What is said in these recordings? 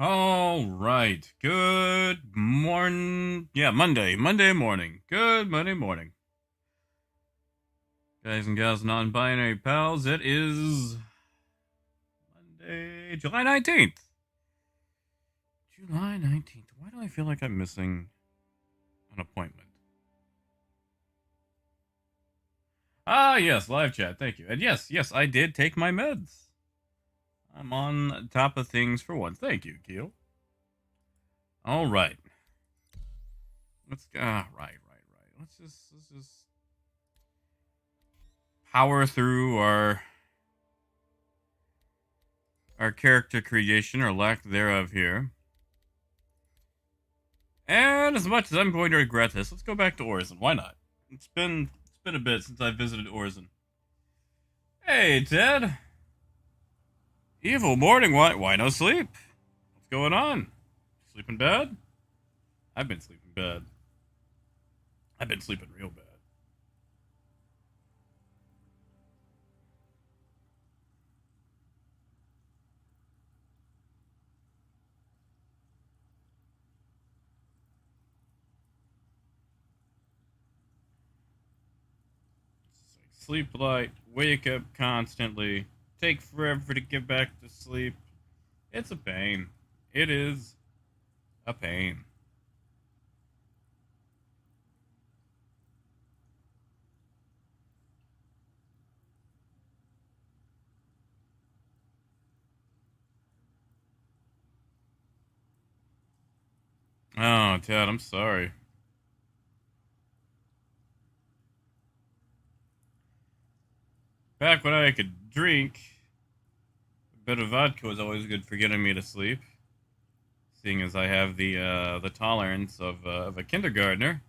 All right. Good morning. Yeah, Monday morning. Good Monday morning. Guys and gals, non-binary pals, it is Monday, July 19th. July 19th. Why do I feel like I'm missing an appointment? Ah, yes, live chat. Thank you. And yes, I did take my meds. I'm on top of things for once. Thank you, Keel. All right. Right. Let's just power through our character creation or lack thereof here. And as much as I'm going to regret this, let's go back to Orison. Why not? It's been a bit since I visited Orison. Hey, Ted. Evil morning. Why no sleep? What's going on? Sleeping bad? I've been sleeping bad. I've been sleeping real bad. Sleep light, wake up constantly, take forever to get back to sleep. It's a pain. It is a pain. Oh, Ted, I'm sorry. Back when I could drink, a bit of vodka was always good for getting me to sleep. Seeing as I have the tolerance of a kindergartner.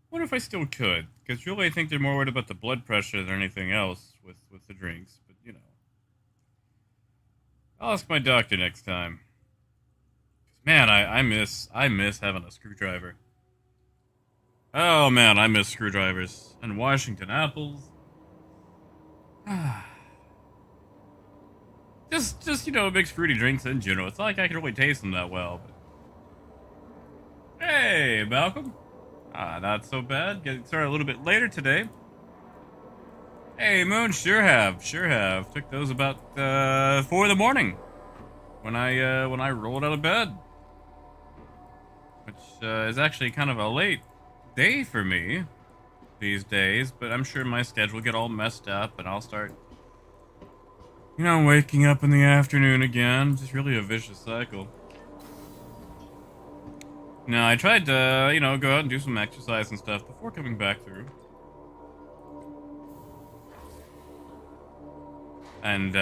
What if I still could? Because really, I think they're more worried about the blood pressure than anything else with the drinks. But I'll ask my doctor next time. Man, I miss having a screwdriver. Oh man, I miss screwdrivers and Washington apples. just mixed fruity drinks in general. It's not like I can really taste them that well. But hey, Malcolm. Not so bad. Getting started a little bit later today. Hey, Moon, sure have. Took those about 4 in the morning when I rolled out of bed, which is actually kind of a late day for me these days. But I'm sure my schedule will get all messed up, and I'll start, waking up in the afternoon again. Just really a vicious cycle. No, I tried to, go out and do some exercise and stuff before coming back through. And,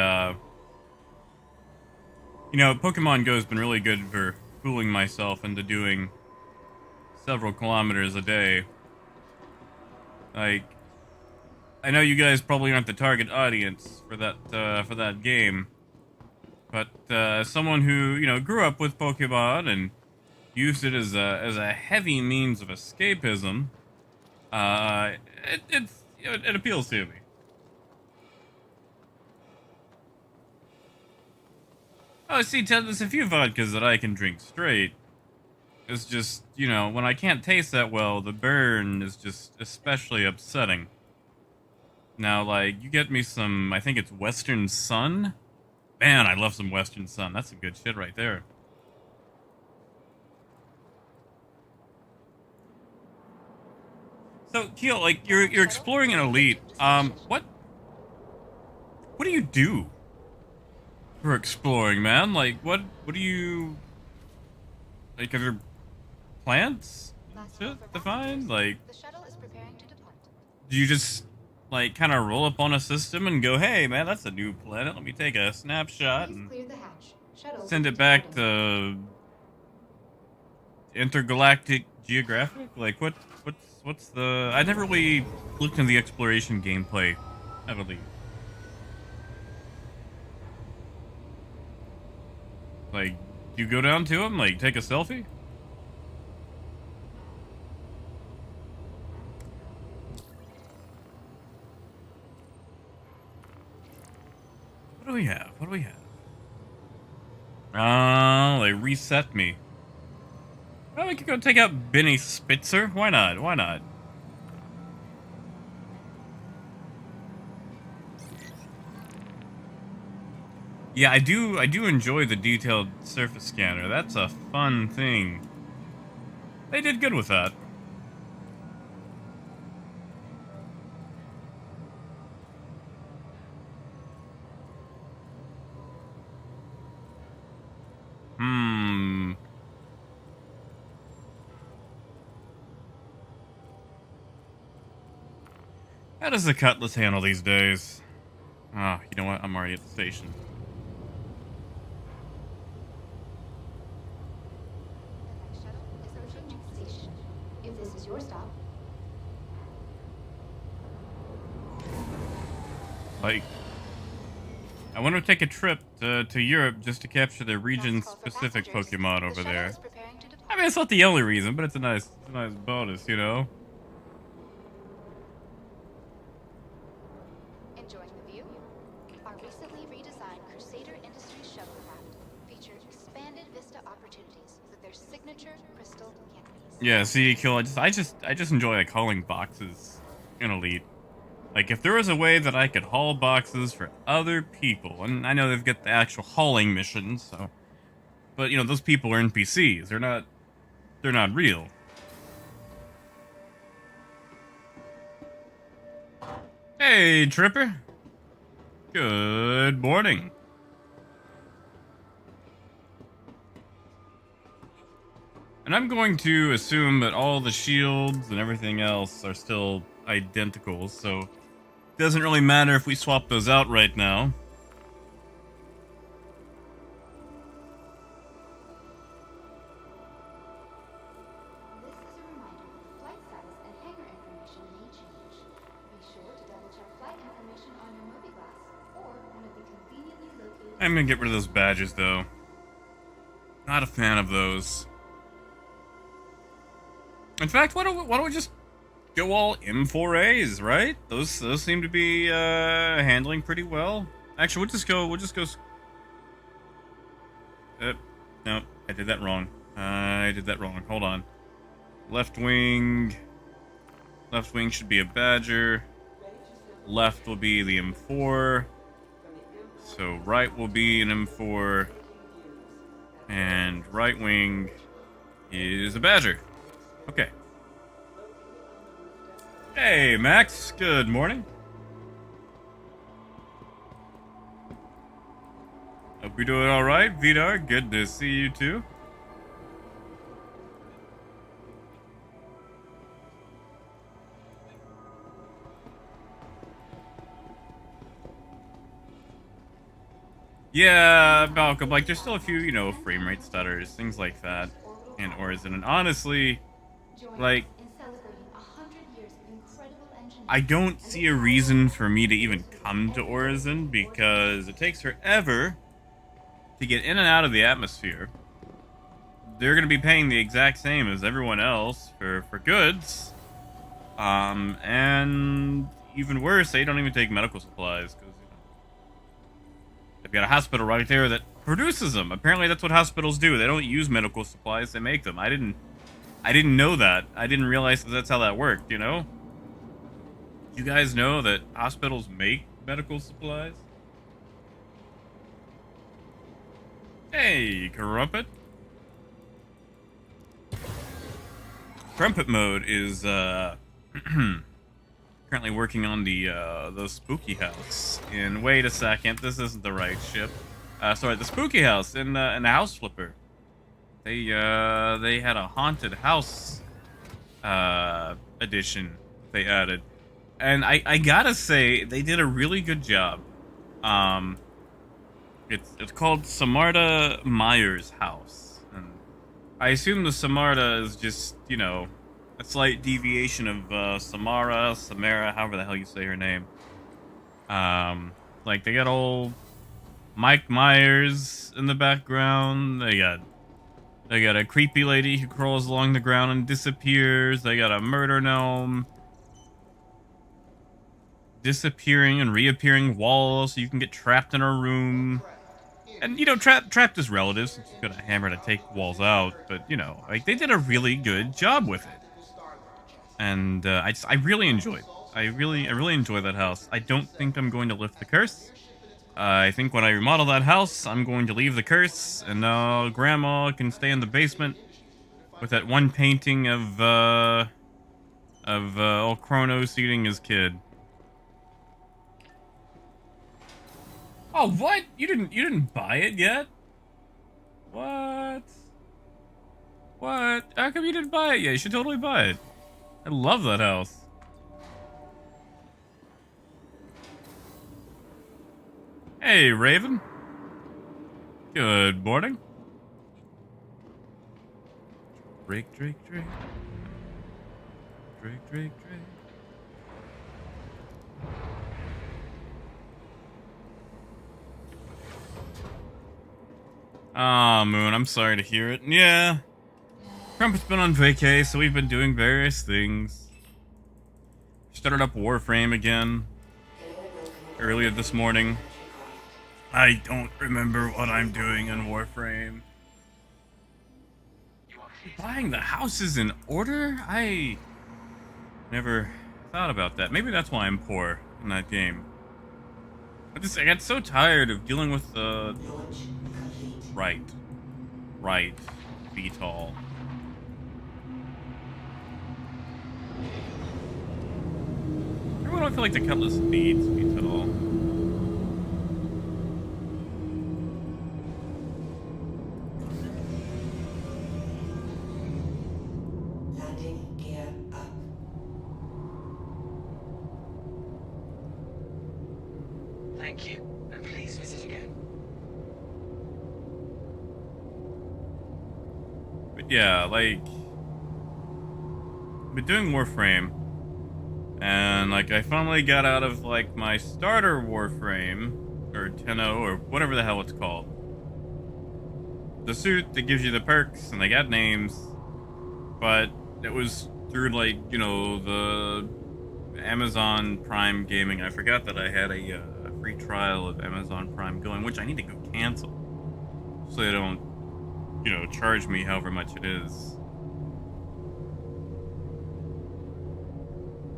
Pokemon Go's been really good for fooling myself into doing several kilometers a day. Like, I know you guys probably aren't the target audience for that game, but as someone who grew up with Pokemon and used it as a heavy means of escapism, it appeals to me. Oh, see, Ted, there's a few vodkas that I can drink straight. It's just, when I can't taste that well, the burn is just especially upsetting. Now, like, you get me some, I think it's Western Sun? Man, I love some Western Sun. That's some good shit right there. So, Keel, like, you're exploring an elite. What do you do for exploring, man? Like, what do you, like, are there plants shit to find? Like, do you just like kind of roll up on a system and go, "Hey, man, that's a new planet. Let me take a snapshot and send it back to intergalactic geographic"? Like, what's the? I never really looked into the exploration gameplay heavily. Like, do you go down to him, like, take a selfie? do we have? What do we have? They reset me. Well, we could go take out Benny Spitzer. Why not? Why not? Yeah, I do enjoy the detailed surface scanner. That's a fun thing. They did good with that. How does the Cutlass handle these days? Ah, you know what? I'm already at the station. If this is your stop. Like, I want to take a trip to Europe just to capture the region-specific Pokemon over there. I mean, it's not the only reason, but it's a nice bonus, you know? Enjoying the view? Our recently redesigned Crusader Industries shuttlecraft features expanded vista opportunities with their signature crystal canopies. Yeah, CD Kill. I just enjoy like hauling boxes in Elite. Like, if there was a way that I could haul boxes for other people, and I know they've got the actual hauling missions, so, but you know those people are NPCs. They're not real. Hey, Tripper. Good morning. And I'm going to assume that all the shields and everything else are still identical, so it doesn't really matter if we swap those out right now. This is a reminder that flight status and hangar information may change. Be sure to double-check flight information on your mobiGlass or one of the conveniently located... I'm gonna get rid of those badges, though. Not a fan of those. In fact, why don't we just go all M4As, right? Those seem to be handling pretty well. Actually, we'll just go. No, I did that wrong. Hold on. Left wing should be a Badger. Left will be the M4. So right will be an M4. And right wing is a Badger. Okay. Hey, Max. Good morning. Hope you're doing all right, Vidar. Good to see you too. Yeah, Malcolm. Like, there's still a few, you know, frame rate stutters, things like that, in Origin. And honestly, like, I don't see a reason for me to even come to Origin because it takes forever to get in and out of the atmosphere. They're going to be paying the exact same as everyone else for goods. And even worse, they don't even take medical supplies because they've got a hospital right there that produces them. Apparently that's what hospitals do. They don't use medical supplies, they make them. I didn't know that. I didn't realize that that's how that worked, you know? You guys know that hospitals make medical supplies? Hey, Crumpet. Crumpet mode is currently working on the spooky house. And wait a second, this isn't the right ship. Sorry, the spooky house in the house flipper. They had a haunted house edition they added. And I gotta say, they did a really good job. It's called Samarda Meyer's house. And I assume the Samarda is just, you know, a slight deviation of Samara, however the hell you say her name. Like, they got old Mike Myers in the background. They got a creepy lady who crawls along the ground and disappears. They got a murder gnome. disappearing and reappearing walls so you can get trapped in a room. And, you know, trapped is relative since you've got a hammer to take walls out. But, you know, like, they did a really good job with it. And I really enjoyed it. I really enjoy that house. I don't think I'm going to lift the curse. I think when I remodel that house, I'm going to leave the curse, and Grandma can stay in the basement with that one painting of old Kronos eating his kid. Oh, what? You didn't buy it yet? What? What? How come you didn't buy it yet? You should totally buy it. I love that house. Hey, Raven. Good morning. Drake. Drake. Ah, Moon, I'm sorry to hear it. Yeah. Crumpet's been on vacay, so we've been doing various things. Started up Warframe again earlier this morning. I don't remember what I'm doing in Warframe. Buying the houses in order? I never thought about that. Maybe that's why I'm poor in that game. I got so tired of dealing with the... Right. VTOL. I don't feel like the Cutlass needs VTOL. Landing gear up. Thank you, and please visit again. But yeah, like... I've been doing Warframe. And, like, I finally got out of, like, my starter Warframe, or 10.0, or whatever the hell it's called. The suit that gives you the perks, and they got names, but it was through, like, you know, the Amazon Prime gaming. I forgot that I had a free trial of Amazon Prime going, which I need to go cancel, so they don't, you know, charge me however much it is.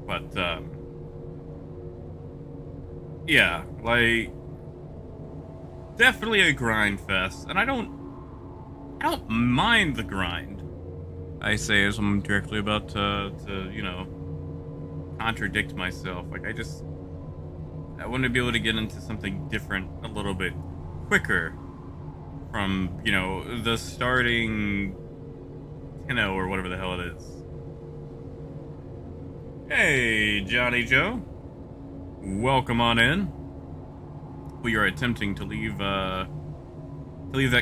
But, yeah, like, definitely a grind fest, and I don't mind the grind. I say as I'm directly about to, you know, contradict myself. Like, I want to be able to get into something different a little bit quicker from, you know, the starting 10.0 or whatever the hell it is. Hey, Johnny Joe. Welcome on in. We are attempting to leave that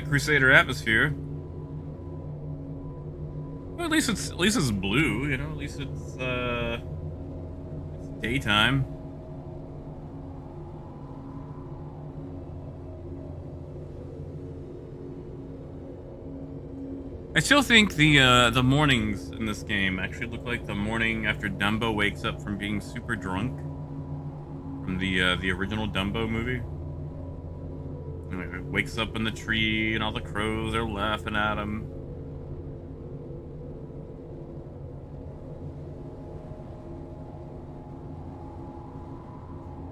Crusader atmosphere. Well, at least it's blue, you know. At least it's daytime. I still think the mornings in this game actually look like the morning after Dumbo wakes up from being super drunk from the original Dumbo movie. Anyway, he wakes up in the tree and all the crows are laughing at him.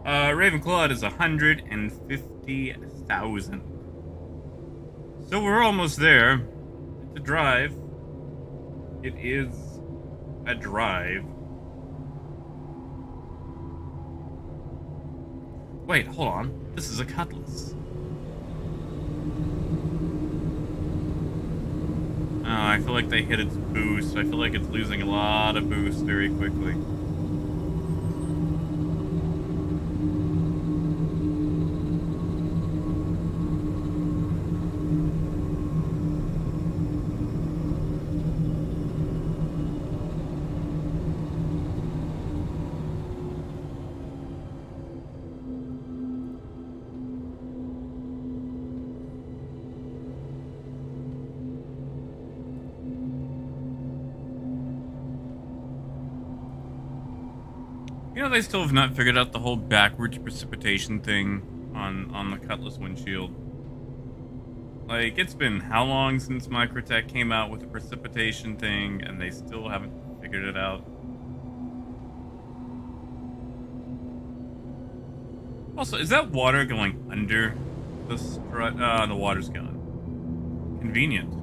Ravenclaw is 150,000. So we're almost there. It's a drive. It is a drive. Wait, hold on. This is a Cutlass. Oh, I feel like they hit its boost. I feel like it's losing a lot of boost very quickly. You know, they still have not figured out the whole backwards precipitation thing on the Cutlass windshield. Like, it's been how long since Microtech came out with the precipitation thing, and they still haven't figured it out. Also, is that water going under the strut? The water's gone. Convenient.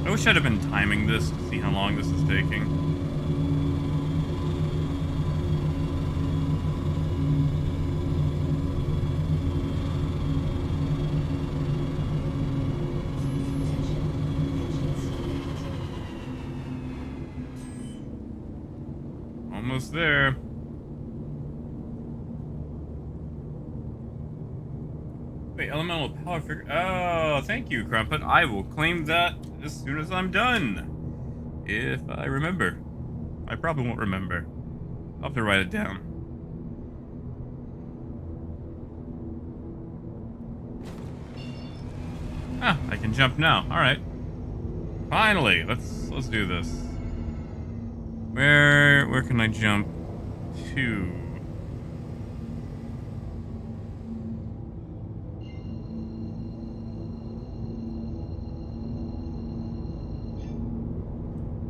I wish I'd have been timing this to see how long this is taking. Almost there. Wait, elemental power figure. Oh, thank you, Crumpet. I will claim that as soon as I'm done. If I remember. I probably won't remember. I'll have to write it down. Ah, I can jump now. Alright. Finally, let's do this. Where can I jump to?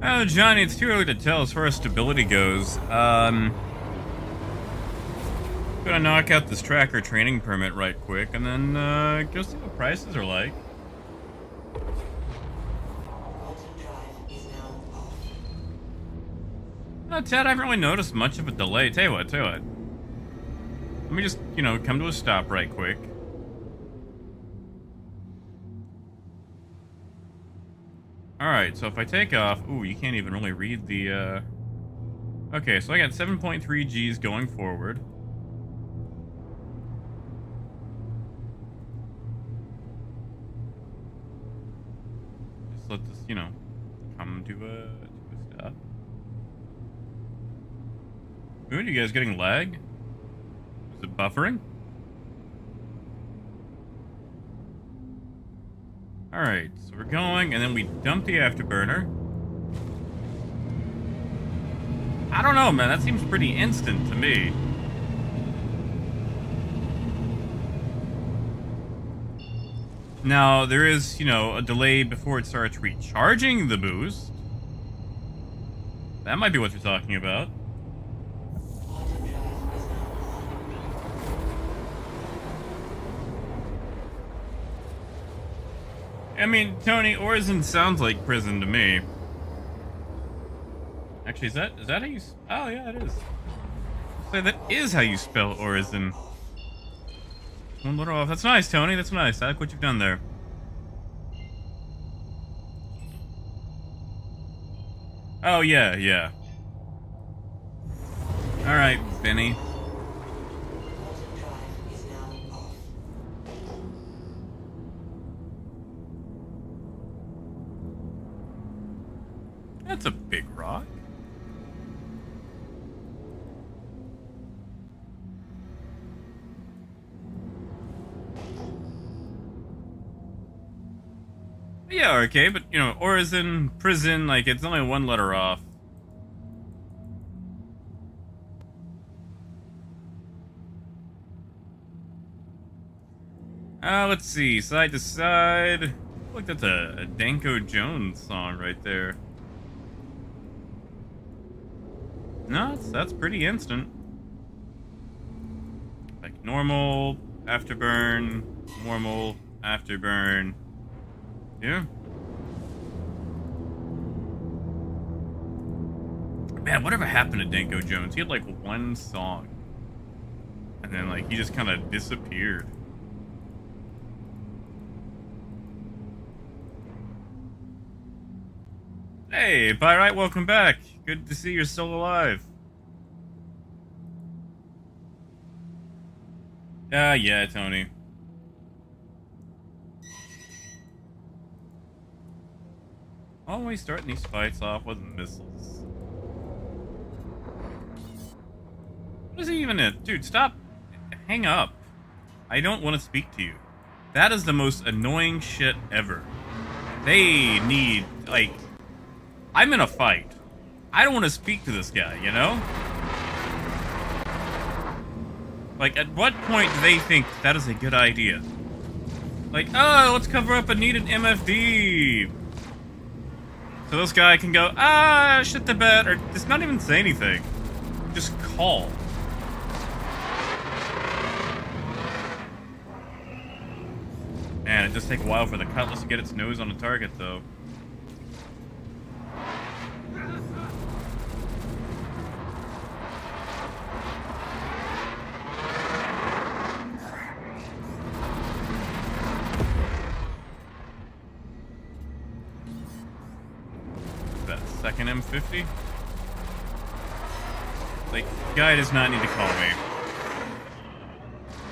Oh, Johnny, it's too early to tell as far as stability goes. Gonna knock out this tracker training permit right quick, and then go see what prices are like. Oh, Ted, I haven't really noticed much of a delay. Tell you what. Let me just, come to a stop right quick. Alright, so if I take off... Ooh, you can't even really read the, Okay, so I got 7.3 Gs going forward. Just let this, come to a stop. Ooh, are you guys getting lag? Is it buffering? Alright, so we're going, and then we dump the afterburner. I don't know, man. That seems pretty instant to me. Now, there is, a delay before it starts recharging the boost. That might be what you're talking about. I mean, Tony, Orison sounds like prison to me. Actually, is that how you... Oh, yeah, it is. So that is how you spell Orison. One letter off. That's nice, Tony. That's nice. I like what you've done there. Oh, yeah. Alright, Benny. That's a big rock. Yeah, okay, but, Orison, prison, like, it's only one letter off. Let's see, side to side. Look, that's a Danko Jones song right there. No, that's pretty instant. Like, normal, afterburn, normal, afterburn. Yeah. Man, whatever happened to Danko Jones? He had like one song. And then like he just kind of disappeared. Hey, Pyrite, welcome back. Good to see you're still alive. Yeah, Tony. Always starting these fights off with missiles. What is he even in? Dude, stop. Hang up. I don't want to speak to you. That is the most annoying shit ever. They need, like... I'm in a fight. I don't want to speak to this guy, you know? Like, at what point do they think that is a good idea? Like, oh, let's cover up a needed MFD. So this guy can go, shit the bed, or just not even say anything. Just call. Man, it just takes a while for the Cutlass to get its nose on the target, though. That second M50? Like, guy does not need to call me.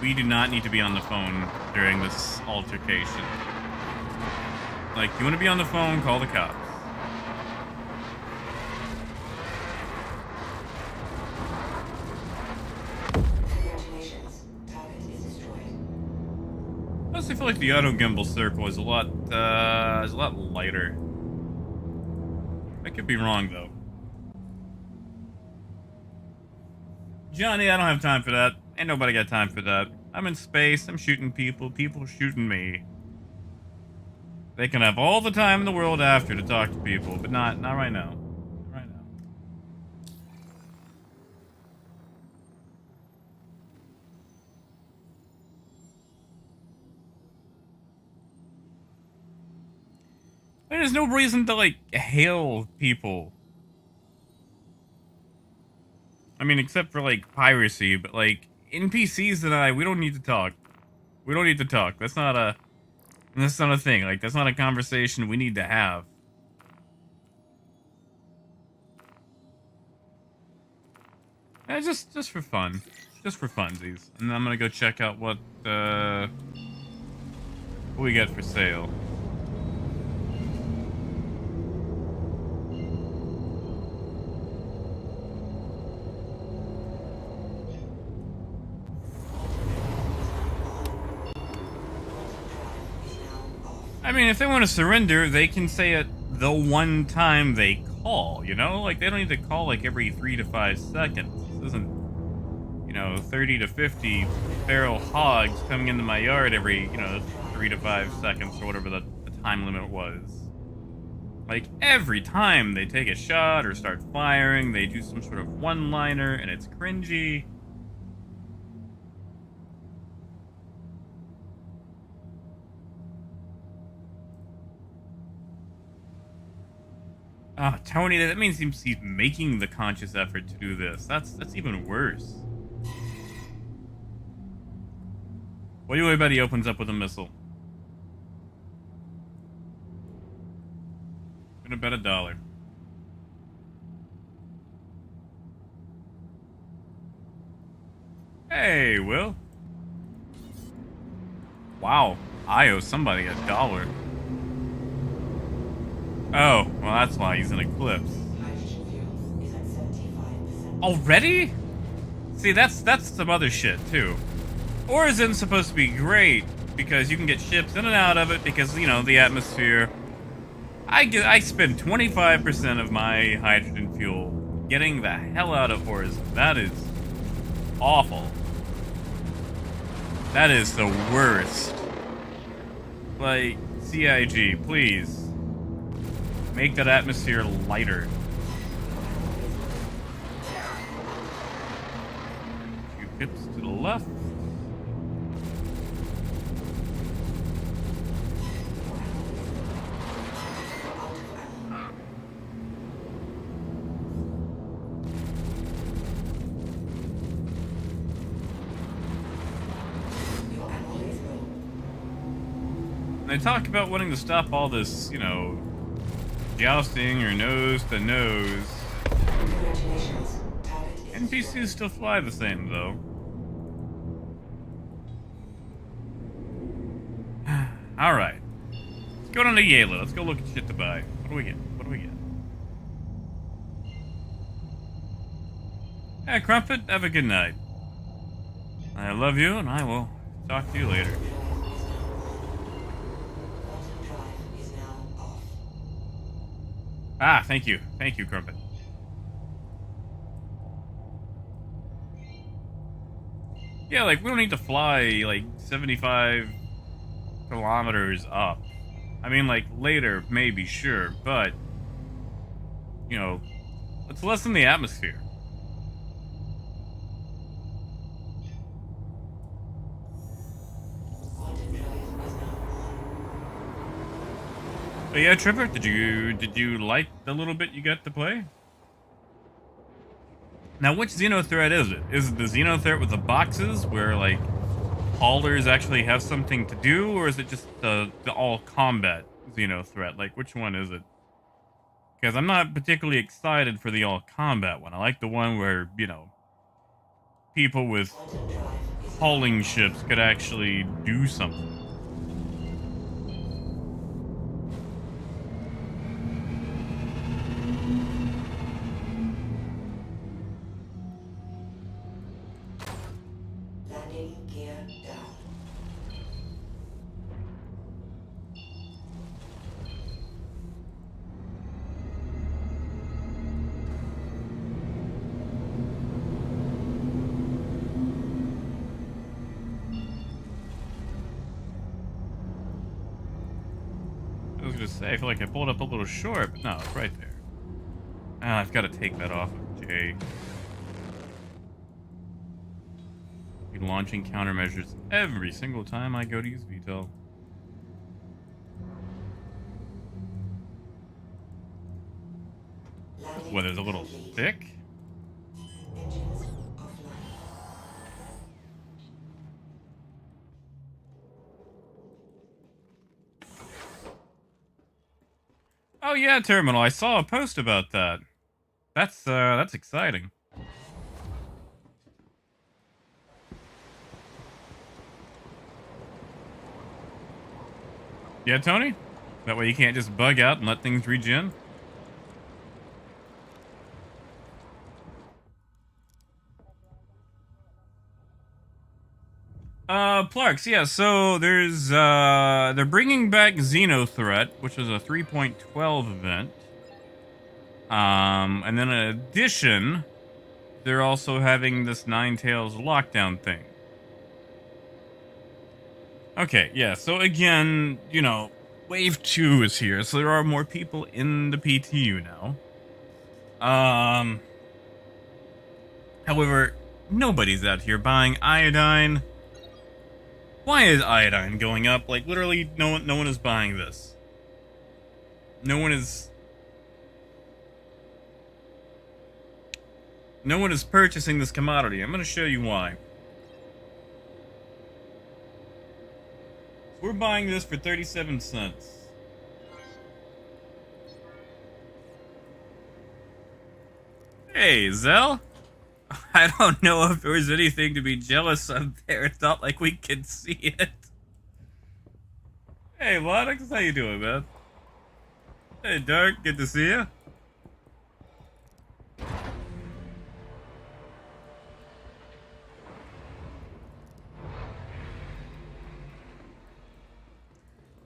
We do not need to be on the phone during this altercation. Like, you want to be on the phone, call the cops. Congratulations. Target is destroyed. I honestly feel like the auto gimbal circle is a lot lighter. I could be wrong, though. Johnny, I don't have time for that. Ain't nobody got time for that. I'm in space, I'm shooting people, people shooting me. They can have all the time in the world after to talk to people, but not right now. Not right now. There's no reason to, like, hail people. I mean, except for, like, piracy, but, like, NPCs and we don't need to talk. We don't need to talk. That's not a thing. Like, that's not a conversation we need to have. Just for fun. Just for funsies. And then I'm gonna go check out what we got for sale. I mean, if they want to surrender, they can say it the one time they call, you know? Like, they don't need to call, like, every 3 to 5 seconds. This isn't, 30 to 50 feral hogs coming into my yard every, 3 to 5 seconds or whatever the time limit was. Like, every time they take a shot or start firing, they do some sort of one-liner, and it's cringy. Ah, Tony, that means he's making the conscious effort to do this. That's even worse. What do you bet he opens up with a missile? I'm gonna bet $1. Hey, Will. Wow, I owe somebody $1. Oh, well, that's why he's in Eclipse. Hydrogen fuel is at 75%. Already? See, that's some other shit, too. Orizin's supposed to be great, because you can get ships in and out of it, because, the atmosphere. I spend 25% of my hydrogen fuel getting the hell out of Horizon. That is awful. That is the worst. Like, CIG, please. Make that atmosphere lighter. A few pips to the left. They talk about wanting to stop all this, jousting or nose to nose. Congratulations. Target is NPCs still fly the same, though. Alright. Let's go down to Yale. Let's go look at shit to buy. What What do we get? What do we get? Hey, Crumpet, have a good night. I love you, and I will talk to you later. Ah, thank you. Thank you, Crumpet. Yeah, like, we don't need to fly, like, 75 kilometers up. I mean, like, later, maybe, sure, but, you know, let's lessen the atmosphere. But yeah, Tripper, did you like the little bit you got to play? Now, which Xeno threat is it? Is it the Xeno threat with the boxes, where, like, haulers actually have something to do, or is it just the all-combat Xeno threat? Like, which one is it? Because I'm not particularly excited for the all-combat one. I like the one where, you know, people with hauling ships could actually do something. I was gonna say, I feel like I pulled up a little short, but no, it's right there. Ah, I've got to take that off of J. Be launching countermeasures every single time I go to use VTOL. This weather's a little thick. Oh yeah, Terminal, I saw a post about that. That's exciting. Yeah, Tony? That way you can't just bug out and let things regen? Plarks, yeah, so they're bringing back Xenothreat, which was a 3.12 event. And then in addition, they're also having this Nine Tails lockdown thing. Okay, yeah, so again, you know, Wave 2 is here, so there are more people in the PTU now. However, nobody's out here buying iodine. Why is iodine going up? Like, literally, no one is buying this. No one is purchasing this commodity. I'm going to show you why. We're buying this for 37 cents. Hey, Zell? I don't know if there's anything to be jealous of there. It's not like we can see it. Hey, Lonix, how you doing, man? Hey, Dirk, good to see you.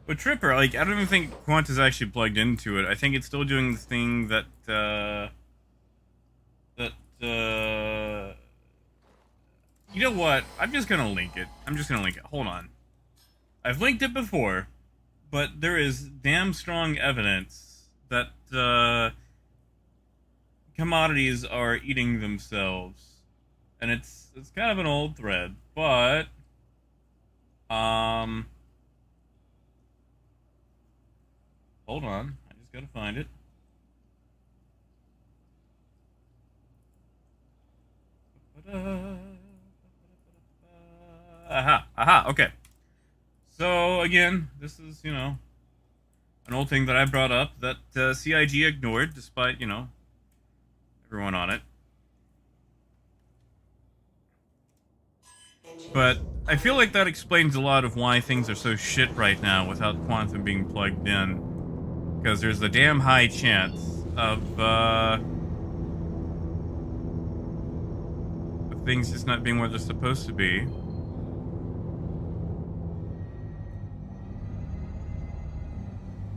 But Tripper, like, I don't even think Quant is actually plugged into it. I think it's still doing this thing that, you know what? I'm just gonna link it. Hold on. I've linked it before, but there is damn strong evidence that, commodities are eating themselves. And it's kind of an old thread, but, hold on. I just gotta find it. Aha, okay. So, again, this is, you know, an old thing that I brought up that CIG ignored, despite, you know, everyone on it. But I feel like that explains a lot of why things are so shit right now without Quantum being plugged in. Because there's a damn high chance of things just not being where they're supposed to be.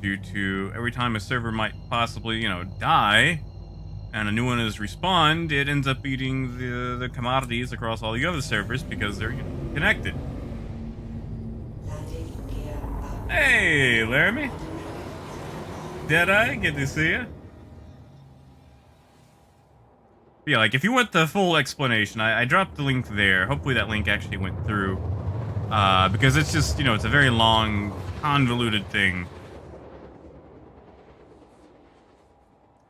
Due to every time a server might possibly, die, and a new one is respawned, it ends up eating the commodities across all the other servers because they're connected. Hey, Laramie. Deadeye, good to see you. Yeah, like, if you want the full explanation, I dropped the link there. Hopefully that link actually went through. Because it's just, it's a very long, convoluted thing.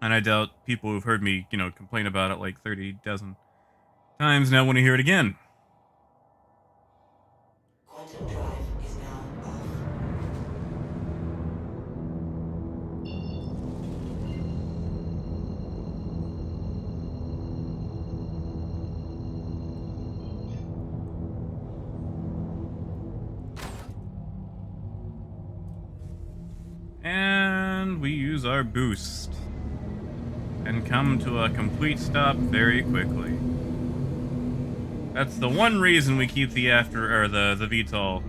And I doubt people who've heard me, complain about it like 30 dozen times now want to hear it again. Quantum drive is now off. And we use our boost. And come to a complete stop very quickly. That's the one reason we keep the the VTOL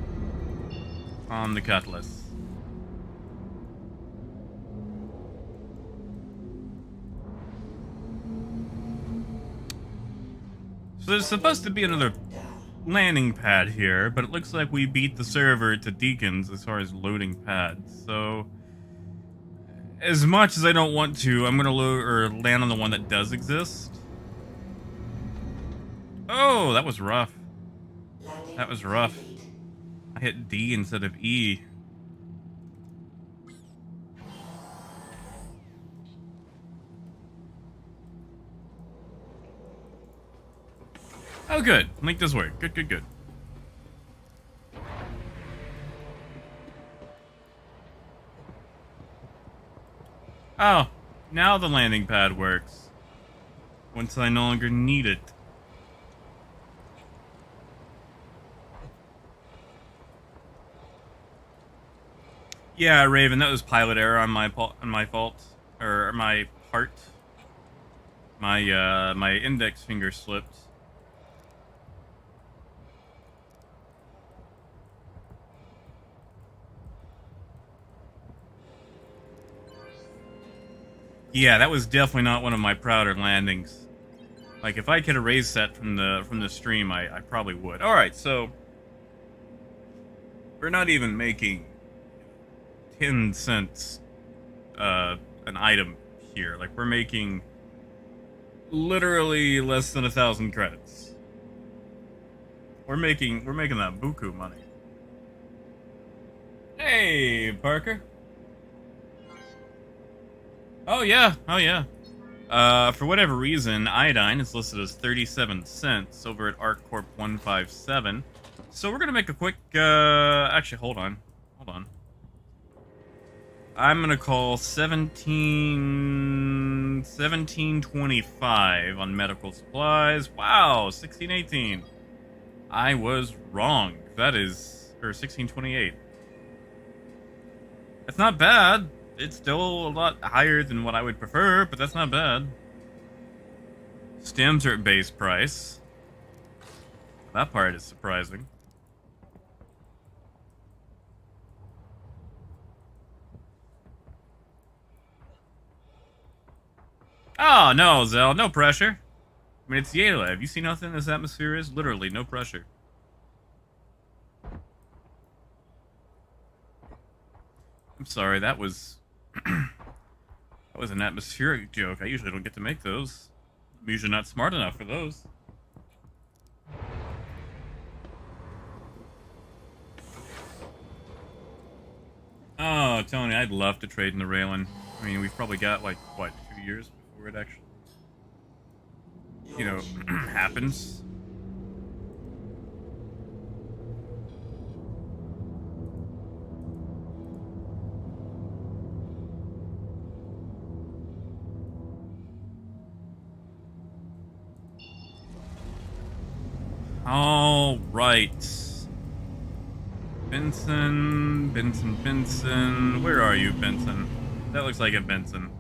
on the Cutlass. So there's supposed to be another landing pad here, but it looks like we beat the server to Deacons as far as loading pads, so as much as I don't want to, I'm gonna land on the one that does exist. Oh, that was rough. That was rough. I hit D instead of E. Oh, good. Link does work. Good, good, good. Oh, now the landing pad works. Once I no longer need it. Yeah, Raven, that was pilot error on my fault, or my part. My index finger slipped. Yeah, that was definitely not one of my prouder landings. Like, if I could erase that from the stream, I probably would. All right, so we're not even making 10 cents an item here. Like, we're making literally less than 1,000 credits. We're making that buku money. Hey, Parker. Oh yeah, oh yeah. For whatever reason, iodine is listed as 37 cents over at ArcCorp 157. So we're gonna make a quick, actually, hold on. I'm gonna call 1725 on medical supplies. Wow, 1618. I was wrong. That is, or 1628. That's not bad. It's still a lot higher than what I would prefer, but that's not bad. Stems are at base price. That part is surprising. Oh, no, Zell, no pressure. I mean, it's Yela. Have you seen how thin this atmosphere is? Literally, no pressure. I'm sorry, that was... that was an atmospheric joke. I usually don't get to make those. I'm usually not smart enough for those. Oh, Tony, I'd love to trade in the Raylan. I mean, we've probably got, like, what, 2 years before it actually, happens. All right. Benson. Where are you, Benson? That looks like a Benson.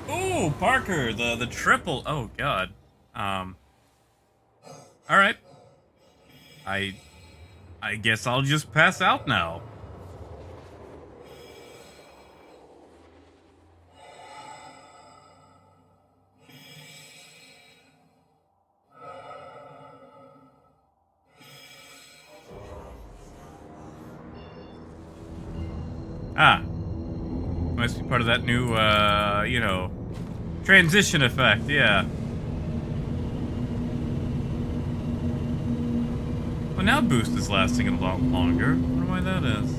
Ooh, Parker, the triple. Oh God. All right. I guess I'll just pass out now. Ah, must be part of that new, you know, transition effect. Yeah. Well, now boost is lasting a lot longer. I wonder why that is.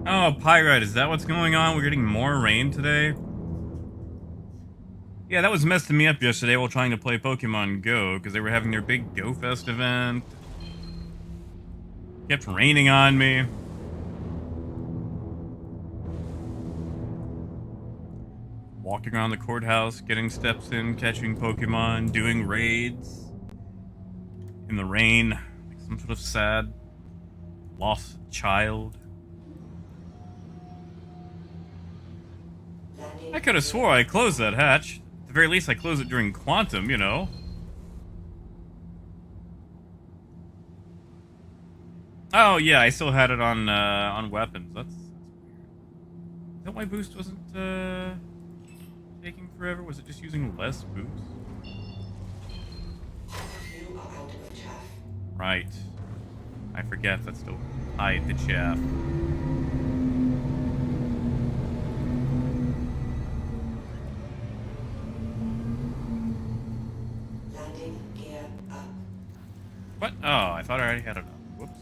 Oh, Pyrite, is that what's going on? We're getting more rain today? Yeah, that was messing me up yesterday while trying to play Pokemon Go, because they were having their big Go Fest event. Kept raining on me. Walking around the courthouse, getting steps in, catching Pokemon, doing raids. In the rain, like some sort of sad, lost child. I could have swore I closed that hatch. At the very least, I closed it during Quantum, you know. Oh yeah, I still had it on weapons. That's weird. Is that why boost wasn't taking forever? Was it just using less boost? Right. I forget that's still tied to chaff. What? Oh, I thought I already had it up. Whoops.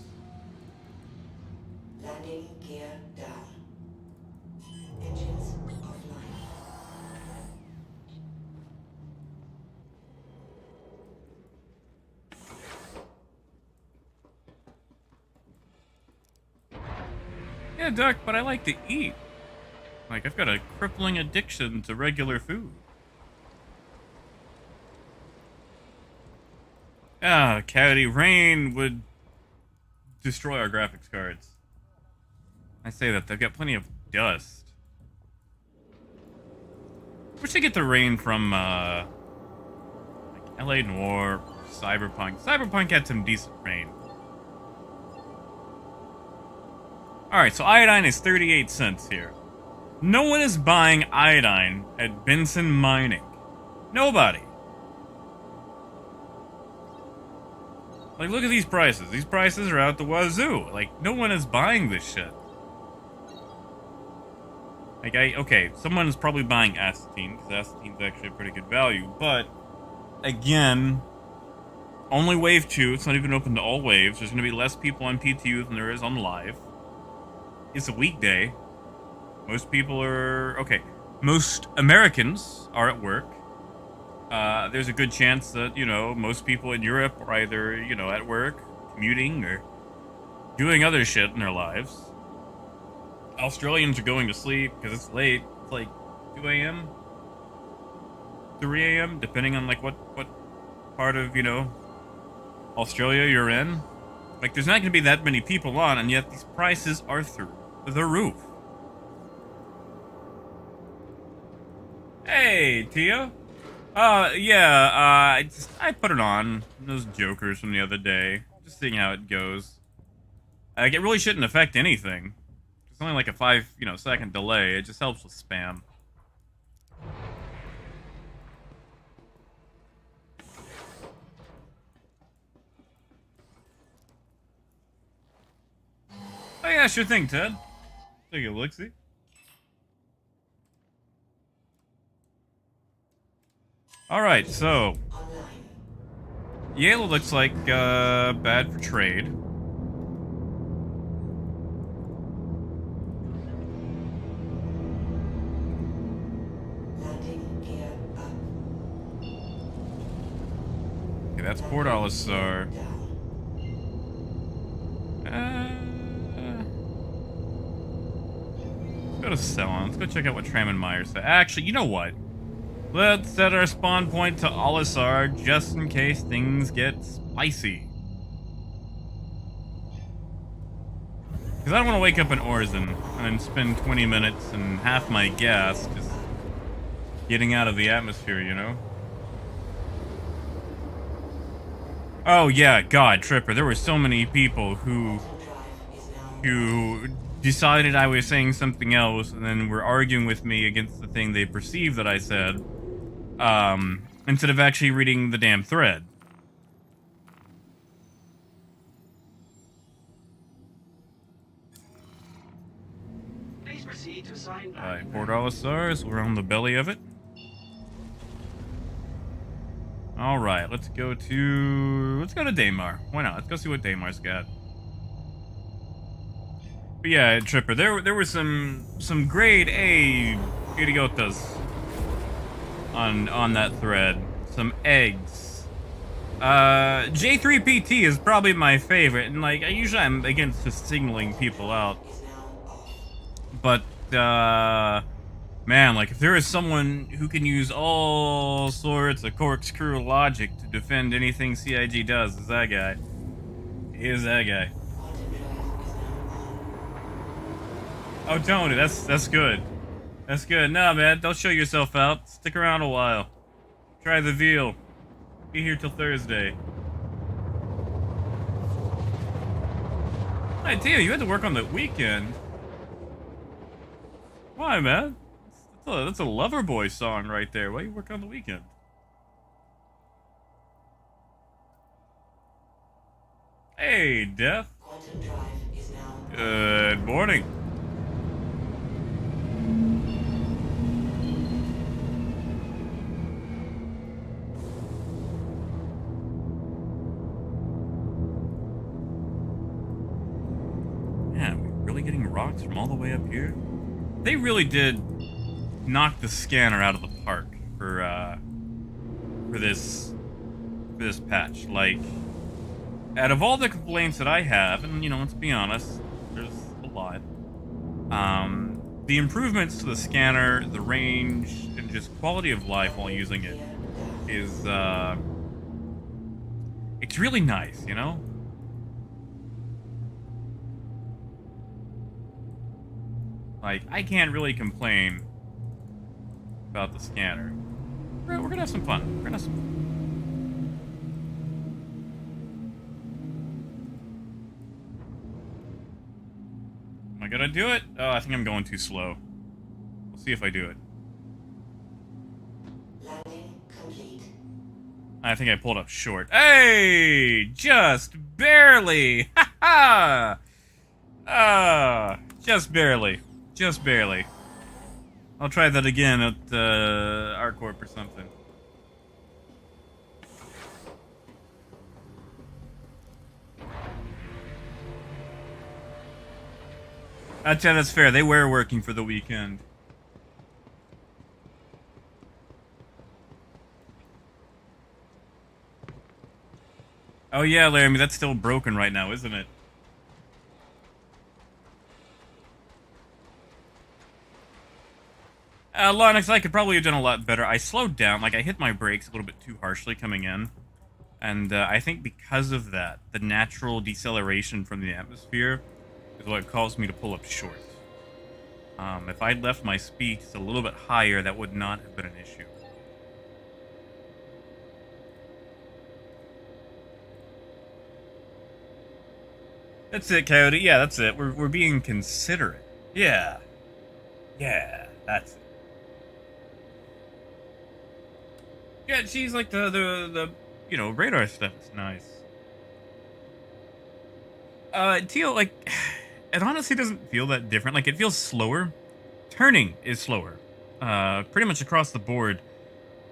Landing gear down. Engines offline. Yeah, Duck, but I like to eat. Like, I've got a crippling addiction to regular food. Ah, Cavity Rain would destroy our graphics cards. I say that, they've got plenty of dust. Wish they get the rain from, like LA Noire, Cyberpunk. Cyberpunk had some decent rain. Alright, so iodine is 38 cents here. No one is buying iodine at Benson Mining. Nobody. Like, look at these prices. These prices are out the wazoo. Like, no one is buying this shit. Like, okay, someone is probably buying acetine, because acetine's actually a pretty good value, but, again, only wave 2, it's not even open to all waves, there's gonna be less people on PTU than there is on live. It's a weekday. Most people are, okay, most Americans are at work. There's a good chance that, you know, most people in Europe are either, you know, at work, commuting, or doing other shit in their lives. Australians are going to sleep because it's late. It's like 2 a.m., 3 a.m., depending on, like, what part of, you know, Australia you're in. Like, there's not going to be that many people on, and yet these prices are through the roof. Hey, Tia. Yeah, I put it on. Those jokers from the other day. Just seeing how it goes. Like, it really shouldn't affect anything. It's only like a 5-second delay. It just helps with spam. Oh yeah, sure thing, Ted. Take a look-see. Alright, so Yale looks like bad for trade. Landing gear that's $4 SAR. Let's go to Cellon. Let's go check out what Tram and Meyer said. Actually, you know what? Let's set our spawn point to Olisar just in case things get spicy. Because I don't want to wake up in Orzen and then spend 20 minutes and half my gas just getting out of the atmosphere, you know? Oh yeah, God, Tripper, there were so many people who decided I was saying something else and then were arguing with me against the thing they perceived that I said, instead of actually reading the damn thread. Please proceed to assign. Alright, $4 SARs, we're on the belly of it. Alright, let's go to Daymar. Why not? Let's go see what Daymar's got. But yeah, Tripper, there were some grade A idiotas on that thread. Some eggs. J3 PT is probably my favorite, and like I'm against just signaling people out. But man, like if there is someone who can use all sorts of corkscrew logic to defend anything CIG does, is that guy. He is that guy. Oh, Tony, that's good. That's good. Nah, man, don't show yourself out. Stick around a while. Try the veal. Be here till Thursday. Hey, Tio, you had to work on the weekend. Why, man? That's a Loverboy song right there. Why you work on the weekend? Hey, Death. Good morning. Man, are we really getting rocks from all the way up here? They really did knock the scanner out of the park for this patch. Like, out of all the complaints that I have, and you know, let's be honest, there's a lot. The improvements to the scanner, the range, and just quality of life while using it is it's really nice, you know? Like, I can't really complain about the scanner. We're gonna have some fun. We're gonna have some fun. Am I gonna do it? Oh, I think I'm going too slow. We'll see if I do it. Landing complete. I think I pulled up short. Hey! Just barely! Ha ha! Just barely. Just barely. I'll try that again at ArcCorp or something. That's fair. They were working for the weekend. Oh yeah, Laramie, that's still broken right now, isn't it? Linux, I could probably have done a lot better. I slowed down, like I hit my brakes a little bit too harshly coming in. And I think because of that, the natural deceleration from the atmosphere is what caused me to pull up short. If I'd left my speed just a little bit higher, that would not have been an issue. That's it, Coyote. Yeah, that's it. We're being considerate. Yeah. Yeah, that's it. Yeah, she's like the you know, radar stuff is nice. Teal, like, it honestly doesn't feel that different. Like, it feels slower. Turning is slower. Pretty much across the board.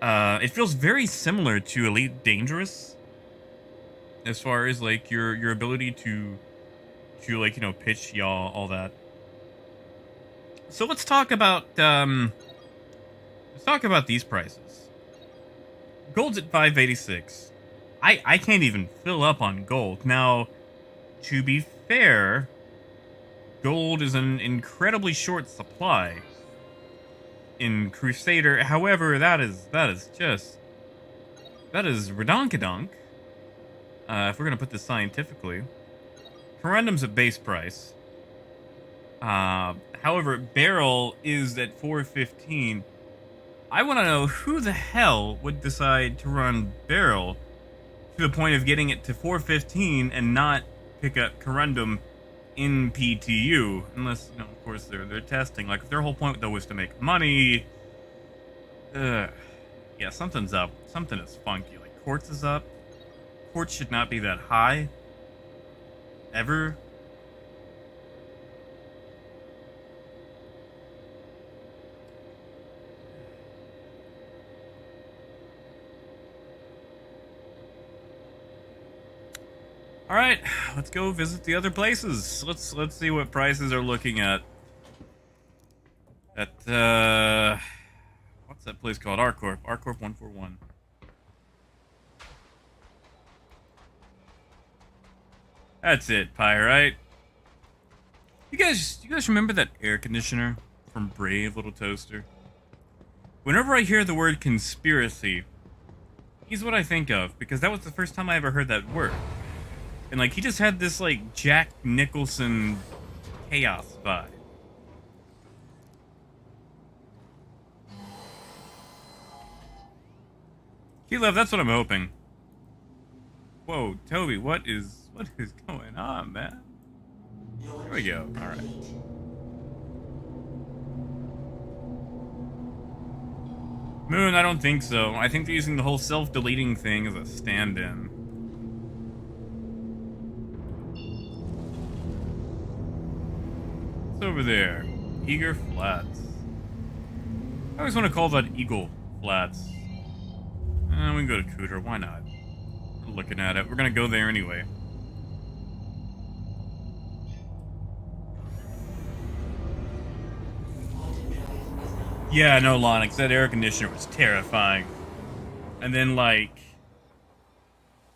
It feels very similar to Elite Dangerous. As far as, like, your ability to like, you know, pitch, yaw, all that. So let's talk about these prices. Gold's at 586. I can't even fill up on gold. Now, to be fair, gold is an incredibly short supply in Crusader. However, that is redonkadonk. If we're gonna put this scientifically, corundum's at base price. However, barrel is at 415. I want to know who the hell would decide to run barrel to the point of getting it to 415 and not pick up corundum in PTU, unless, you know, of course, they're testing. Like, if their whole point though was to make money, yeah, something's up. Something is funky. Like, quartz is up. Quartz should not be that high ever. All right, let's go visit the other places. Let's see what prices are looking at. At what's that place called? R-Corp. R-Corp 141. That's it, Pyrite. You guys remember that air conditioner from Brave Little Toaster? Whenever I hear the word conspiracy, he's what I think of, because that was the first time I ever heard that word. And, like, he just had this, like, Jack Nicholson chaos vibe. Keylove, that's what I'm hoping. Whoa, Toby, what is going on, man? Here we go. Alright. Moon, I don't think so. I think they're using the whole self-deleting thing as a stand-in. Over there, Eager Flats. I always want to call that Eagle Flats. We can go to Cooter, why not? We're looking at it. We're gonna go there anyway. Yeah, no, Lonix, that air conditioner was terrifying. And then, like,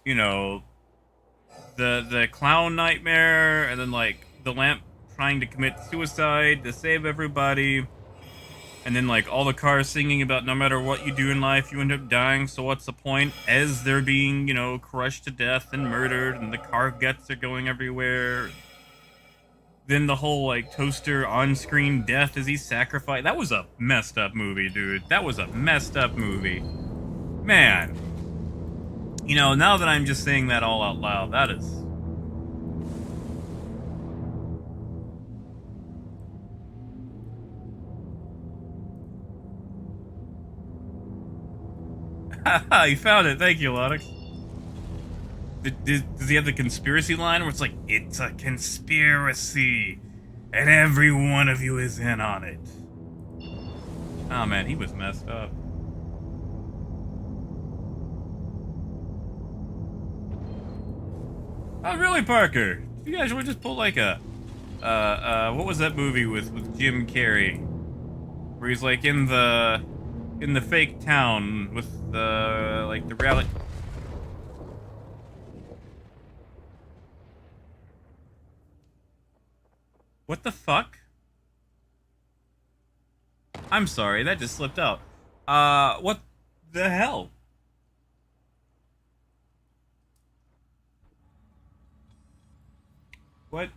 you know, the clown nightmare, and then, like, the lamp trying to commit suicide to save everybody, and then, like, all the cars singing about no matter what you do in life, you end up dying, so what's the point? As they're being, you know, crushed to death and murdered, and the car guts are going everywhere. Then the whole, like, Toaster on-screen death as he's sacrificed. That was a messed up movie, dude. That was a messed up movie. Man. You know, now that I'm just saying that all out loud, that is... Haha, you found it. Thank you, Lonix. Does he have the conspiracy line where it's like, it's a conspiracy, and every one of you is in on it? Oh man, he was messed up. Oh really, Parker? You guys would just pull like a, what was that movie with Jim Carrey, where he's like in the fake town with the like the reality. What the fuck? I'm sorry, that just slipped out. What the hell? What?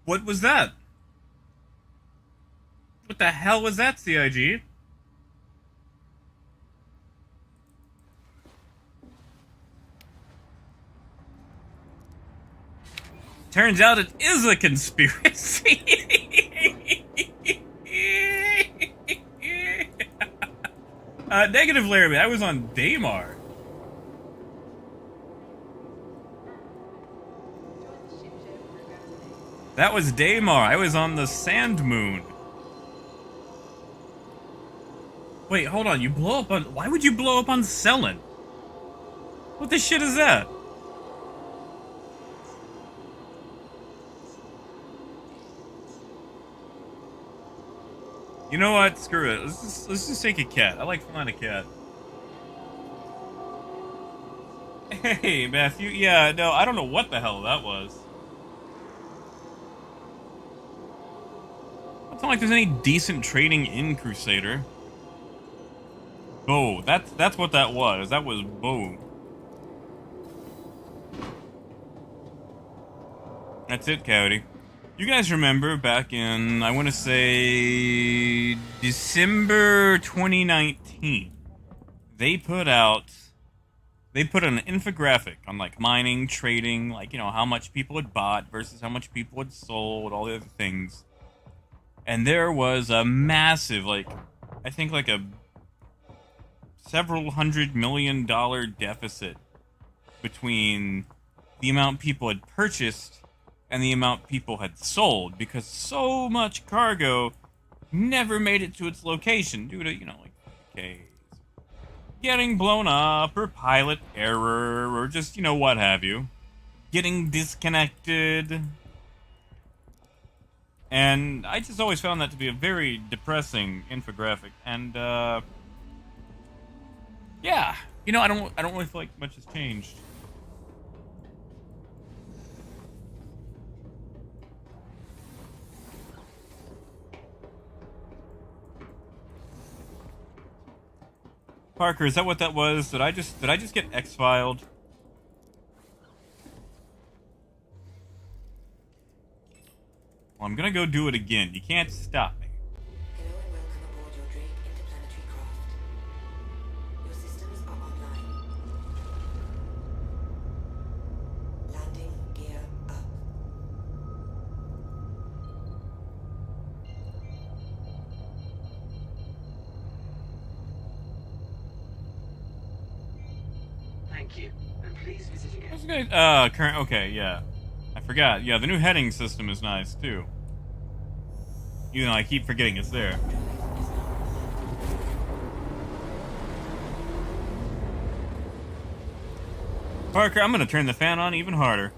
What was that? What the hell was that, CIG? Turns out it is a conspiracy. Negative Laramie, I was on Daymar. That was Daymar. I was on the Sand Moon. Wait, hold on. You blow up on... Why would you blow up on Selen? What the shit is that? You know what? Screw it. Let's just take a cat. I like flying a cat. Hey, Matthew. Yeah, no, I don't know what the hell that was. It's not like there's any decent trading in Crusader. Bo, that's what that was. That was Bo. That's it, Coyote. You guys remember back in, I want to say, December 2019, they put an infographic on, like, mining, trading, like, you know, how much people had bought versus how much people had sold, all the other things. And there was a massive, like, I think like a several $100 million deficit between the amount people had purchased and the amount people had sold, because so much cargo never made it to its location due to, you know, like, okay, getting blown up, or pilot error, or just, you know, what have you. Getting disconnected. And I just always found that to be a very depressing infographic. And, yeah. You know, I don't really feel like much has changed. Parker, is that what that was? Did I just get X-filed? Well, I'm gonna go do it again. You can't stop me. Hello and welcome aboard your Drake interplanetary craft. Your systems are online. Landing gear up. Thank you, and please visit again. What's good? Current. Okay, yeah. I forgot. Yeah, the new heading system is nice too. Even though I keep forgetting it's there. Parker, I'm gonna turn the fan on even harder.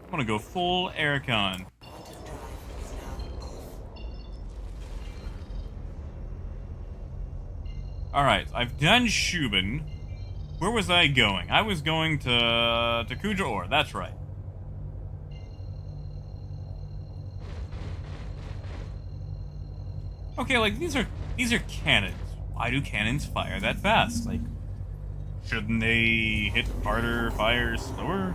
I'm gonna go full aircon. Quantum drive is now off. Alright, I've done Shubin. Where was I going? I was going to Kuja Ore, that's right. Okay, like, these are cannons. Why do cannons fire that fast? Like, shouldn't they hit harder, fire slower?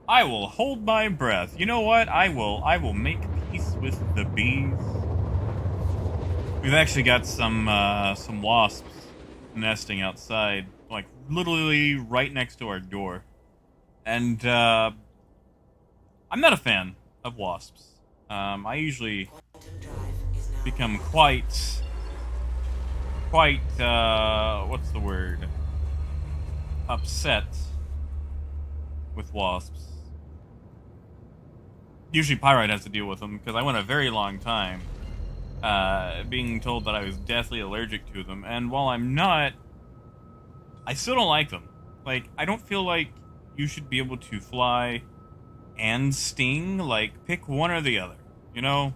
I will hold my breath. You know what? I will make peace with the bees. We've actually got some wasps nesting outside, like literally right next to our door. And I'm not a fan of wasps. I usually Quantum drive is now become quite what's the word? Upset with wasps. Usually Pyrite has to deal with them, because I went a very long time being told that I was deathly allergic to them, and while I'm not, I still don't like them. Like, I don't feel like you should be able to fly and sting. Like, pick one or the other, you know?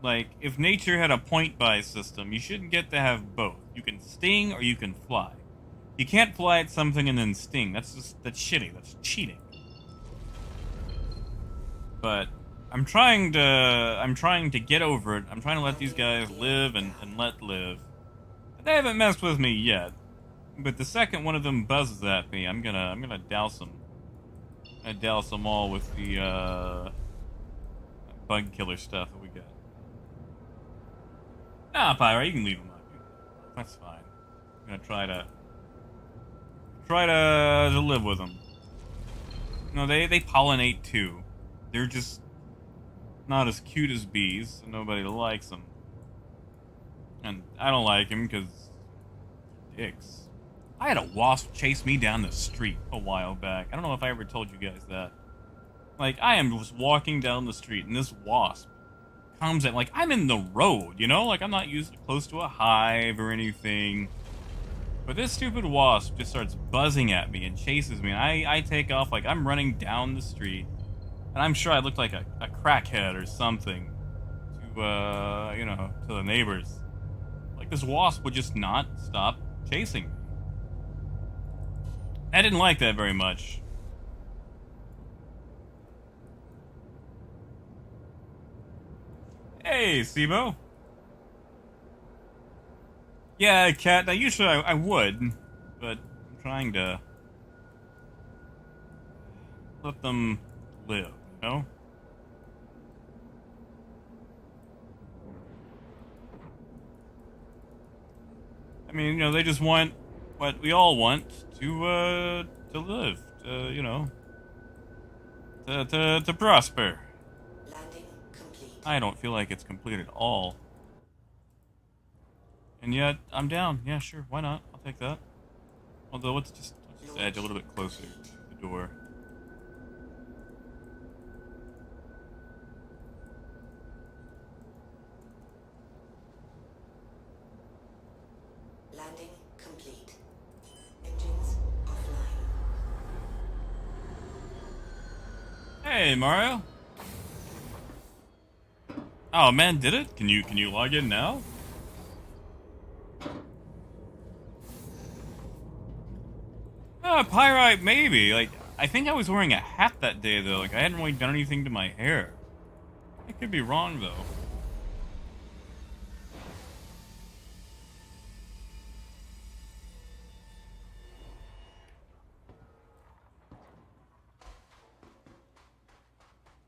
Like, if nature had a point-buy system, you shouldn't get to have both. You can sting or you can fly. You can't fly at something and then sting. That's shitty. That's cheating. But I'm trying to get over it. I'm trying to let these guys live and let live. They haven't messed with me yet. But the second one of them buzzes at me, I'm gonna douse them. I douse them all with the bug killer stuff that we got. Nah, Pyra, you can leave them on. That's fine. I'm gonna try to live with them. No, they pollinate too. They're just not as cute as bees, and nobody likes them. And I don't like them because dicks. I had a wasp chase me down the street a while back. I don't know if I ever told you guys that. Like, I am just walking down the street, and this wasp comes at, like, I'm in the road, you know? Like, I'm not close to a hive or anything. But this stupid wasp just starts buzzing at me and chases me. And I take off like I'm running down the street. And I'm sure I looked like a crackhead or something to, you know, to the neighbors. Like, this wasp would just not stop chasing me. I didn't like that very much. Hey, Sibo. Yeah, cat. Now, usually I would, but I'm trying to let them live, you know? I mean, you know, they just want what we all want to live, you know, to prosper. Landing complete. I don't feel like it's complete at all. And yet, I'm down. Yeah, sure. Why not? I'll take that. Although, let's just edge a little bit closer to the door. Landing complete. Engines offline. Hey, Mario. Oh man, did it? Can you log in now? Pyrite, maybe. Like, I think I was wearing a hat that day, though. Like, I hadn't really done anything to my hair. I could be wrong, though.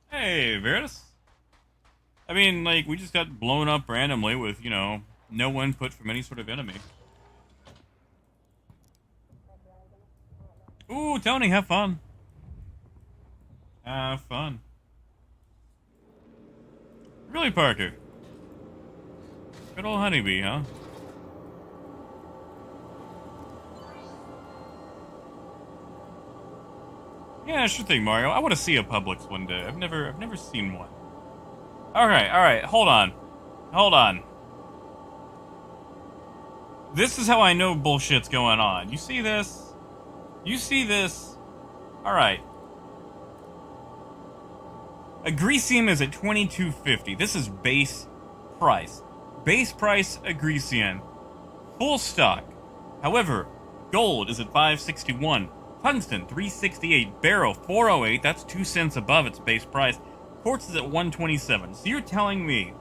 Hey, Veritas. I mean, like, we just got blown up randomly with, you know, no input from any sort of enemy. Ooh, Tony, have fun. Have fun. Really, Parker? Good old honeybee, huh? Yeah, sure thing, Mario. I want to see a Publix one day. I've never seen one. All right. Hold on. This is how I know bullshit's going on. You see this? All right. Agricium is at $22.50. This is base price. Base price Agricium. Full stock. However, gold is at $561. Tungsten, $368. Barrow, $408. That's 2 cents above its base price. Quartz is at $127. So you're telling me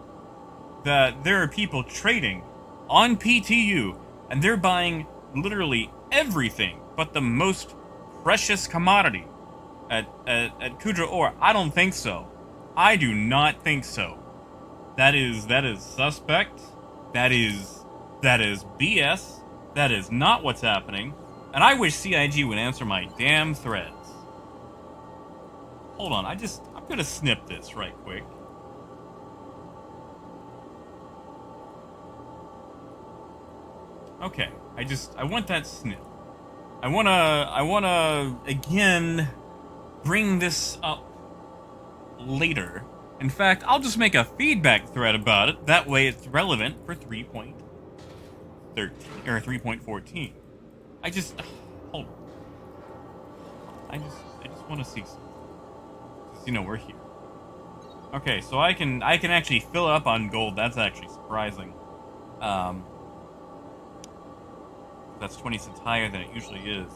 that there are people trading on PTU and they're buying literally everything but the most precious commodity at Kudra ore? I don't think so. I do not think so. That is suspect. That is BS. That is not what's happening. And I wish CIG would answer my damn threads. Hold on, I'm gonna snip this right quick. Okay, I want that snip. I wanna again bring this up later. In fact, I'll just make a feedback thread about it. That way it's relevant for 3.13 or 3.14. Hold on. I just want to see something. Just, you know, we're here. Okay, so I can actually fill up on gold. That's actually surprising. That's 20 cents higher than it usually is.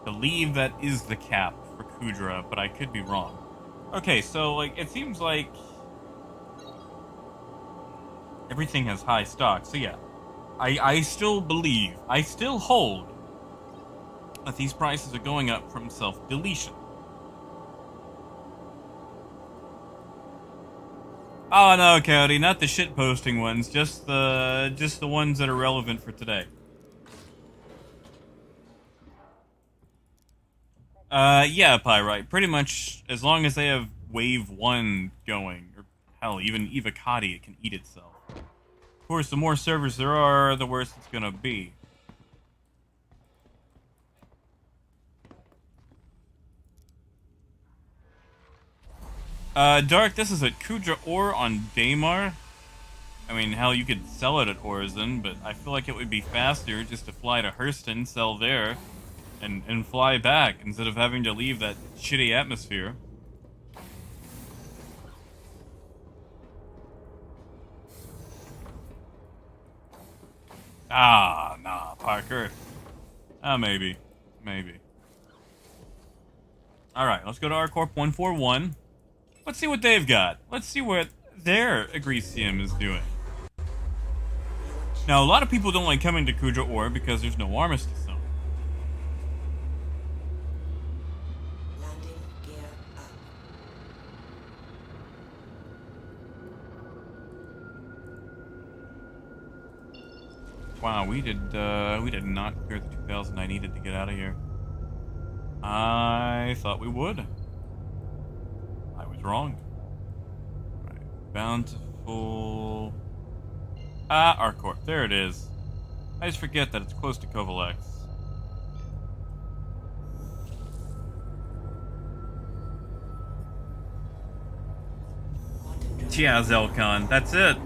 Believe that is the cap for Kudra, but I could be wrong. Okay, so like it seems like everything has high stock. So yeah, I still believe, I still hold that these prices are going up from self-deletion. Oh no, Cody, not the shit-posting ones, just the ones that are relevant for today. Yeah, Pyrite. Pretty much, as long as they have Wave 1 going, or hell, even Evocati, it can eat itself. Of course, the more servers there are, the worse it's gonna be. Dark, this is at Kudra Ore on Daymar. I mean, hell, you could sell it at Horizon, but I feel like it would be faster just to fly to Hurston, sell there, and fly back instead of having to leave that shitty atmosphere. Ah, nah, Parker. Maybe. Maybe. Alright, let's go to ArcCorp 141. Let's see what they've got. Let's see what their Agresium is doing. Now, a lot of people don't like coming to Kudra Ore because there's no armistice zone. Landing gear up. Wow, we did not clear the 2,000 I needed to get out of here. I thought we would. I was wrong. Right. Bountiful. ArcCorp. There it is. I just forget that it's close to Kovalex. Yeah, Zelkon. That's it.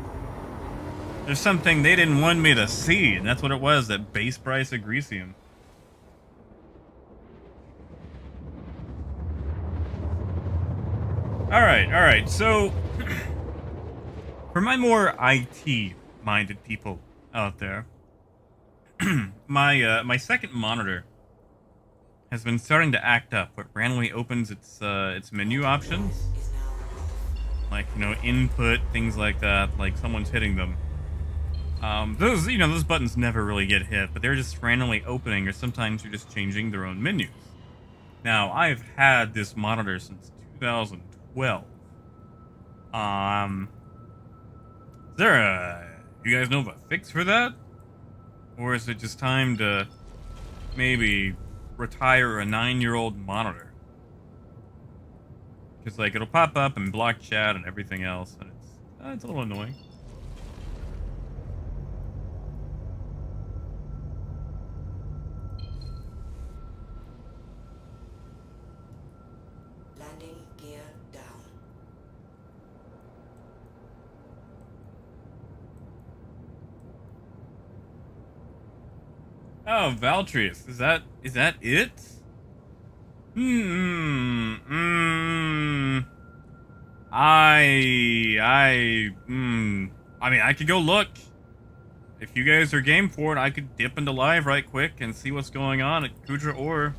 There's something they didn't want me to see, and that's what it was, that base price Agresium. Alright, so for my more IT-minded people out there, my second monitor has been starting to act up. It randomly opens its menu options, Is now off. like, you know, input, things like that, like someone's hitting them. Those buttons never really get hit, but they're just randomly opening, or sometimes you're just changing their own menus. Now, I've had this monitor since 2012. Is there you guys know of a fix for that? Or is it just time to maybe retire a 9-year-old monitor? Because, like, it'll pop up and block chat and everything else, and it's a little annoying. Landing gear down. Oh, Valtrius, is that it? I mean, I could go look. If you guys are game for it, I could dip into live right quick and see what's going on at Kudra Ore.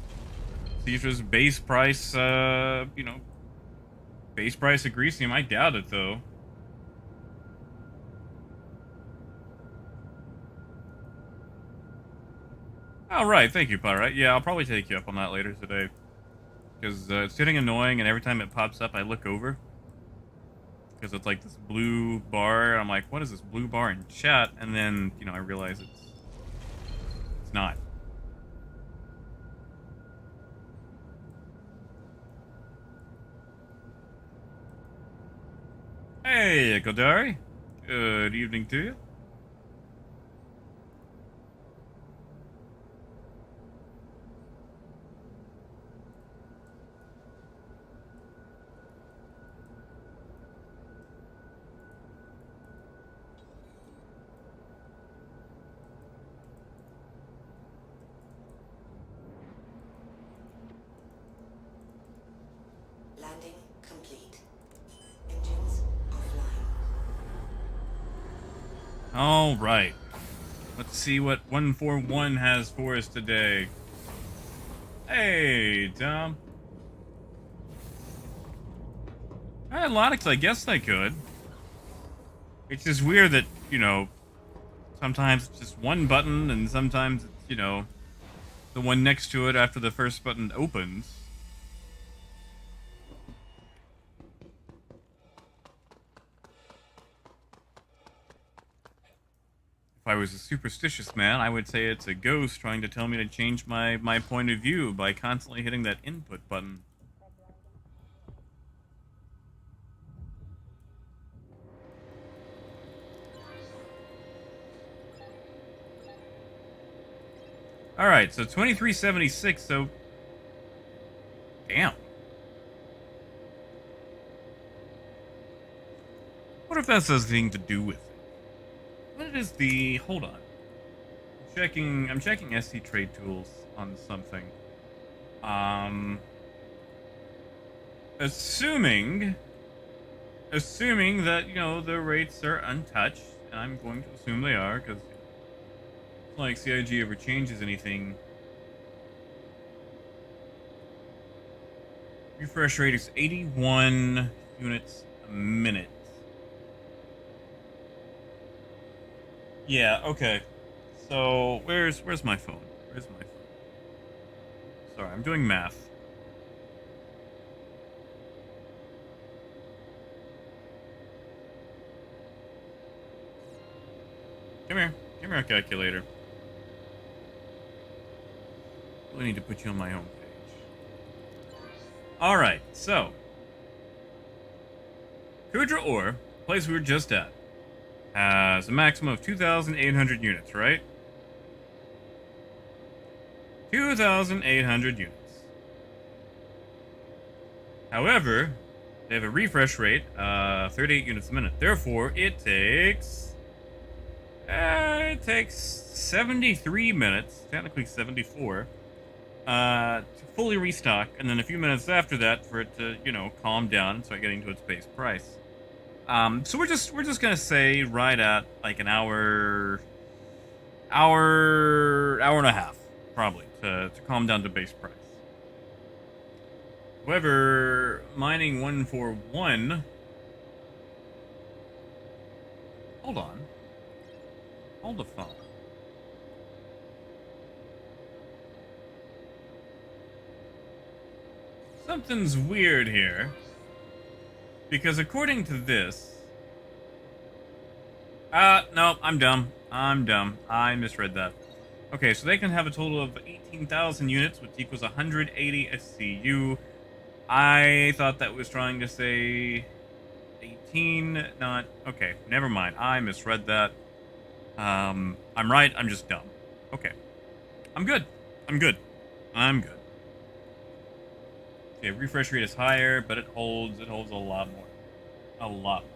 See if there's base price, base price Agresium. I doubt it, though. Oh, right. Thank you, Pyrite. Yeah, I'll probably take you up on that later today. Because it's getting annoying, and every time it pops up, I look over. Because it's like this blue bar. I'm like, what is this blue bar in chat? And then, I realize it's not. Hey, Kodari. Good evening to you. Landing complete. Engines offline. All right. Let's see what 141 has for us today. Hey, Tom. Lonix, I guess I could. It's just weird that, sometimes it's just one button, and sometimes it's, the one next to it after the first button opens. If I was a superstitious man, I would say it's a ghost trying to tell me to change my point of view by constantly hitting that input button. Alright, so 2376, so... Damn. What if that has anything to do with it? What is the... Hold on. I'm checking SC Trade Tools on something. Assuming that, you know, the rates are untouched, and I'm going to assume they are, because it's not like CIG ever changes anything. Refresh rate is 81 units a minute. Yeah, okay. So, where's my phone? Where's my phone? Sorry, I'm doing math. Come here. Come here, calculator. We need to put you on my home page. Alright, so. Kudra Ore, place we were just at, has a maximum of 2,800 units, right? 2,800 units. However, they have a refresh rate of 38 units a minute. Therefore, it takes 73 minutes, technically 74, to fully restock, and then a few minutes after that for it to, you know, calm down and start getting to its base price. So we're just gonna say right at like an hour and a half, probably, to calm down to base price. However, mining 141. Hold on. Hold the phone. Something's weird here. Because according to this... no, I'm dumb. I misread that. Okay, so they can have a total of 18,000 units, which equals 180 SCU. I thought that was trying to say 18, not... Okay, never mind. I misread that. I'm right, I'm just dumb. Okay. I'm good. Okay, refresh rate is higher, but it holds a lot more. A lot more.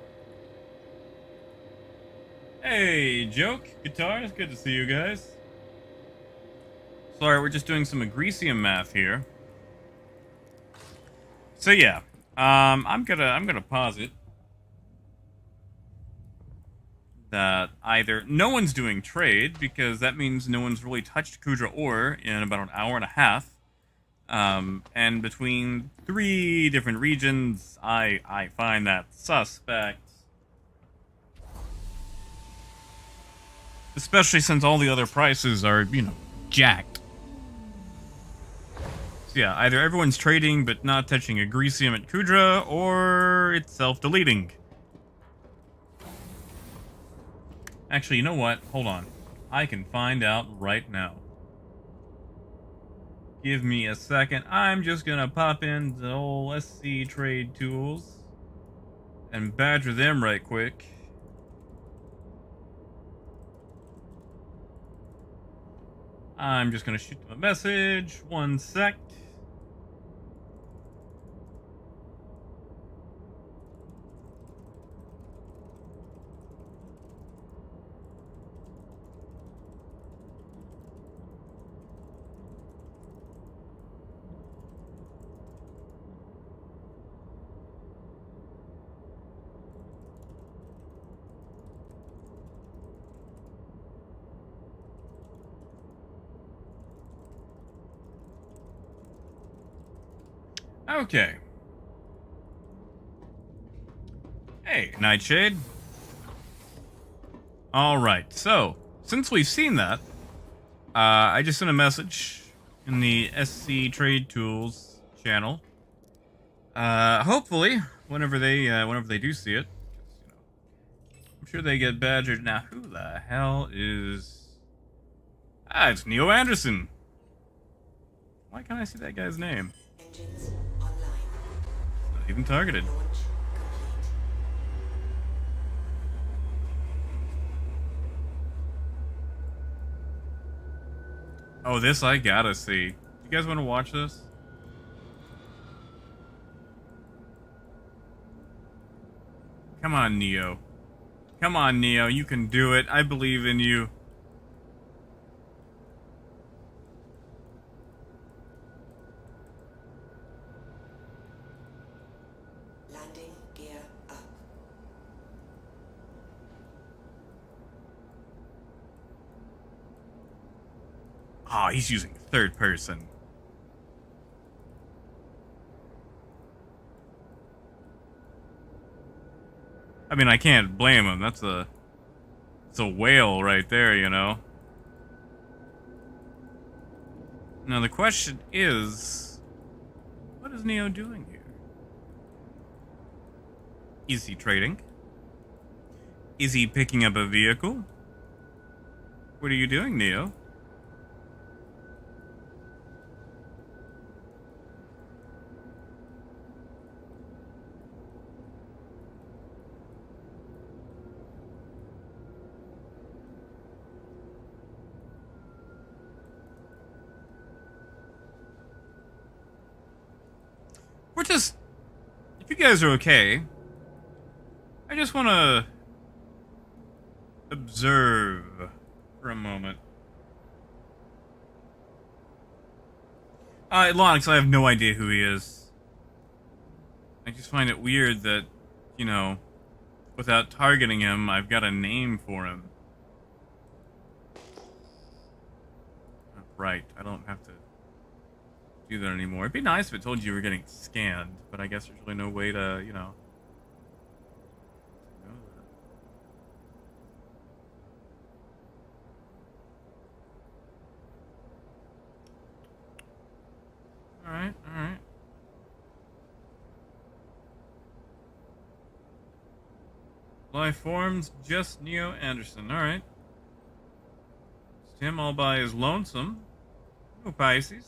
Hey, Joke, Guitar, it's good to see you guys. Sorry, we're just doing some Agresium math here. So yeah, I'm gonna posit that either no one's doing trade, because that means no one's really touched Kudra Ore in about an hour and a half. And between 3 different regions, I find that suspect. Especially since all the other prices are, you know, jacked. So yeah, either everyone's trading but not touching Agresium at Kudra, or it's self-deleting. Actually, you know what? Hold on. I can find out right now. Give me a second. I'm just gonna pop in the old SC Trade Tools and badger them right quick. I'm just gonna shoot them a message. 1 sec. Okay. Hey, Nightshade. Alright, so, since we've seen that, I just sent a message in the SC Trade Tools channel. Hopefully, whenever they do see it, you know, I'm sure they get badgered. Now, who the hell is... Ah, it's Neo Anderson. Why can't I see that guy's name? Engines online. Not even targeted. Launch complete. Oh, this I gotta see. You guys want to watch this? Come on, Neo. Come on, Neo. You can do it. I believe in you. Landing gear up. Oh, he's using third person. I mean, I can't blame him. It's a whale right there, you know. Now the question is, what is Neo doing here? Is he trading? Is he picking up a vehicle? What are you doing, Neo? We're just... If you guys are okay, I just want to observe for a moment. Lonix, I have no idea who he is. I just find it weird that, you know, without targeting him, I've got a name for him. Right, I don't have to do that anymore. It'd be nice if it told you were getting scanned, but I guess there's really no way to, you know that. Alright, alright. Life forms, just Neo Anderson. Alright. It's him all by his lonesome. No Pisces.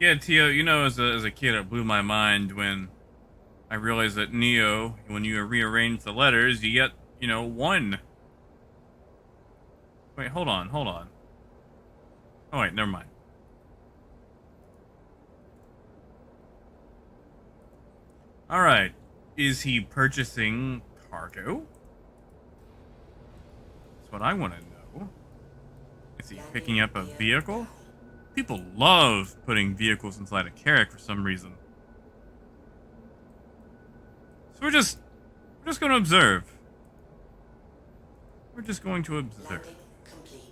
Yeah, Tio, you know, as a kid, it blew my mind when I realized that Neo, when you rearrange the letters, you get, you know, one. Wait, hold on, hold on. Oh, wait, never mind. Alright, is he purchasing cargo? That's what I want to know. Is he picking up a vehicle? People love putting vehicles inside a Carrack for some reason. So we're just going to observe. We're just going to observe. Landing complete.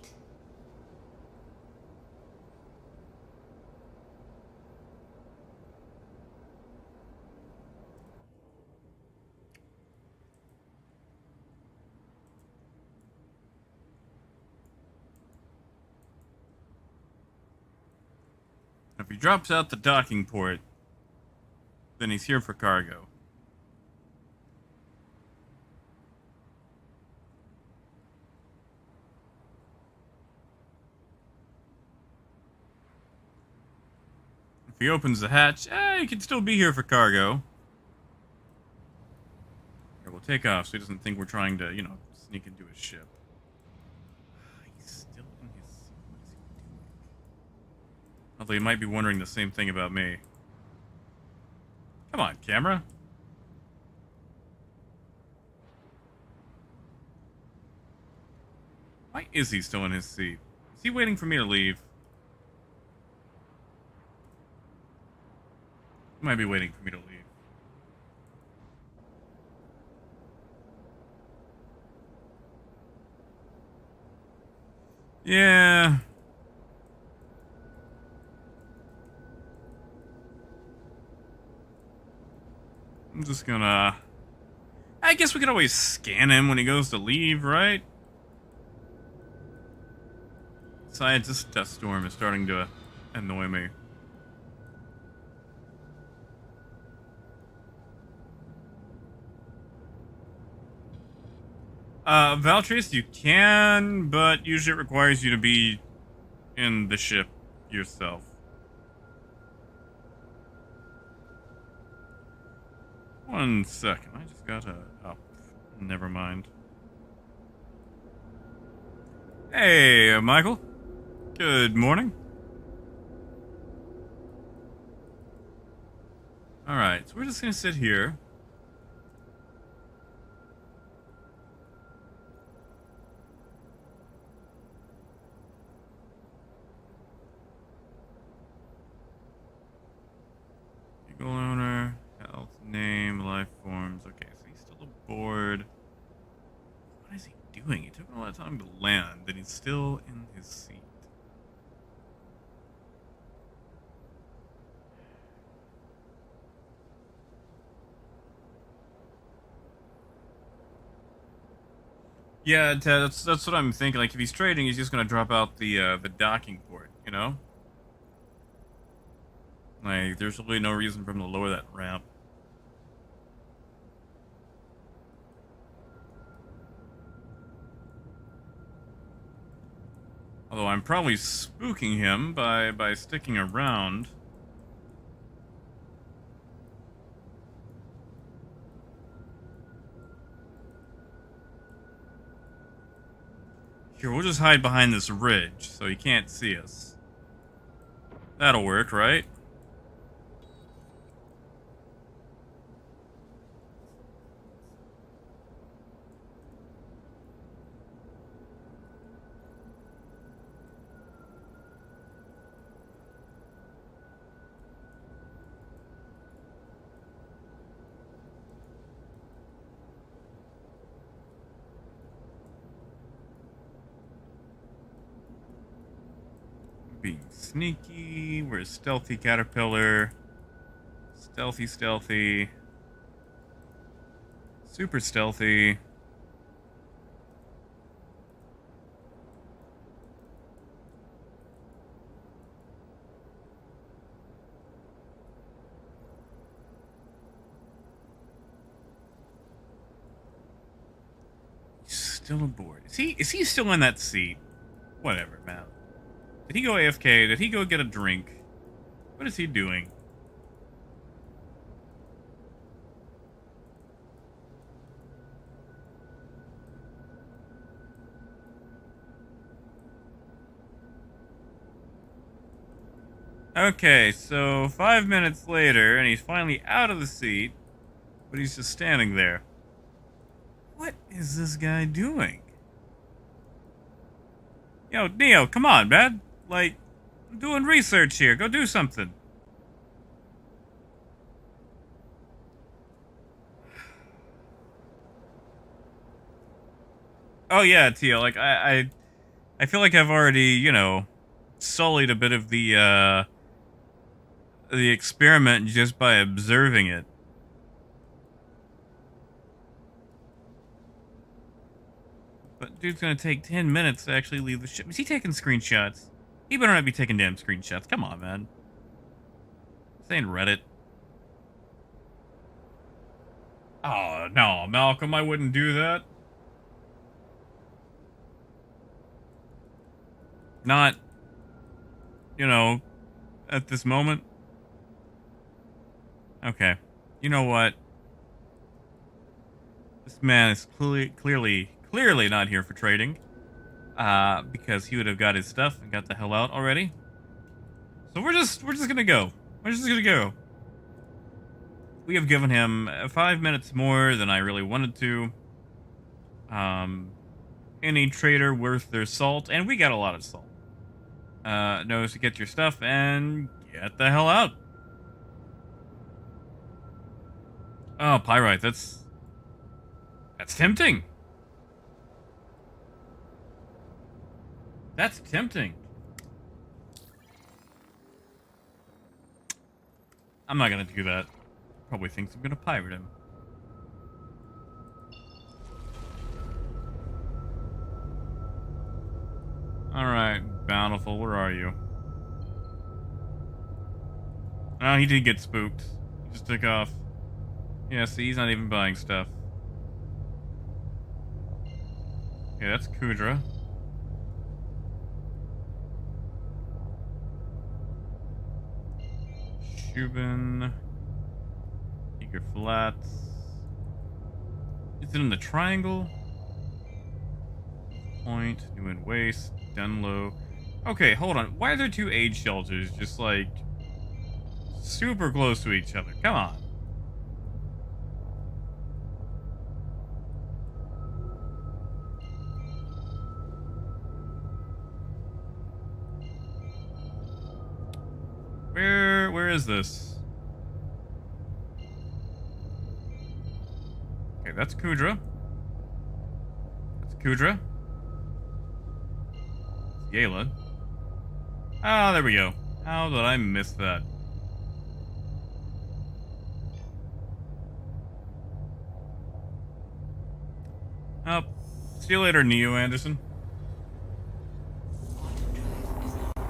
If he drops out the docking port, then he's here for cargo. If he opens the hatch, he can still be here for cargo. Here, we'll take off so he doesn't think we're trying to, you know, sneak into his ship. He's still in his seat. What is he doing? Although he might be wondering the same thing about me. Come on, camera. Why is he still in his seat? Is he waiting for me to leave? He might be waiting for me to leave. Yeah. I'm just gonna... I guess we could always scan him when he goes to leave, right? Besides, this dust storm is starting to annoy me. Valtris, you can, but usually it requires you to be in the ship yourself. One second, I just got a... Oh, never mind. Hey, Michael. Good morning. Alright, so we're just gonna sit here. Eagle owner, health, name, life forms. Okay, so he's still aboard. What is he doing? He took a lot of time to land, and he's still in his seat. Yeah, Ted, that's what I'm thinking. Like, if he's trading, he's just gonna drop out the docking port, you know? Like, there's really no reason for him to lower that ramp. Although I'm probably spooking him by sticking around. Here, we'll just hide behind this ridge so he can't see us. That'll work, right? Being sneaky. We're a stealthy caterpillar. Stealthy, stealthy. Super stealthy. He's still aboard. Is he still in that seat? Whatever, man. Did he go AFK? Did he go get a drink? What is he doing? Okay, so 5 minutes later, and he's finally out of the seat, but he's just standing there. What is this guy doing? Yo, Neo, come on, man. Like, I'm doing research here. Go do something. Oh yeah, Tio. Like I feel like I've already, you know, sullied a bit of the experiment just by observing it. But dude's gonna take 10 minutes to actually leave the ship. Is he taking screenshots? He better not be taking damn screenshots. Come on, man. This ain't Reddit. Oh, no, Malcolm, I wouldn't do that. Not, you know, at this moment. Okay. You know what? This man is clearly not here for trading. Because he would have got his stuff and got the hell out already. So we're just gonna go. We're just gonna go. We have given him 5 minutes more than I really wanted to. Any trader worth their salt, and we got a lot of salt. Knows to get your stuff and get the hell out. Oh, pyrite, that's tempting. That's tempting. I'm not gonna do that. Probably thinks I'm gonna pirate him. Alright, Bountiful, where are you? Oh, he did get spooked. He just took off. Yeah, see, he's not even buying stuff. Yeah, that's Kudra. Cuban, Eager Flats. Is it in the triangle? Point, New and Waste, Dunlow. Okay, hold on. Why are there two age shelters just like super close to each other. Come on. Where is this? Okay, that's Kudra. That's Kudra. It's Yayla. Ah, there we go. How did I miss that? Oh, see you later, Neo Anderson. Quantum drive is now on.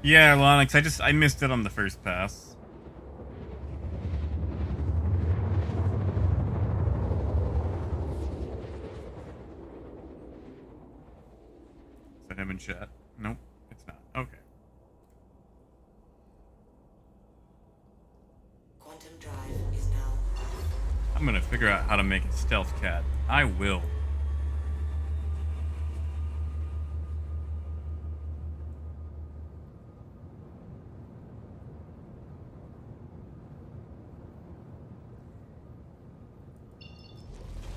Yeah, Lonix, I missed it on the first pass. Is that him in chat? Nope, it's not. Okay. Quantum drive is now off. I'm gonna figure out how to make a stealth cat. I will.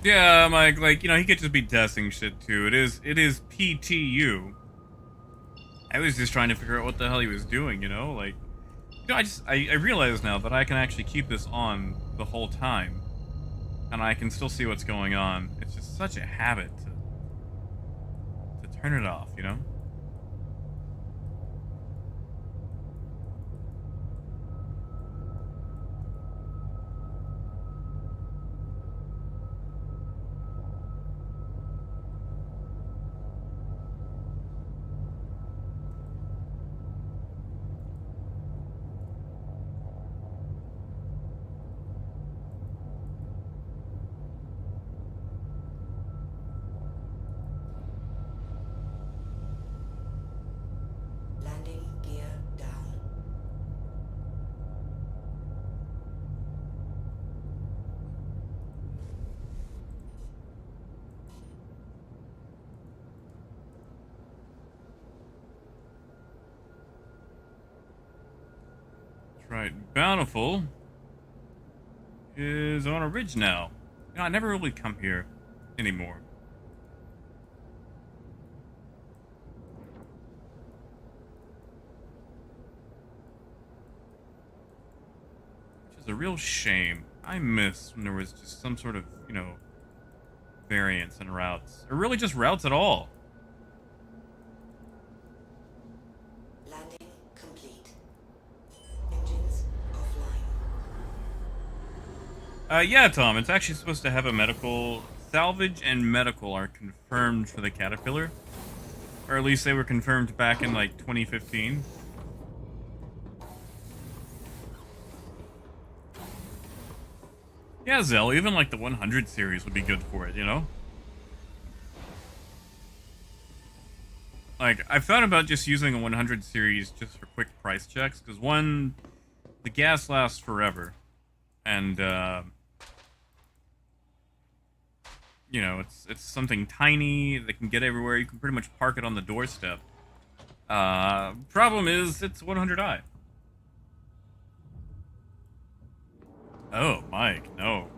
Yeah, Mike, like, you know, he could just be testing shit too. It is PTU. I was just trying to figure out what the hell he was doing, you know? Like, you know, I realize now that I can actually keep this on the whole time. And I can still see what's going on. It's just such a habit to turn it off, you know? Landing gear down. That's right. Bountiful is on a ridge now. You know, I never really come here anymore. Which is a real shame. I miss when there was just some sort of, you know, variance in routes. Or really just routes at all. Landing complete. Engines offline. Yeah, Tom, it's actually supposed to have a medical... Salvage and medical are confirmed for the Caterpillar. Or at least they were confirmed back in, like, 2015. Yeah, Zell, even, like, the 100 series would be good for it, you know? Like, I've thought about just using a 100 series just for quick price checks, because one, the gas lasts forever. And, you know, it's something tiny that can get everywhere. You can pretty much park it on the doorstep. Problem is, it's 100i. Oh, Mike, no.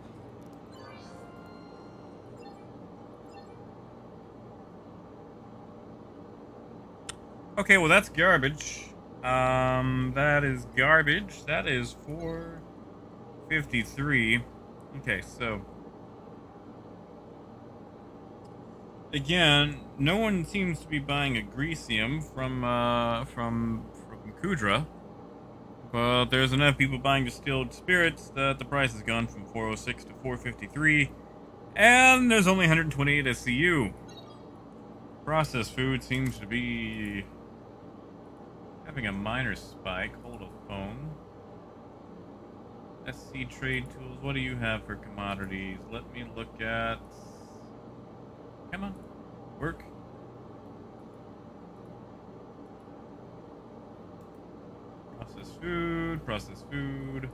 Okay, well, that's garbage. That is garbage. That is 453. Okay, so... Again, no one seems to be buying a Greasium from Kudra. But there's enough people buying distilled spirits that the price has gone from 406 to 453. And there's only 128 SCU. Processed food seems to be having a minor spike. Hold a phone. SC trade tools. What do you have for commodities? Let me look at... Come on. Work. Processed food, processed food,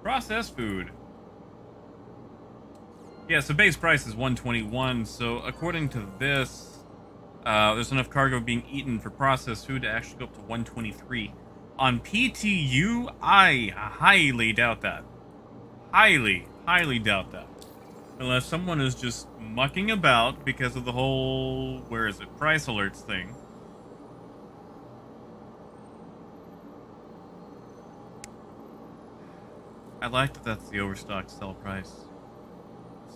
processed food. Yeah, so base price is 121, so according to this, There's enough cargo being eaten for processed food to actually go up to 123. On PTU, I highly doubt that. Highly doubt that. Unless someone is just mucking about because of the whole, where is it, price alerts thing. I like that that's the overstocked sell price.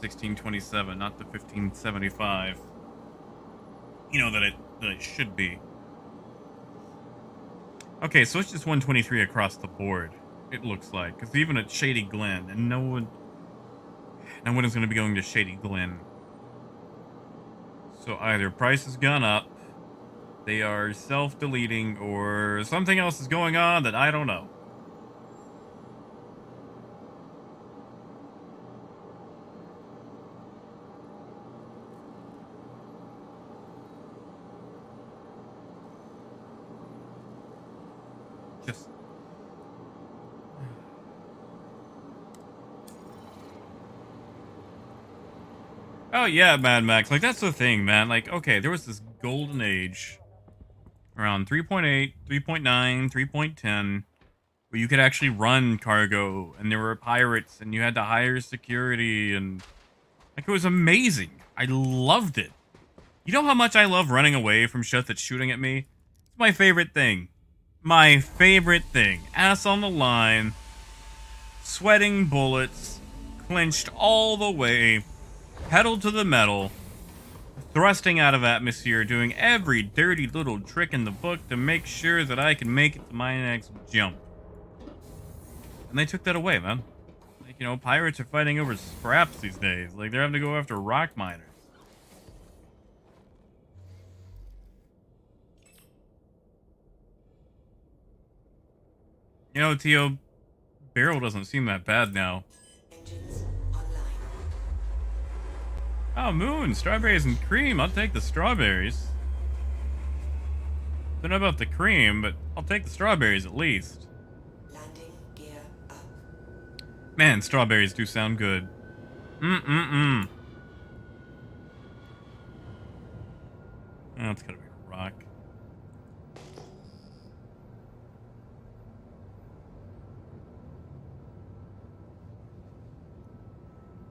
1627, not the 1575. You know that it should be. Okay, so it's just 123 across the board. It looks like, because even at Shady Glen, and no one is going to be going to Shady Glen. So either price has gone up, they are self-deleting, or something else is going on that I don't know. Just oh yeah, Mad Max. Like, that's the thing, man. Like, okay, there was this golden age around 3.8, 3.9, 3.10 where you could actually run cargo and there were pirates and you had to hire security and like it was amazing. I loved it. You know how much I love running away from shit that's shooting at me? It's my favorite thing. My favorite thing. Ass on the line, sweating bullets, clinched all the way, pedal to the metal, thrusting out of atmosphere, doing every dirty little trick in the book to make sure that I can make it to my next jump. And they took that away, man. Like, you know, pirates are fighting over scraps these days. Like, they're having to go after rock miners. You know, Tio, barrel doesn't seem that bad now. Engines online. Oh, Moon, strawberries and cream. I'll take the strawberries. Don't know about the cream, but I'll take the strawberries at least. Landing gear up. Man, strawberries do sound good. Oh, it's gotta be a rock.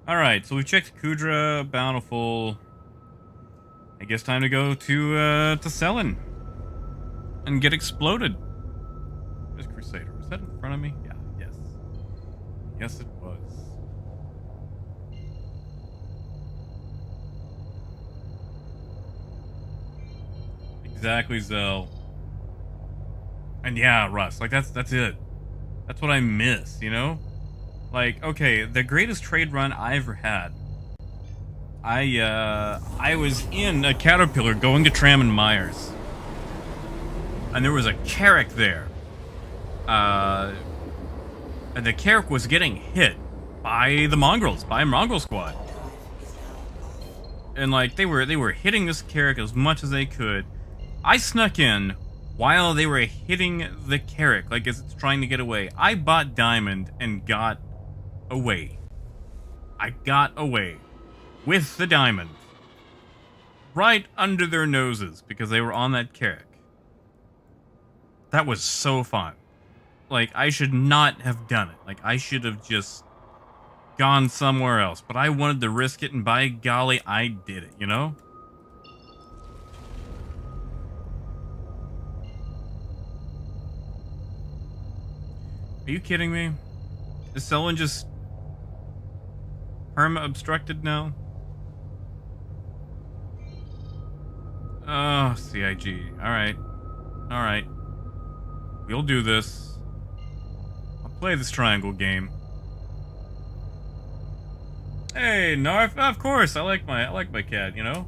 Alright, so we've checked Kudra, Bountiful. I guess time to go to Selin. And get exploded. There's Crusader. Was that in front of me? Yeah, yes. Yes, it was. Exactly, Zell. And yeah, Russ, like that's it. That's what I miss, you know? Like, okay, the greatest trade run I ever had. I was in a Caterpillar going to Tram and Myers. And there was a Carrack there. And the Carrack was getting hit by the Mongrels, by a Mongrel squad. And like they were hitting this Carrack as much as they could. I snuck in while they were hitting the Carrack, like as it's trying to get away. I bought Diamond and got away. I got away with the Diamond. Right under their noses because they were on that Carrack. That was so fun. Like, I should not have done it. Like, I should have just gone somewhere else. But I wanted to risk it, and by golly, I did it, you know? Are you kidding me? Is Selin just perma-obstructed now? Oh, CIG. Alright. Alright. We'll do this. I'll play this triangle game. Hey, Narf, of course, I like my cat, you know?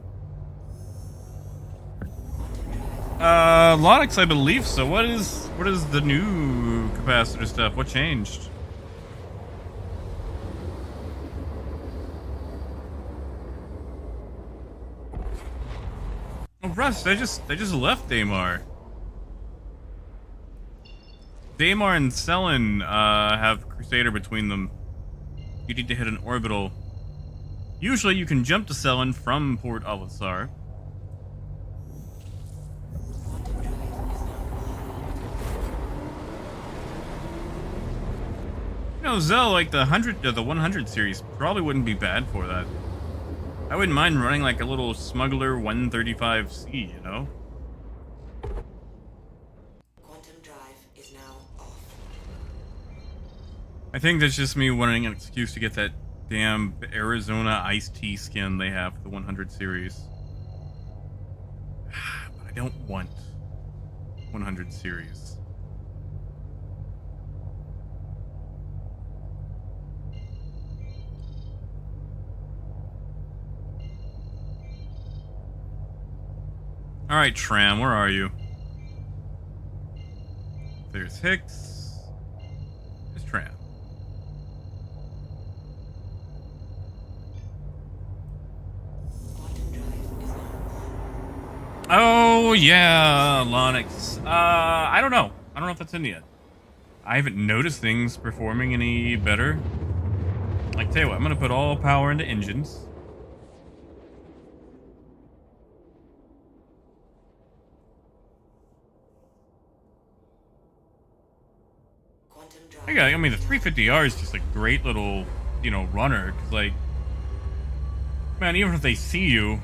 Lonix, I believe so. What is the new capacitor stuff? What changed? Oh, Russ, they just left Daymar. Daymar and Selin have Crusader between them. You need to hit an orbital. Usually you can jump to Selin from Port Olisar. know, Zell, like the 100 or the 100 series probably wouldn't be bad for that. I wouldn't mind running like a little smuggler 135C, you know? Quantum drive is now off. I think that's just me wanting an excuse to get that damn Arizona iced tea skin they have for the 100 series. But I don't want 100 series. Alright, Tram, where are you? There's Hicks. There's Tram. Quantum drive is now on. Oh, yeah, Lonix. I don't know. I don't know if that's in yet. I haven't noticed things performing any better. Like, tell you what, I'm gonna put all power into engines. Quantum drive. I mean, the 350R is just a great little, you know, runner. Cause like, man, even if they see you,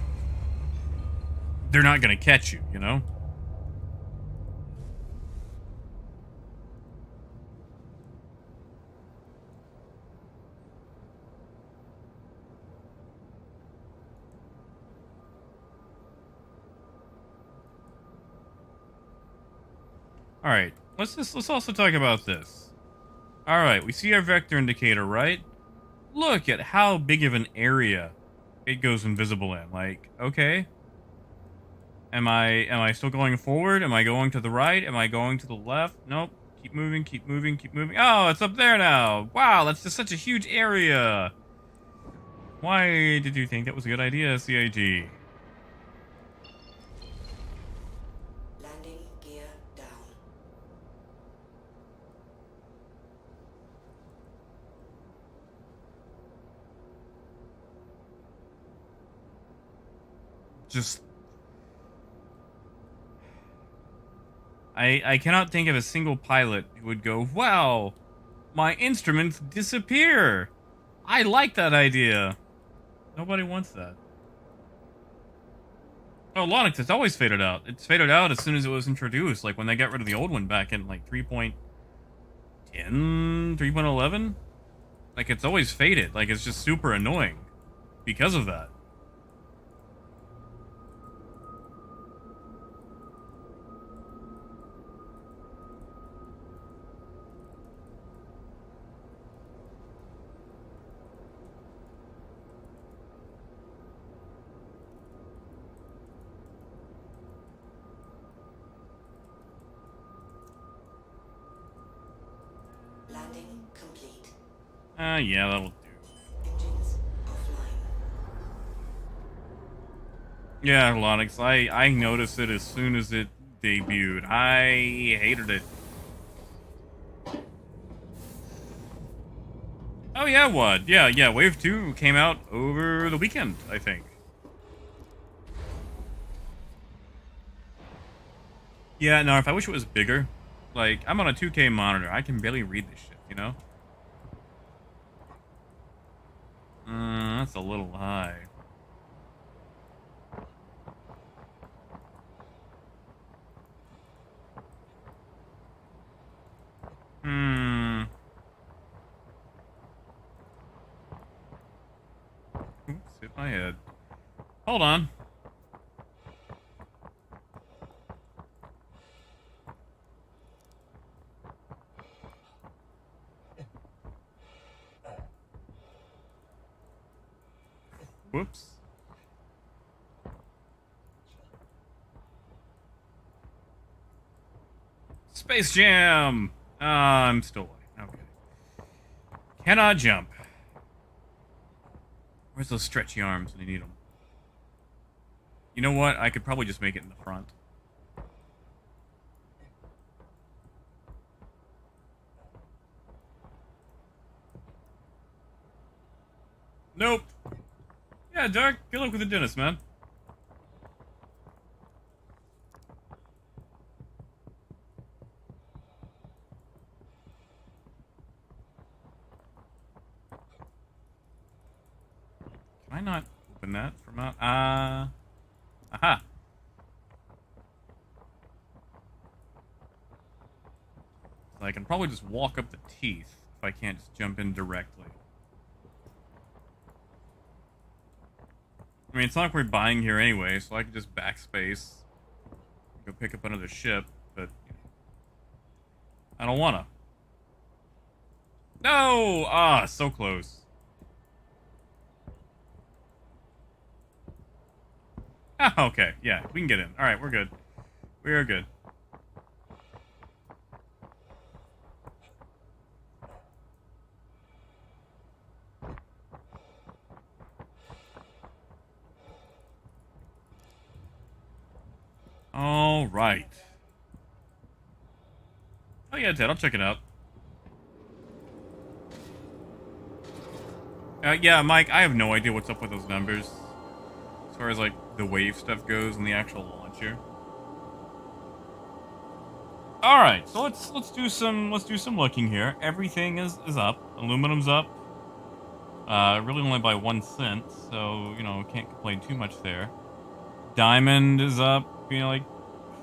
they're not gonna catch you, you know? All right, let's also talk about this. All right, we see our vector indicator, right? Look at how big of an area it goes invisible in. Like, okay, am I still going forward? Am I going to the right? Am I going to the left? Nope. Keep moving, keep moving, keep moving. Oh, it's up there now. Wow, that's just such a huge area. Why did you think that was a good idea, CIG? Landing gear down. Just I cannot think of a single pilot who would go, wow, my instruments disappear. I like that idea. Nobody wants that. Oh, Lonix, it's always faded out. It's faded out as soon as it was introduced, like when they got rid of the old one back in like 3.10, 3.11. Like, it's always faded. Like, it's just super annoying because of that. Landing complete. Yeah, that'll do. Engines offline. Yeah, Lonix, I noticed it as soon as it debuted. I hated it. Oh yeah, what? Yeah, Wave 2 came out over the weekend, I think. Yeah, no, if I wish it was bigger. Like, I'm on a 2K monitor. I can barely read this shit, you know? That's a little high. Oops, hit my head. Hold on. Whoops. Space Jam! I'm still away. Okay. Cannot jump. Where's those stretchy arms when you need them? You know what? I could probably just make it in the front. Nope. Yeah, Dark, good luck with the dentist, man. I not open that from out? Aha. So I can probably just walk up the teeth if I can't just jump in directly. I mean, it's not like we're buying here anyway, so I can just backspace, go pick up another ship, but I don't wanna. No! Ah, so close. Ah, okay, yeah, we can get in. Alright, we're good. We are good. All right. Oh yeah, Ted, I'll check it out. Yeah, Mike, I have no idea what's up with those numbers, as far as like the wave stuff goes and the actual launcher. All right, so let's do some looking here. Everything is up. Aluminum's up. Really only by 1 cent, so you know can't complain too much there. Diamond is up, you know, like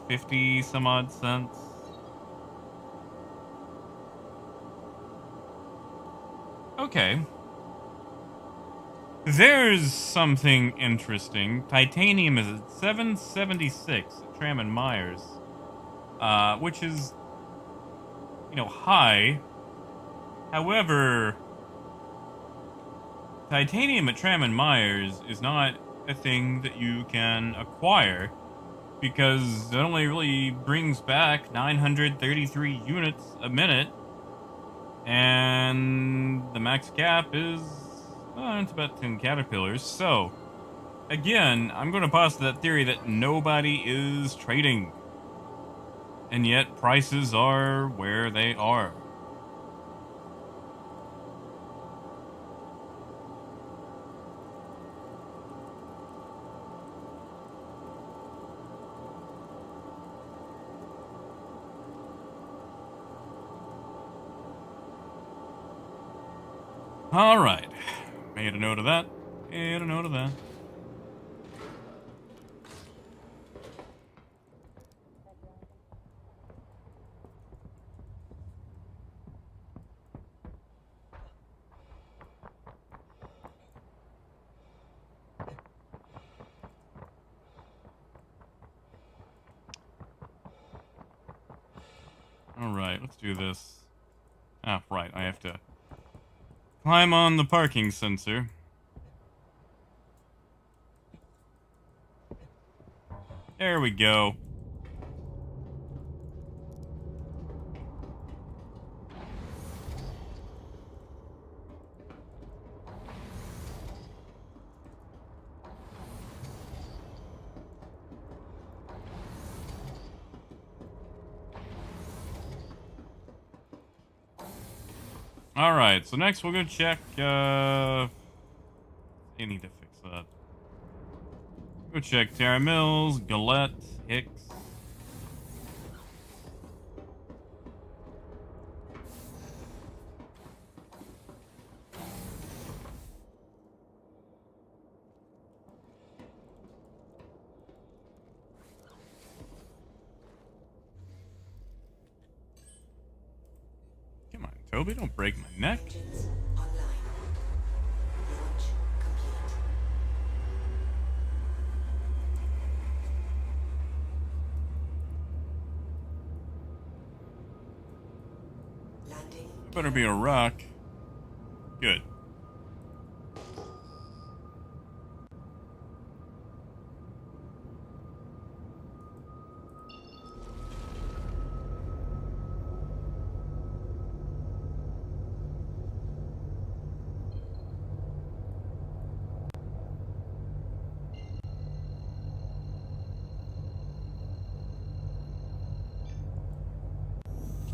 50 some odd cents. Okay. There's something interesting. Titanium is at 776 at Tram and Myers, which is, you know, high. However, titanium at Tram and Myers is not a thing that you can acquire because it only really brings back 933 units a minute, and the max cap is it's about 10 caterpillars. So again, I'm going to posit that theory that nobody is trading, and yet prices are where they are. All right. Made a note of that. Made a note of that. All right, let's do this. Ah, right, I have to climb on the parking sensor. There we go. Alright, so next we'll go check, I need to fix that. Go check Terra Mills, Gillette, Hicks. Come on, Toby, don't break my neck. Engines online. Launch complete. Landing. Better be a rock. Good.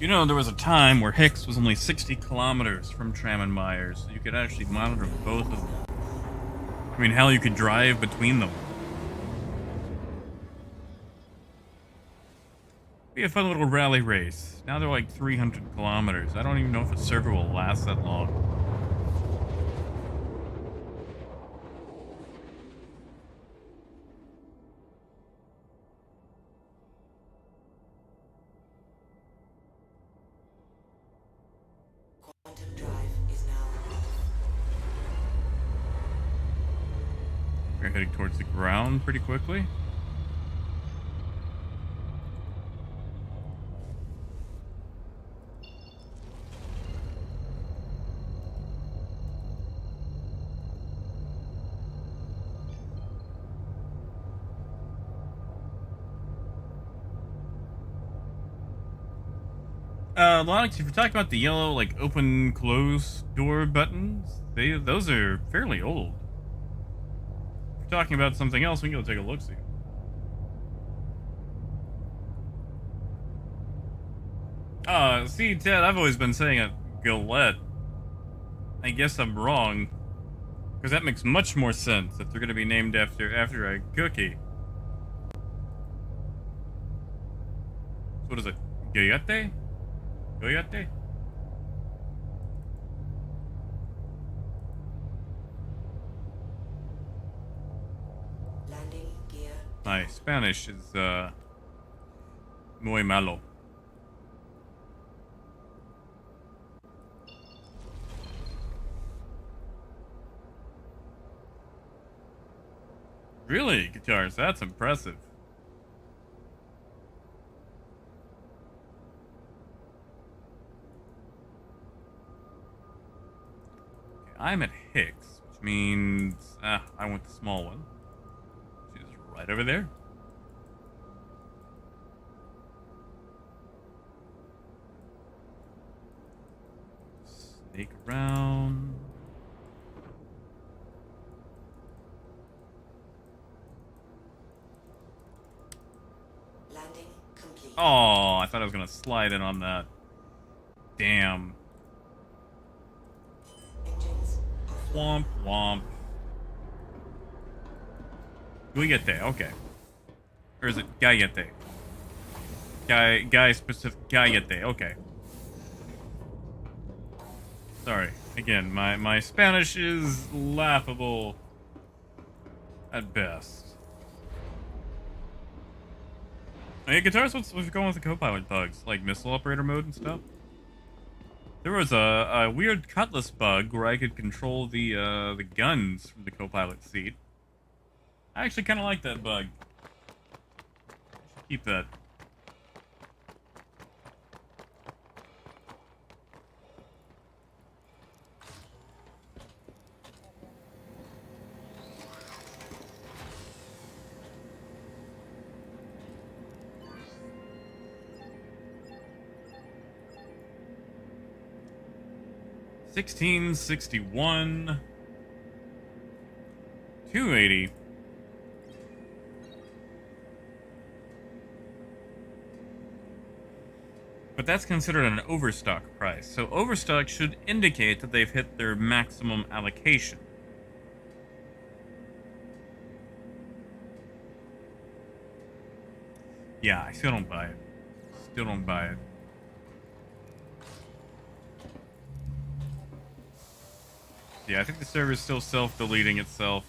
You know, there was a time where Hicks was only 60 kilometers from Tram and Myers, so you could actually monitor both of them. I mean, hell, you could drive between them. Be a fun little rally race. Now they're like 300 kilometers. I don't even know if the server will last that long. We're heading towards the ground pretty quickly. Lonix, if you're talking about the yellow, like, open, close door buttons, those are fairly old. If you're talking about something else, we can go take a look-see. See, Ted, I've always been saying a Galette. I guess I'm wrong. Because that makes much more sense if they're going to be named after a cookie. So what is it? Gayete? Goyate? Landing gear. My Spanish is, muy malo. Really, guitars? That's impressive. Okay, I'm at Hicks, which means I want the small one. She's right over there. Snake around. Landing complete. Oh, I thought I was gonna slide in on that. Damn. Engines Womp womp. We get there, okay. Or is it Gayete? Guy specific Gayete, okay. Sorry. Again, my Spanish is laughable at best. Hey, guitars, what's going with the co-pilot bugs? Like missile operator mode and stuff? There was a weird cutlass bug where I could control the guns from the co-pilot seat. I actually kind of like that bug. I should keep that. $16.61. $2.80. But that's considered an overstock price. So overstock should indicate that they've hit their maximum allocation. Yeah, I still don't buy it. Still don't buy it. Yeah, I think the server is still self-deleting itself.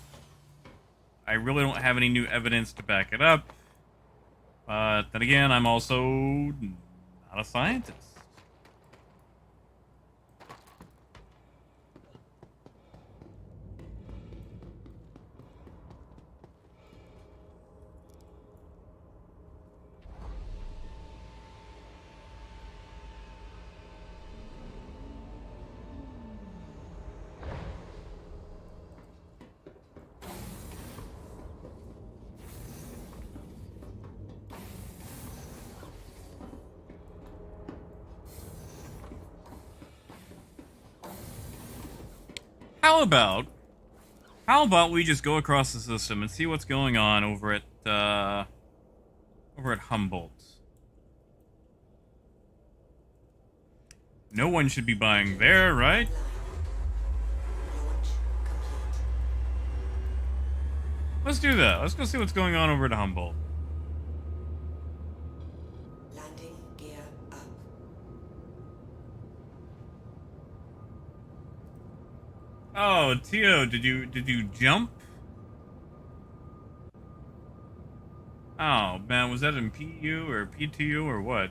I really don't have any new evidence to back it up. But then again, I'm also not a scientist. How about we just go across the system and see what's going on over at Humboldt? No one should be buying there, right? Launch complete. Let's do that. Let's go see what's going on over at Humboldt. Landing gear up. Oh, Tio, did you jump? Oh, man, was that in PU or PTU or what?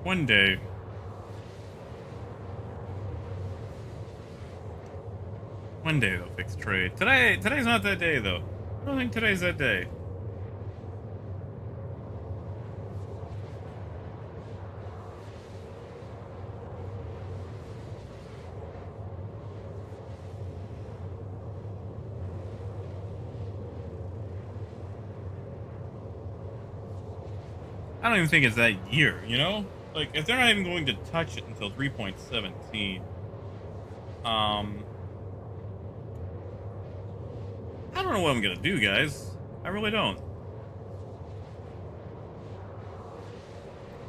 One day. One day they'll fix trade. Today's not that day though. I don't think today's that day. I don't even think it's that year, you know? Like, if they're not even going to touch it until 3.17, I don't know what I'm gonna do, guys. I really don't.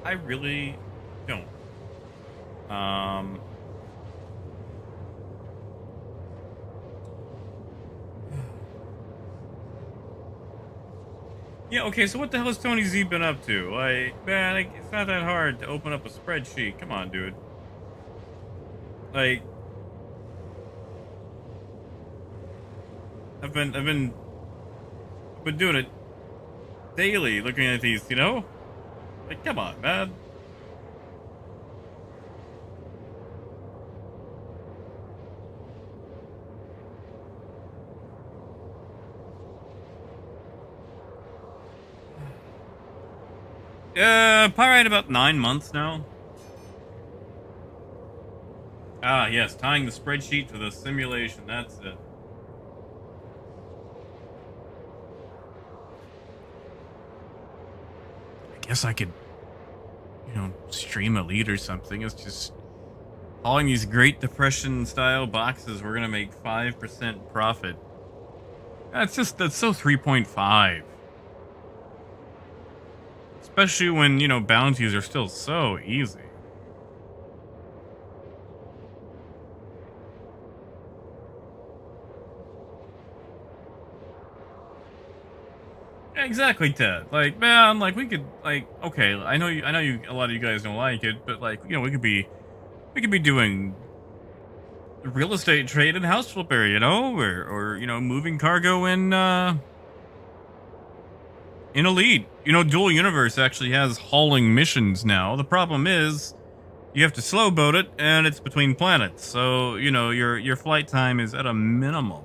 I really don't. Yeah, okay, so what the hell has Tony Z been up to? Like, man, like, it's not that hard to open up a spreadsheet. Come on, dude. Like, I've been doing it daily, looking at these, you know? Like, come on, man. Probably in about 9 months now. Ah, yes, tying the spreadsheet to the simulation. That's it. I guess I could, you know, stream Elite or something. It's just hauling these Great Depression style boxes. We're gonna make 5% profit. That's so 3.5. Especially when, you know, bounties are still so easy. Exactly, Ted. Like, man, like we could, like, okay, I know you, a lot of you guys don't like it, but like, you know, we could be doing real estate trade in house flipper, you know, or you know, moving cargo in Elite. You know, Dual Universe actually has hauling missions now. The problem is you have to slow boat it, and it's between planets. So, you know, your flight time is at a minimum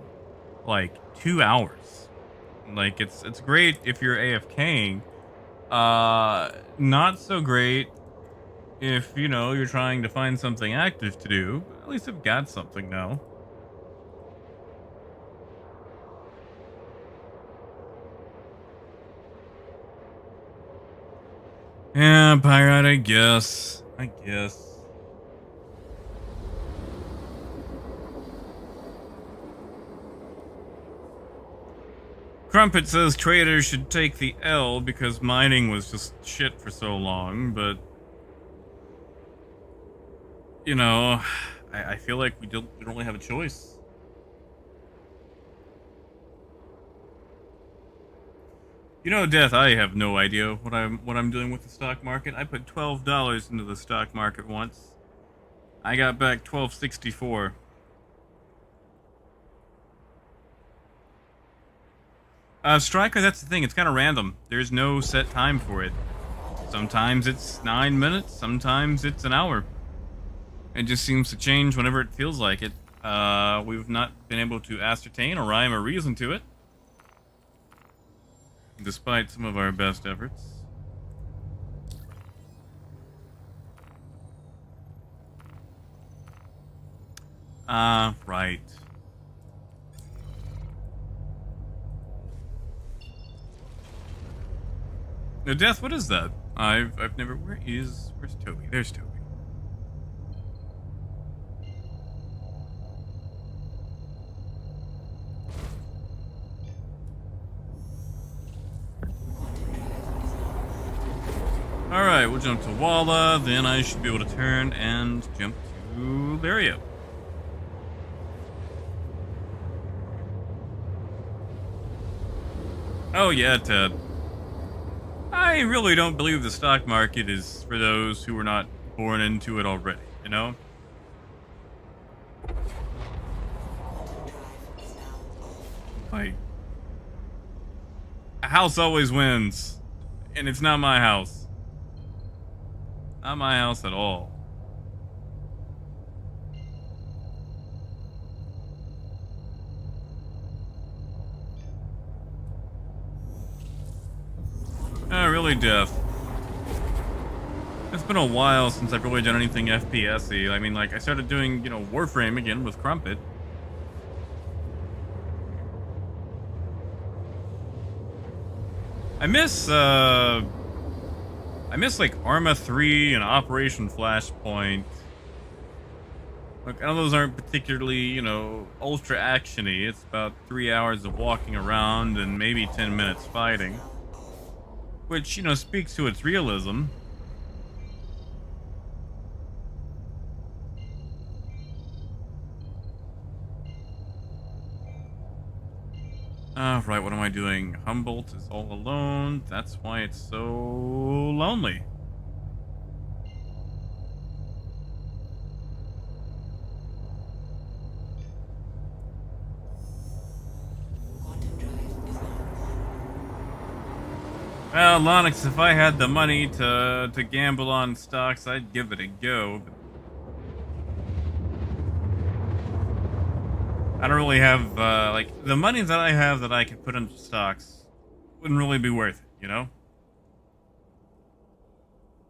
like 2 hours. Like, it's great if you're AFKing. Not so great if, you know, you're trying to find something active to do. At least I've got something now. Yeah, pirate, I guess. Crumpet says traders should take the L because mining was just shit for so long, but you know, I feel like we don't really have a choice. You know, Death, I have no idea what I'm doing with the stock market. I put $12 into the stock market once. I got back $12.64. Striker, that's the thing. It's kind of random. There's no set time for it. Sometimes it's 9 minutes. Sometimes it's an hour. It just seems to change whenever it feels like it. We've not been able to ascertain a rhyme or reason to it, despite some of our best efforts. Right. Now, Death, what is that? I've never. Where's Toby? There's Toby. Alright, we'll jump to Walla, then I should be able to turn and jump to Laria. Oh yeah, Ted. I really don't believe the stock market is for those who were not born into it already, you know? Like, a house always wins, and it's not my house. Not my house at all. Really, Death. It's been a while since I've really done anything FPS-y. I mean, like, I started doing, Warframe again with Crumpet. I miss, like, Arma 3 and Operation Flashpoint. Look, I know those aren't particularly, ultra actiony. It's about 3 hours of walking around and maybe 10 minutes fighting. Which, speaks to its realism. Right, what am I doing? Humboldt is all alone. That's why it's so lonely. Well, Lonix, if I had the money to gamble on stocks, I'd give it a go. But I don't really have, like, the money that I have that I could put into stocks wouldn't really be worth it,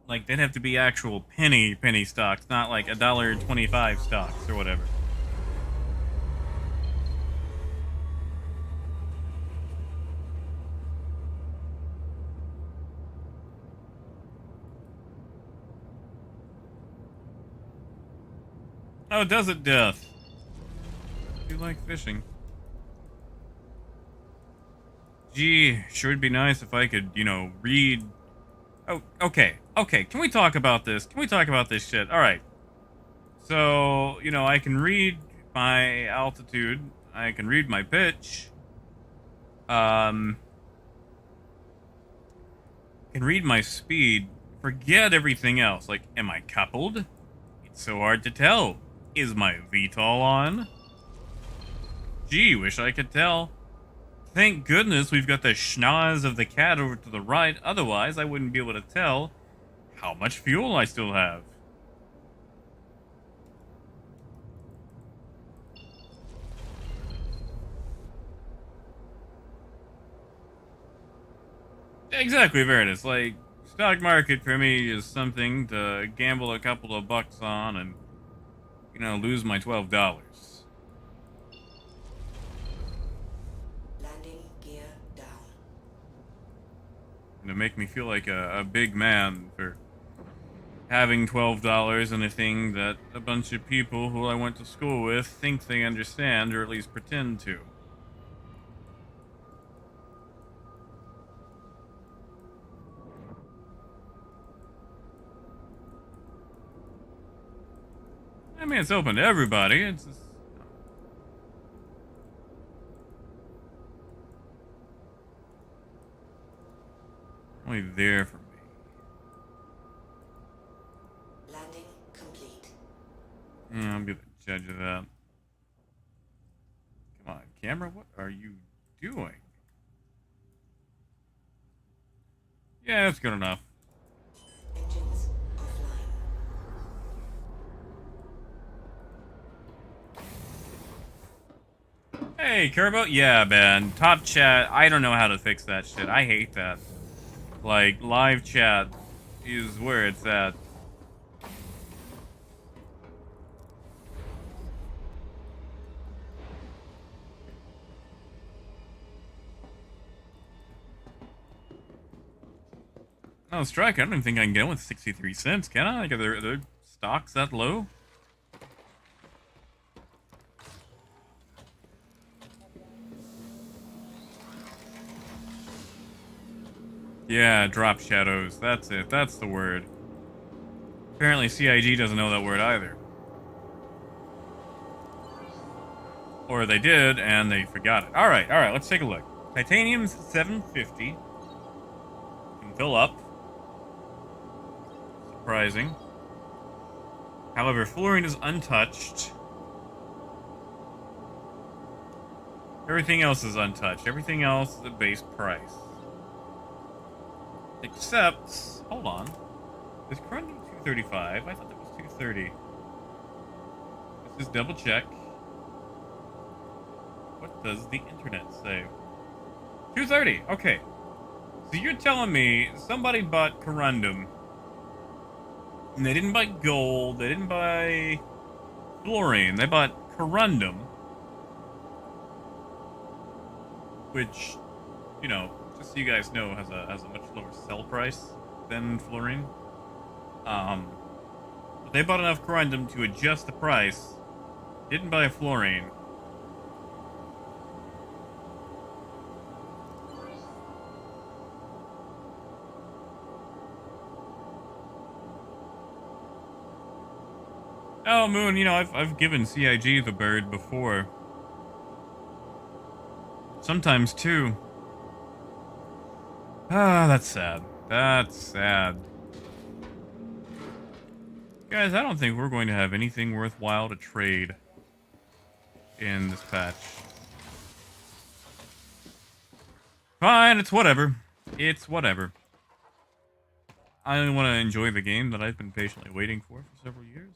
Like, they'd have to be actual penny stocks, not like $1.25 stocks or whatever. Oh, does it, Death? You like fishing? Gee, sure would be nice if I could, read. Oh, okay. Can we talk about this? Can we talk about this shit? Alright. So, I can read my altitude. I can read my pitch. Can read my speed. Forget everything else. Like, am I coupled? It's so hard to tell. Is my VTOL on? Gee, wish I could tell. Thank goodness we've got the schnoz of the cat over to the right, otherwise I wouldn't be able to tell how much fuel I still have. Exactly, Veritas. Like, stock market for me is something to gamble a couple of bucks on and, lose my $12. Landing gear down. To make me feel like a big man for having $12 and a thing that a bunch of people who I went to school with think they understand, or at least pretend to. I mean, it's open to everybody. It's just... only there for me. Landing complete. Yeah, I'll be the judge of that. Come on, camera, what are you doing? Yeah, that's good enough. Engines offline. Hey, Kerbo? Yeah, man. Top chat, I don't know how to fix that shit. I hate that. Like, live chat is where it's at. Oh, Strike, I don't even think I can get with 63 cents, can I? Like, are their stocks that low? Yeah, drop shadows. That's it. That's the word. Apparently CIG doesn't know that word either. Or they did, and they forgot it. Alright, let's take a look. Titanium's 750. Can fill up. Surprising. However, fluorine is untouched. Everything else is untouched. Everything else is the base price. Except, hold on. Is Corundum 235. I thought that was 230. Let's just double check. What does the internet say? 230. Okay. So you're telling me somebody bought corundum, and they didn't buy gold, they didn't buy fluorine, they bought corundum, which, you know, just so you guys know, has a much lower sell price than fluorine. But they bought enough corundum to adjust the price, didn't buy fluorine. Oh, Moon, you know, I've given CIG the bird before. Sometimes, too. Ah, that's sad. That's sad. Guys, I don't think we're going to have anything worthwhile to trade in this patch. Fine, it's whatever. It's whatever. I only want to enjoy the game that I've been patiently waiting for several years.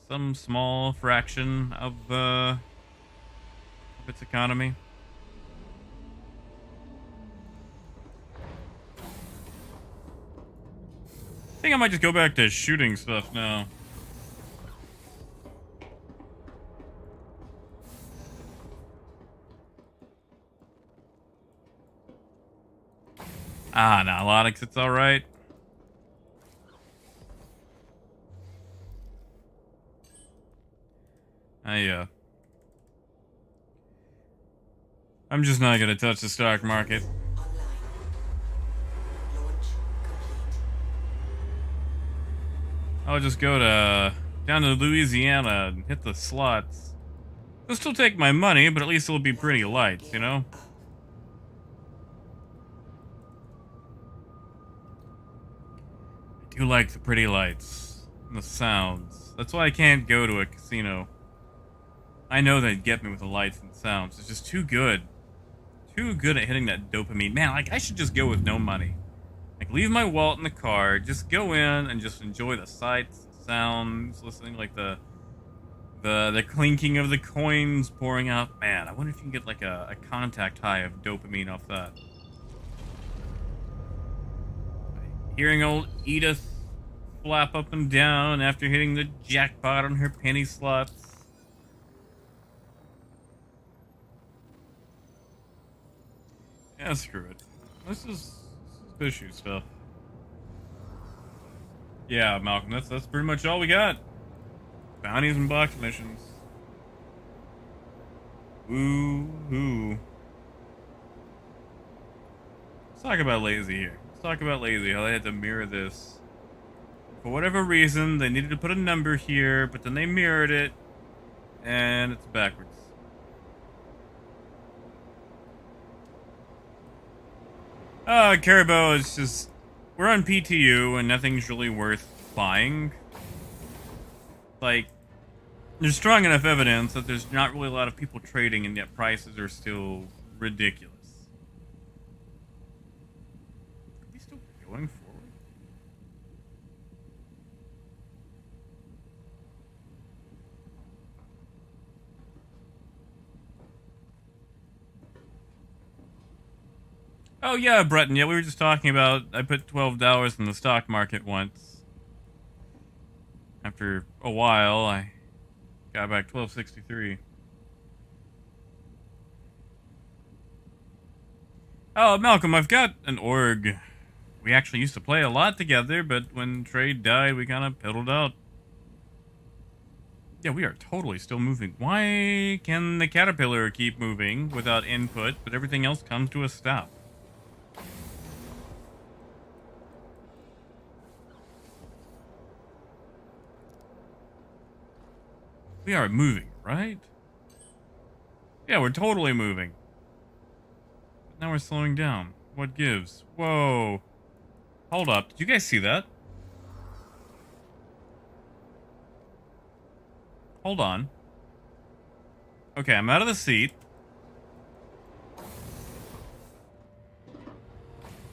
Some small fraction of its economy. I think I might just go back to shooting stuff now. Ah, Nalotics, it's alright. I'm just not gonna touch the stock market. Online. Launch complete. I'll just go down to Louisiana and hit the slots. They'll still take my money, but at least it'll be pretty lights, you know? I do like the pretty lights and the sounds. That's why I can't go to a casino. I know they'd get me with the lights and sounds. It's just too good. Too good at hitting that dopamine. Man, like, I should just go with no money. Like, leave my wallet in the car, just go in and just enjoy the sights, sounds, listening, like, the clinking of the coins pouring out. Man, I wonder if you can get, like, a contact high of dopamine off that. Hearing old Edith flap up and down after hitting the jackpot on her penny slots. Yeah, screw it. This is issue stuff. Yeah, Malcolm, that's pretty much all we got. Bounties and box missions. Woo-hoo. Let's talk about lazy here. Let's talk about lazy, how they had to mirror this. For whatever reason, they needed to put a number here, but then they mirrored it, and it's backwards. Caribou is just... We're on PTU, and nothing's really worth buying. Like, there's strong enough evidence that there's not really a lot of people trading, and yet prices are still ridiculous. Are we still going forward? Oh yeah, Breton, yeah, we were just talking about, I put $12 in the stock market once. After a while, I got back $12.63. Oh, Malcolm, I've got an org. We actually used to play a lot together, but when trade died, we kind of peddled out. Yeah, we are totally still moving. Why can the caterpillar keep moving without input, but everything else comes to a stop? We are moving, right? Yeah, we're totally moving. But now we're slowing down. What gives? Whoa. Hold up. Did you guys see that? Hold on. Okay, I'm out of the seat.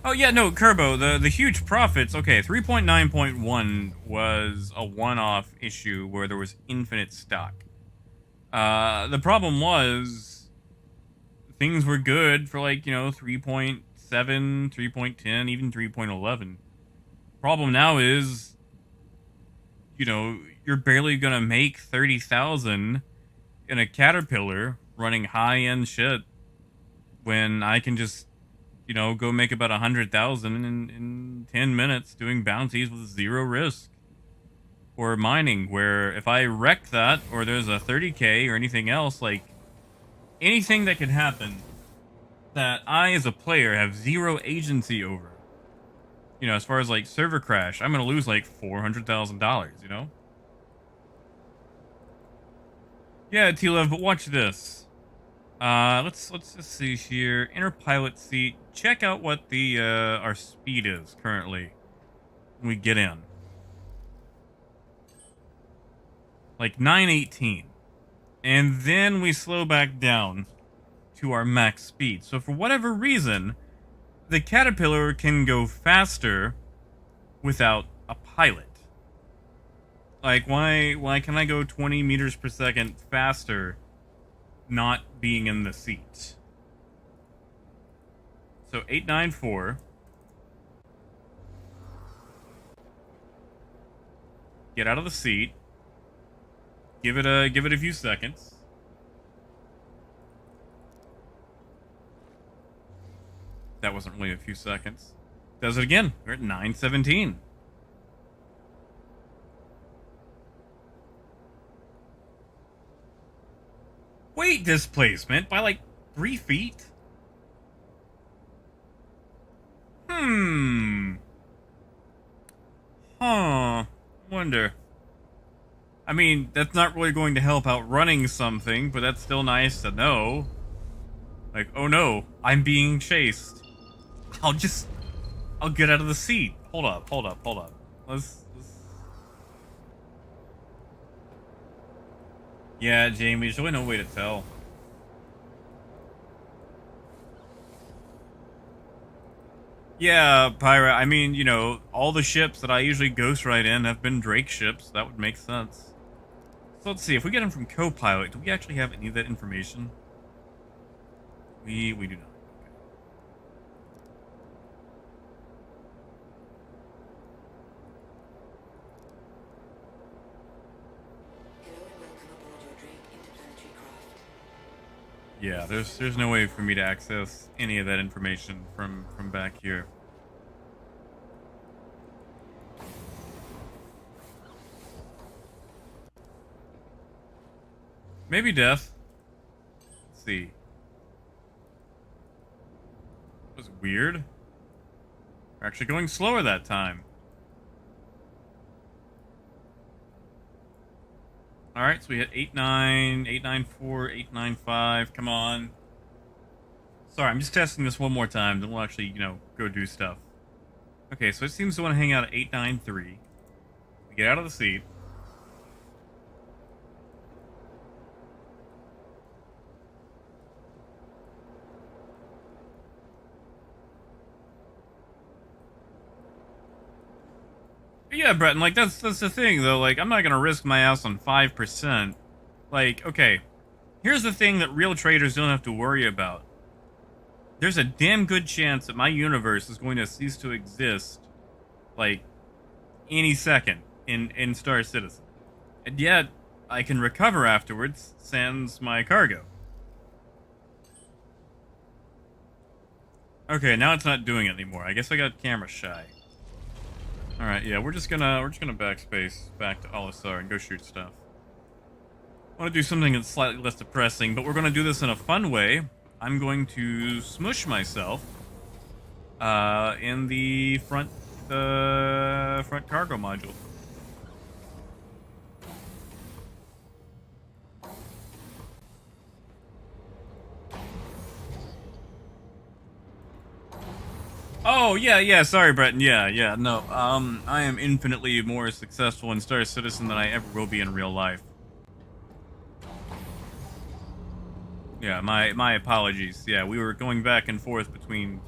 Oh yeah, no, Kerbo, the huge profits. Okay, 3.9.1 was a one-off issue where there was infinite stock. The problem was things were good for like, 3.7, 3.10, even 3.11. Problem now is, you're barely gonna make 30,000 in a Caterpillar running high-end shit when I can just, go make about 100,000 in 10 minutes doing bounties with zero risk. Or mining, where if I wreck that, or there's a 30k or anything else, like, anything that can happen that I, as a player, have zero agency over. As far as, like, server crash, I'm gonna lose, like, $400,000, Yeah, T-Love, but watch this. Let's just see here. Inner pilot seat. Check out what the, our speed is currently when we get in. Like 918. And then we slow back down to our max speed. So for whatever reason, the Caterpillar can go faster without a pilot. Like, why can I go 20 meters per second faster not being in the seat? So 894. Get out of the seat. Give it a few seconds. That wasn't really a few seconds. Does it again. We're at 917. Weight displacement by like 3 feet? Huh. Wonder. I mean, that's not really going to help out running something, but that's still nice to know. Like, oh no, I'm being chased. I'll get out of the seat. Hold up. Let's... Yeah, Jamie, there's really no way to tell. Yeah, Pyra, I mean, all the ships that I usually ghost ride in have been Drake ships. That would make sense. So let's see, if we get them from co-pilot, do we actually have any of that information? We do not. Hello and welcome aboard your Drake interplanetary craft. Yeah, there's no way for me to access any of that information from back here. Maybe death. Let's see. That was weird. We're actually going slower that time. Alright, so we hit 8.9, 8.94, 8.95. Come on. Sorry, I'm just testing this one more time. Then we'll actually, go do stuff. Okay, so it seems to want to hang out at 8.93. We get out of the seat. Yeah, Breton, like, that's the thing, though. Like, I'm not gonna risk my ass on 5%. Like, okay, here's the thing that real traders don't have to worry about. There's a damn good chance that my universe is going to cease to exist, like, any second in Star Citizen. And yet, I can recover afterwards, sans my cargo. Okay, now it's not doing it anymore. I guess I got camera shy. Alright, yeah, we're just gonna backspace back to Alisar and go shoot stuff. I want to do something that's slightly less depressing, but we're gonna do this in a fun way. I'm going to smush myself in the front cargo module. Oh, yeah, sorry, Breton, yeah, no, I am infinitely more successful in Star Citizen than I ever will be in real life. Yeah, my apologies. Yeah, we were going back and forth between,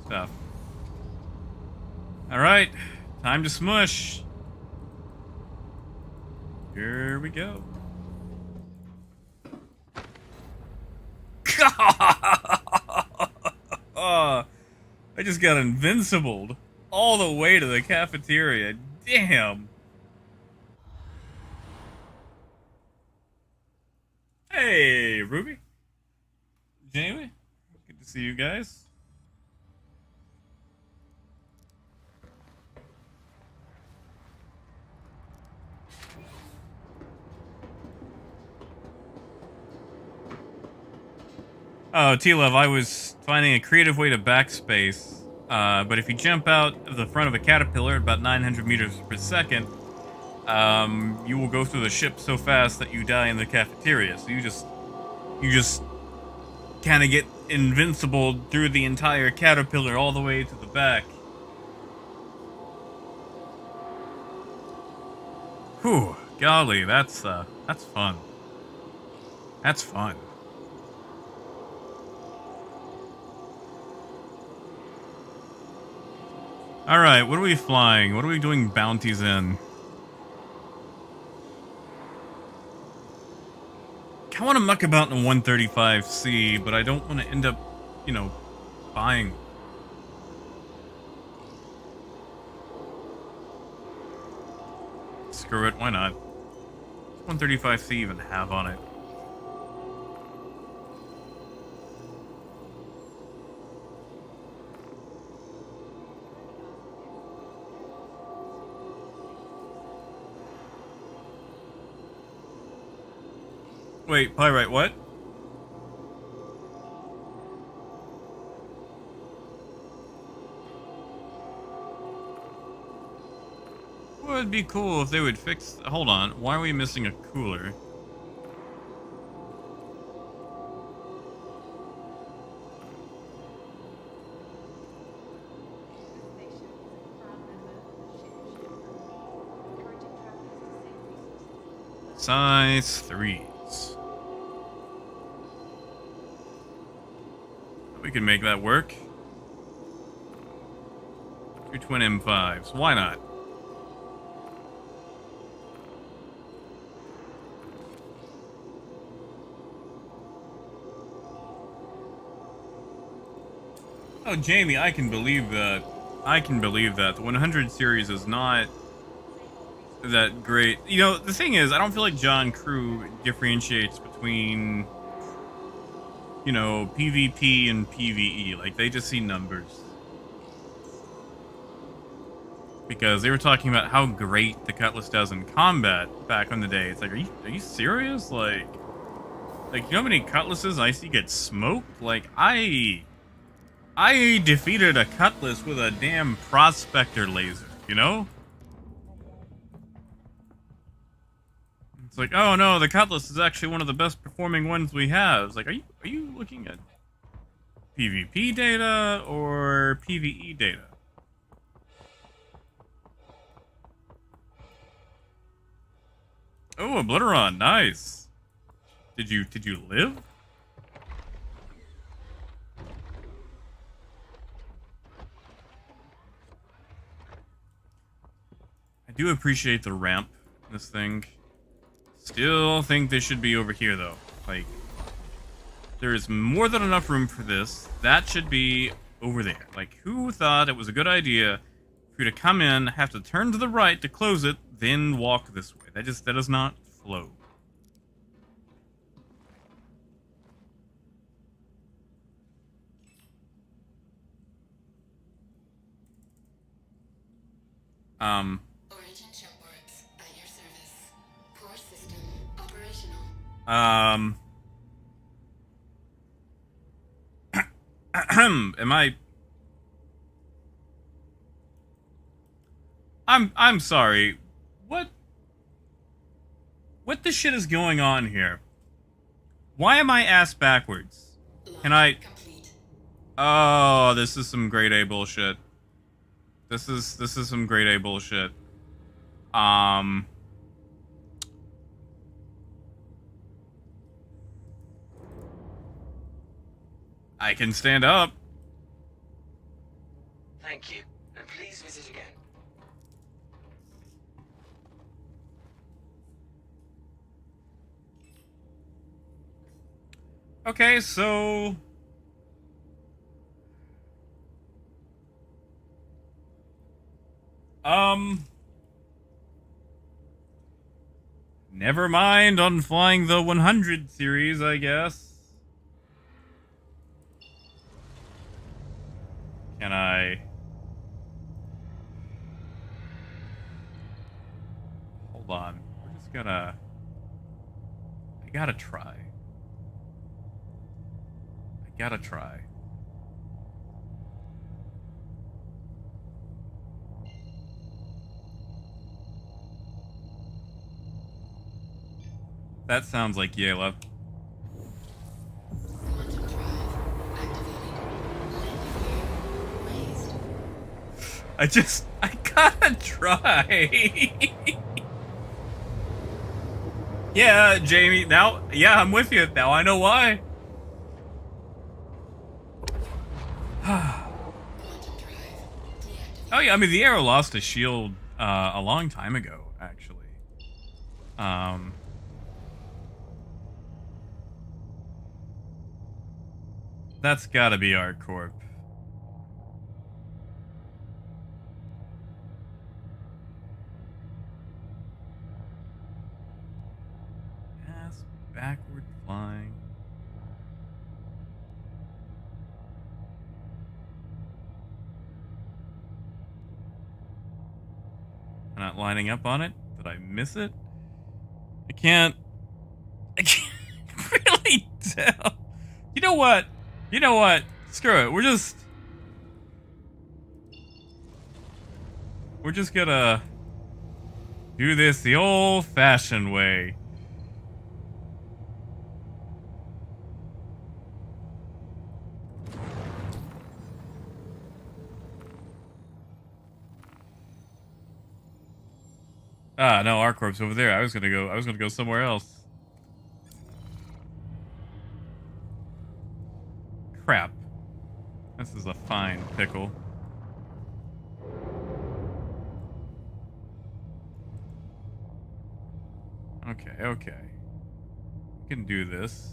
stuff. Alright, time to smush. Here we go. I just got invincibled all the way to the cafeteria. Damn. Hey, Ruby. Jamie. Good to see you guys. Oh, T-Love, I was finding a creative way to backspace. But if you jump out of the front of a caterpillar at about 900 meters per second, you will go through the ship so fast that you die in the cafeteria. So you just kind of get invincible through the entire caterpillar all the way to the back. Whew, golly, that's fun. That's fun. Alright, what are we flying? What are we doing bounties in? I want to muck about in a 135C, but I don't want to end up, you know, buying. Screw it, why not? What's 135C even have on it? Wait, Pyrite, what? Well, it'd be cool if they would fix... Hold on, why are we missing a cooler? Size 3s. We can make that work. 2 twin M5s. Why not? Oh, Jamie, I can believe that. I can believe that. The 100 series is not that great. You know, the thing is, I don't feel like John Crew differentiates between, you know, PvP and PvE. Like, they just see numbers. Because they were talking about how great the Cutlass does in combat back in the day. It's like, are you serious? Like, you know how many Cutlasses I see get smoked? Like, I defeated a Cutlass with a damn Prospector laser, you know? It's like, oh no, the Cutlass is actually one of the best performing ones we have. It's like, are you looking at PvP data or PvE data? Oh, Obliteron, nice. Did you live? I do appreciate the ramp in this thing. Still think they should be over here, though. Like, there is more than enough room for this. That should be over there. Like, who thought it was a good idea for you to come in, have to turn to the right to close it, then walk this way? That does not flow. Origin shipboards at your service. Core system operational. Am I... I'm sorry. What the shit is going on here? Why am I ass backwards? Can I... Complete. Oh, this is some grade A bullshit. This is some grade A bullshit. I can stand up. Thank you, and please visit again. Okay, so... Never mind on flying the 100 series, I guess. Can I... Hold on. We're just gonna... I gotta try. I gotta try. That sounds like Yela. Quantum drive activated. Landing gear raised. I gotta try. Yeah, Jamie, now, yeah, I'm with you. Now I know why. Quantum drive deactivated. Oh yeah, I mean, the arrow lost a shield a long time ago, actually. That's gotta be our corp. Yes, backward flying. I'm not lining up on it. Did I miss it? I can't really tell. You know what? You know what? Screw it. We're just gonna do this the old-fashioned way. Ah, no, our corpse over there. I was gonna go somewhere else. Crap. This is a fine pickle. Okay, okay. We can do this.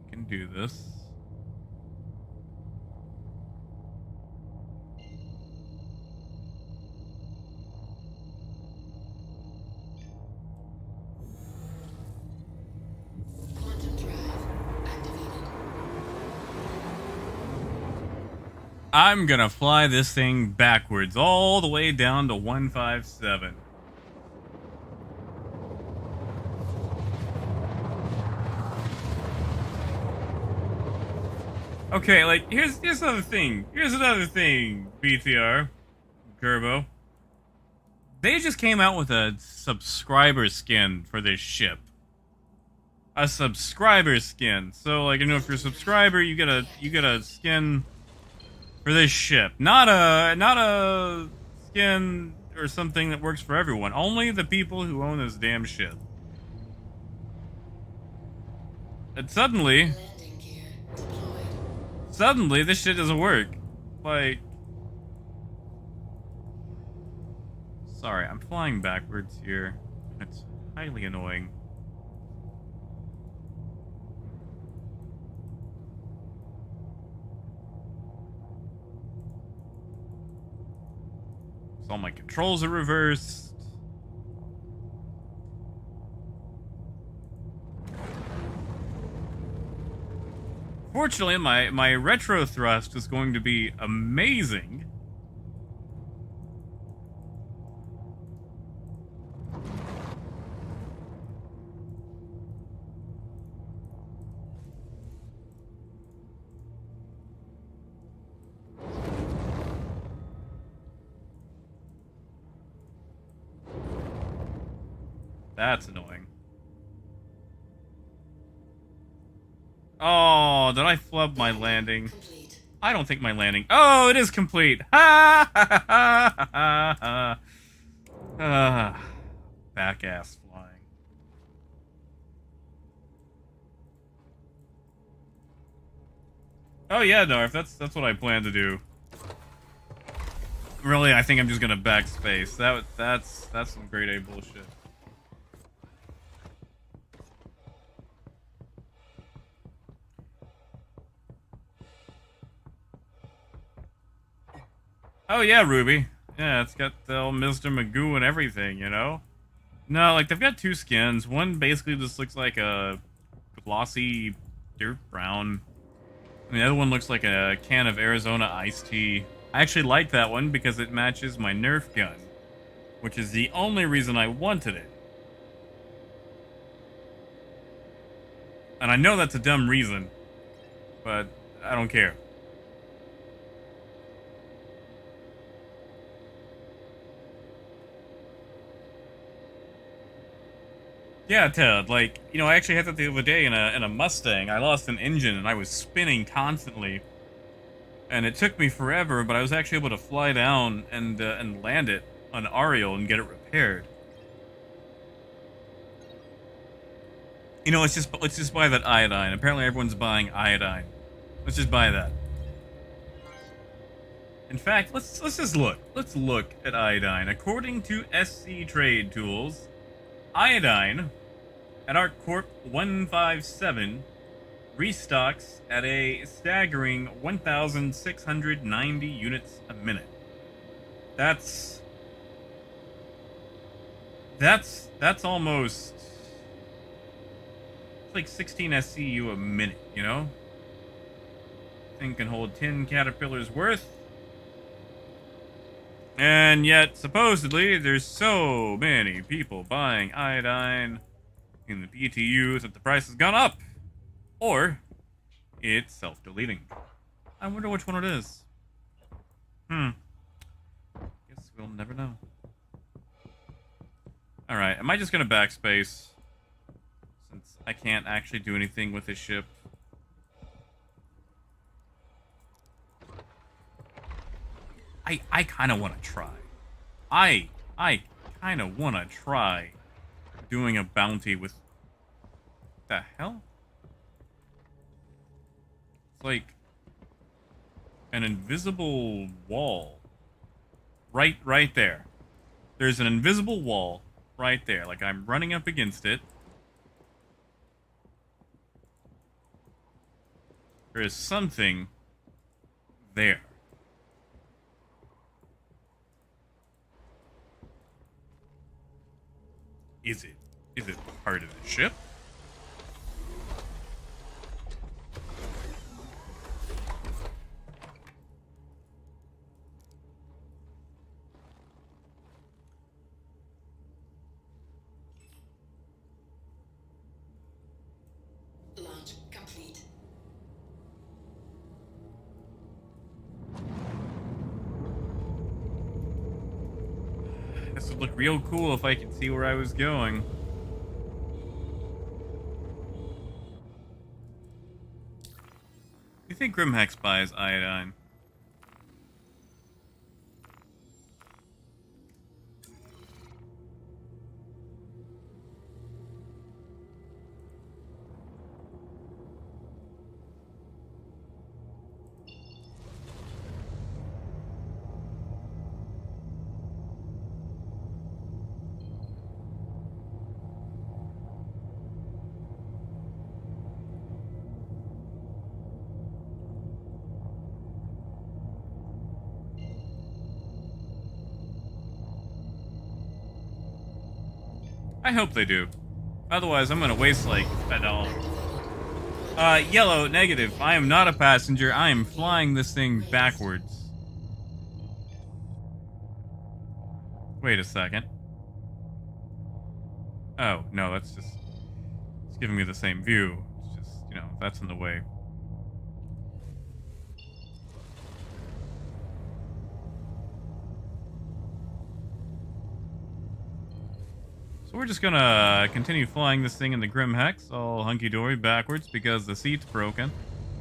We can do this. Quantum drive activated. I'm gonna fly this thing backwards all the way down to 157. Okay, like, here's another thing. Here's another thing, BTR. Gerbo. They just came out with a subscriber skin for this ship. A subscriber skin. So, like, you know, if you're a subscriber, you get a skin for this ship. Not a skin or something that works for everyone. Only the people who own this damn ship. And suddenly, Landing gear deployed. this shit doesn't work. Like, sorry, I'm flying backwards here. It's highly annoying. So all my controls are reversed. Fortunately, my retro thrust is going to be amazing. That's annoying. Oh, did I flub my landing? Complete. I don't think my landing... Oh, it is complete! Ha ha ha ha ha! Back ass flying. Oh yeah, Narf, that's what I plan to do. Really, I think I'm just gonna backspace. That's some grade A bullshit. Oh yeah, Ruby. Yeah, it's got the old Mr. Magoo and everything, you know? No, like, they've got two skins. One basically just looks like a glossy dirt brown. And the other one looks like a can of Arizona iced tea. I actually like that one because it matches my Nerf gun, which is the only reason I wanted it. And I know that's a dumb reason, but I don't care. Yeah, Ted, like, you know, I actually had that the other day in a Mustang. I lost an engine and I was spinning constantly. And it took me forever, but I was actually able to fly down and land it on Ariel and get it repaired. You know, let's just buy that iodine. Apparently everyone's buying iodine. Let's just buy that. In fact, let's just look. Let's look at iodine. According to SC Trade Tools, iodine at Art Corp 157 restocks at a staggering 1,690 units a minute. That's almost, it's like 16 SCU a minute, you know? Thing can hold 10 caterpillars worth. And yet, supposedly, there's so many people buying iodine in the PTUs that the price has gone up. Or, it's self-deleting. I wonder which one it is. Guess we'll never know. Alright, am I just gonna backspace? Since I can't actually do anything with this ship. I kind of want to try. I kind of want to try doing a bounty with... The hell? It's like an invisible wall. Right there. There's an invisible wall right there. Like I'm running up against it. There is something there. Is it part of the ship? Launch complete. This would look real cool if I could see where I was going. Do you think Grimhex buys iodine? I hope they do. Otherwise, I'm gonna waste, like, I don't... Yellow, negative. I am not a passenger. I am flying this thing backwards. Wait a second. Oh, no, that's just... It's giving me the same view. It's just, you know, that's in the way. So we're just gonna continue flying this thing in the Grim Hex, all hunky-dory backwards because the seat's broken.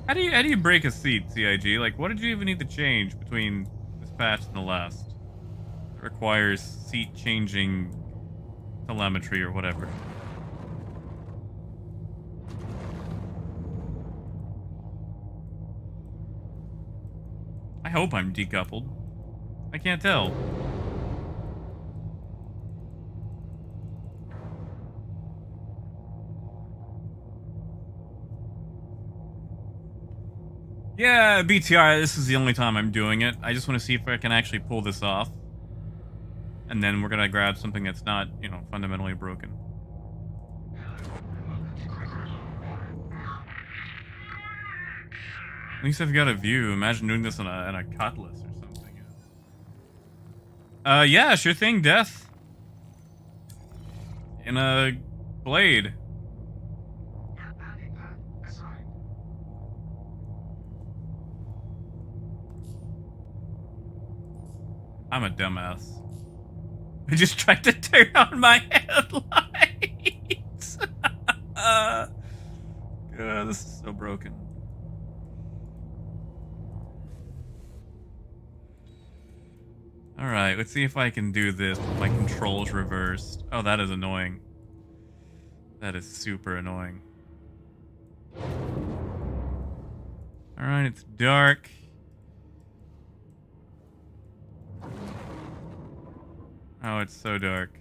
How do you break a seat, CIG? Like, what did you even need to change between this patch and the last? It requires seat changing telemetry or whatever. I hope I'm decoupled. I can't tell. Yeah, BTR, this is the only time I'm doing it. I just want to see if I can actually pull this off. And then we're gonna grab something that's not, you know, fundamentally broken. At least I've got a view. Imagine doing this on a cutlass or something. Yeah, sure thing, Death. In a blade. I'm a dumbass. I just tried to turn on my headlights. God, this is so broken. Alright, let's see if I can do this with my controls reversed. Oh, that is annoying. That is super annoying. Alright, it's dark. Oh, it's so dark.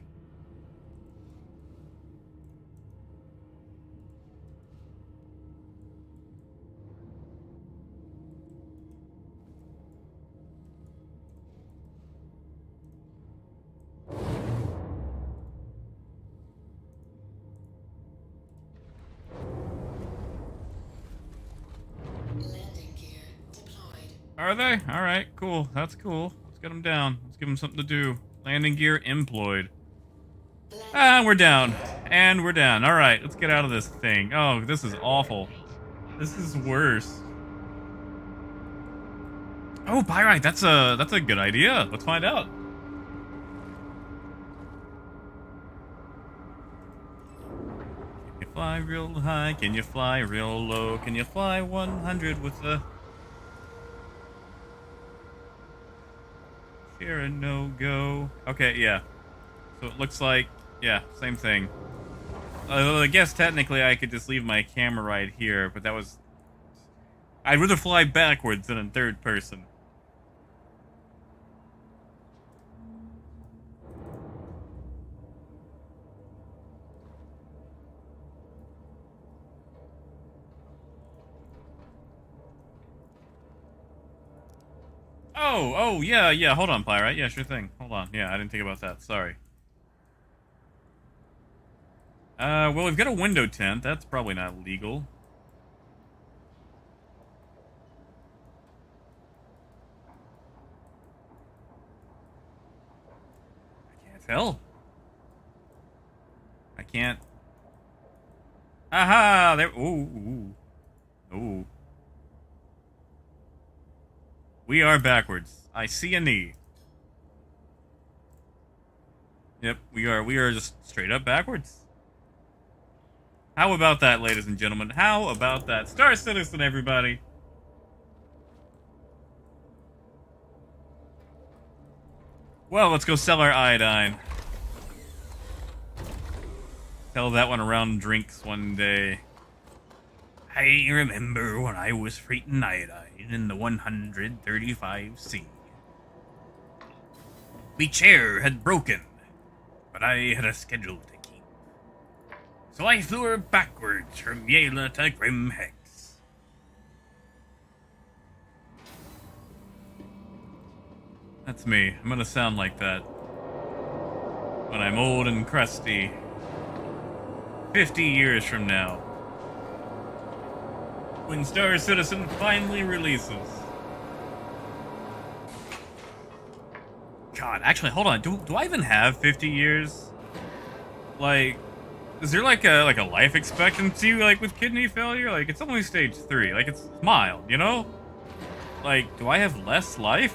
Landing gear deployed. Are they? Alright, cool. That's cool. Let's get them down. Let's give them something to do. Landing gear employed. Ah, we're down. And we're down. Alright, let's get out of this thing. Oh, this is awful. This is worse. Oh, pyrite, that's a good idea. Let's find out. Can you fly real high? Can you fly real low? Can you fly 100 with a share and no go? Okay, yeah. So it looks like, yeah, same thing. I guess technically I could just leave my camera right here, but that was... I'd rather fly backwards than in third person. Oh, yeah, hold on, Pyrite. Yeah, sure thing. Hold on. Yeah, I didn't think about that. Sorry. Well, we've got a window tint. That's probably not legal. I can't tell. I can't. Aha! There. Ooh. Ooh. We are backwards. I see a knee. Yep, we are just straight up backwards. How about that, ladies and gentlemen? How about that? Star Citizen, everybody. Well, let's go sell our iodine. Sell that one around drinks one day. I remember when I was freighting iodine in the 135C. My chair had broken, but I had a schedule to keep. So I flew her backwards from Yela to Grimhex. That's me. I'm gonna sound like that when I'm old and crusty. 50 years from now. When Star Citizen finally releases. God, actually, hold on. Do I even have 50 years? Like, is there like a life expectancy like with kidney failure? Like, it's only stage 3. Like, it's mild, you know? Like, do I have less life?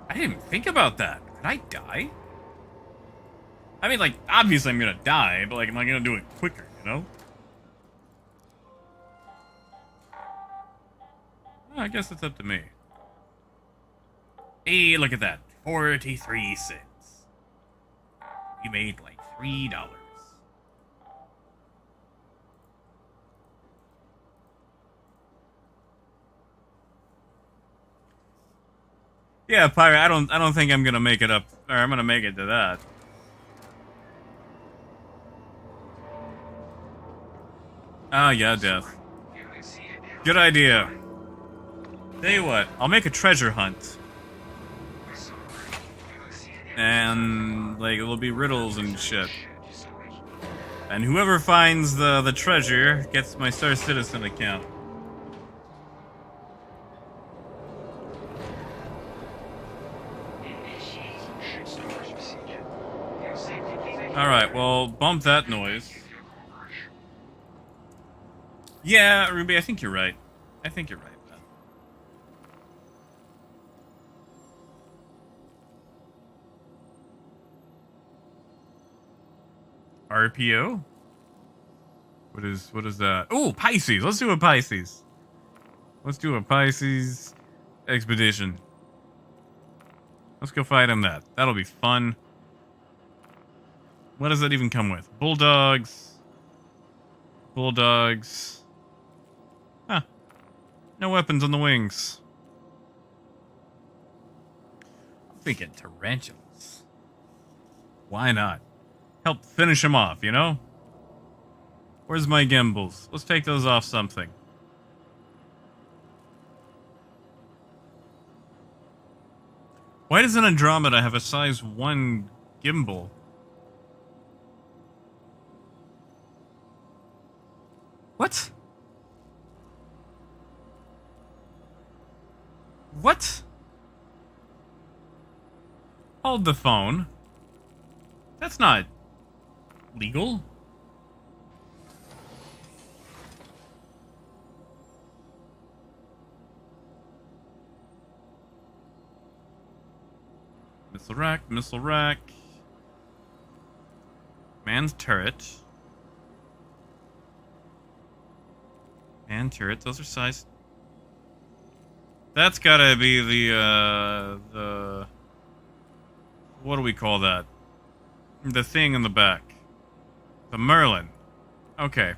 I didn't even think about that. Could I die? I mean, like, obviously I'm gonna die, but, like, am I gonna do it quicker, you know? I guess it's up to me. Hey, look at that. 43 cents. We made like $3. Yeah, Pirate, I don't think I'm gonna make it up, or I'm gonna make it to that. Oh yeah, Death. Good idea. Tell you what, I'll make a treasure hunt. And, like, it'll be riddles and shit. And whoever finds the treasure gets my Star Citizen account. Alright, well, bump that noise. Yeah, Ruby, I think you're right. I think you're right, man. RPO? What is that? Oh, Pisces! Let's do a Pisces. Let's do a Pisces expedition. Let's go fight on that. That'll be fun. What does that even come with? Bulldogs. Bulldogs. Huh. No weapons on the wings. I'm thinking tarantulas. Why not? Help finish them off, you know? Where's my gimbals? Let's take those off something. Why does an Andromeda have a size 1 gimbal? What? What? Hold the phone. That's not legal. Missile rack. Man's turret. Man turret, those are size. That's gotta be the what do we call that? The thing in the back. The Merlin. Okay.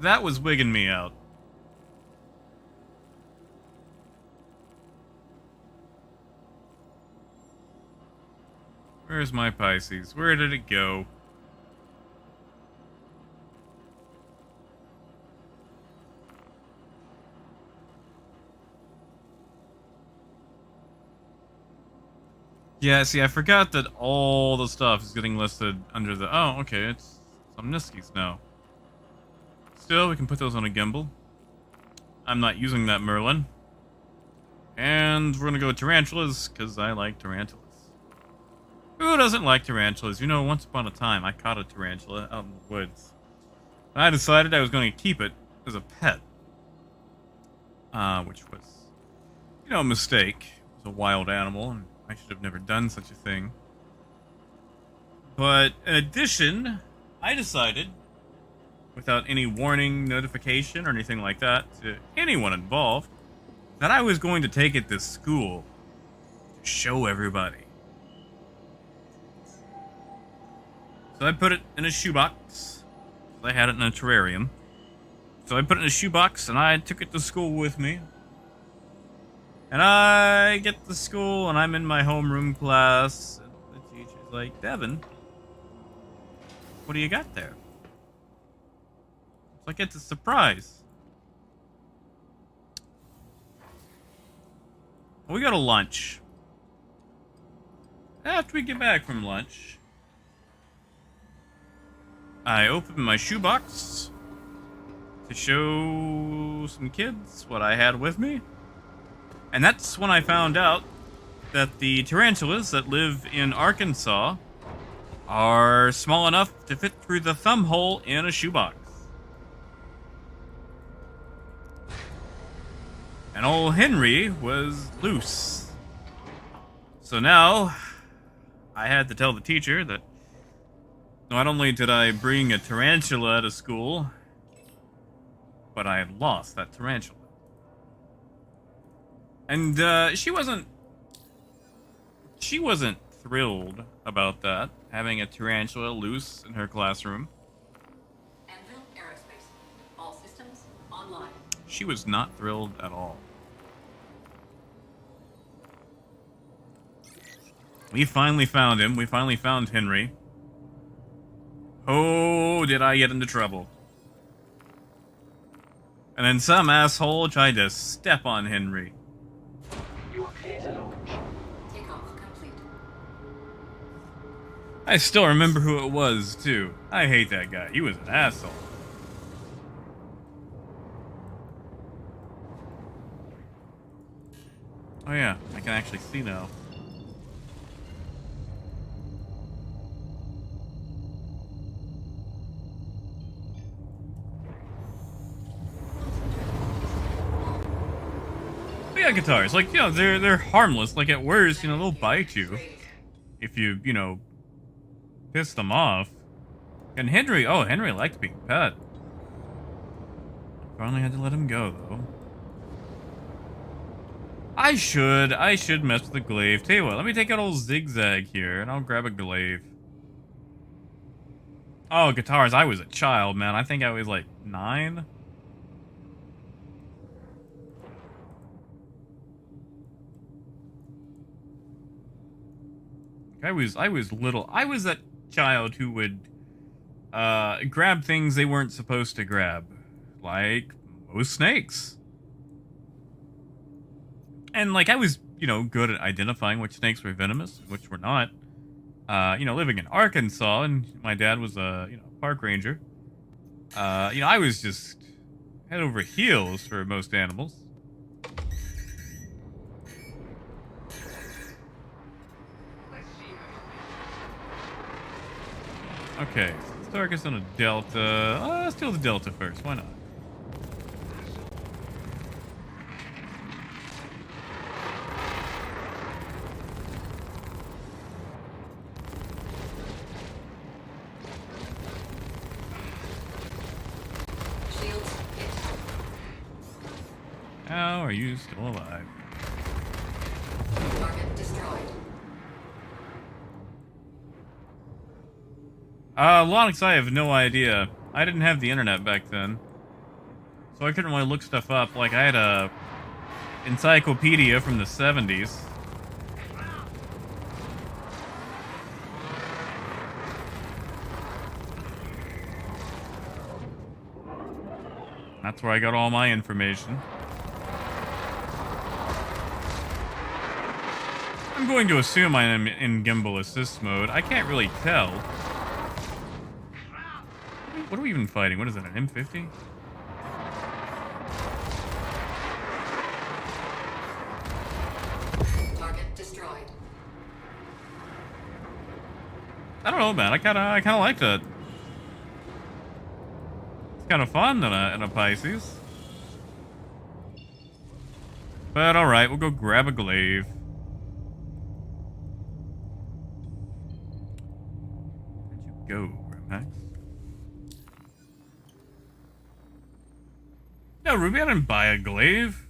That was wigging me out. Where's my Pisces? Where did it go? Yeah, see, I forgot that all the stuff is getting listed under the... Oh, okay, it's some Niskies now. Still, we can put those on a gimbal. I'm not using that Merlin. And we're gonna go with tarantulas, because I like tarantulas. Who doesn't like tarantulas? You know, once upon a time, I caught a tarantula out in the woods. And I decided I was going to keep it as a pet. Which was, you know, a mistake. It was a wild animal, and I should have never done such a thing. But in addition, I decided, without any warning, notification, or anything like that to anyone involved, that I was going to take it to school to show everybody. So I put it in a shoebox. I had it in a terrarium. So I put it in a shoebox and I took it to school with me. And I get to school and I'm in my homeroom class. And the teacher's like, Devin, what do you got there? It's like it's a surprise. Well, we go to lunch. After we get back from lunch, I opened my shoebox to show some kids what I had with me. And that's when I found out that the tarantulas that live in Arkansas are small enough to fit through the thumb hole in a shoebox. And old Henry was loose. So now, I had to tell the teacher that not only did I bring a tarantula to school, but I had lost that tarantula. And she wasn't thrilled about that, having a tarantula loose in her classroom. Anvil Aerospace. All systems online. She was not thrilled at all. We finally found him. We finally found Henry. Oh, did I get into trouble. And then some asshole tried to step on Henry. You are clear to launch. Takeoff complete. I still remember who it was, too. I hate that guy. He was an asshole. Oh yeah, I can actually see now. But yeah, guitars, like, you know, they're harmless. Like, at worst, you know, they'll bite you if you know, piss them off. And Henry liked being pet. Finally had to let him go, though. I should mess with the glaive. Tell you what, let me take out old zigzag here, and I'll grab a glaive. Oh, guitars, I was a child, man. I think I was like 9. I was little. I was that child who would grab things they weren't supposed to grab, like most snakes. And like I was, you know, good at identifying which snakes were venomous, which were not. You know, living in Arkansas, and my dad was a park ranger. You know, I was just head over heels for most animals. Okay, so let's target on a delta. Let's do the delta first. Why not? Shields hit. How are you still alive? Target destroyed. Lonix, I have no idea. I didn't have the internet back then, so I couldn't really look stuff up. Like, I had a encyclopedia from the 70s. That's where I got all my information. I'm going to assume I am in gimbal assist mode. I can't really tell. What are we even fighting? What is that, an M50? Target destroyed. I don't know, man. I kind of like that. It's kind of fun in a Pisces. But all right, we'll go grab a glaive. Where'd you go, Max? No, Ruby, I didn't buy a glaive.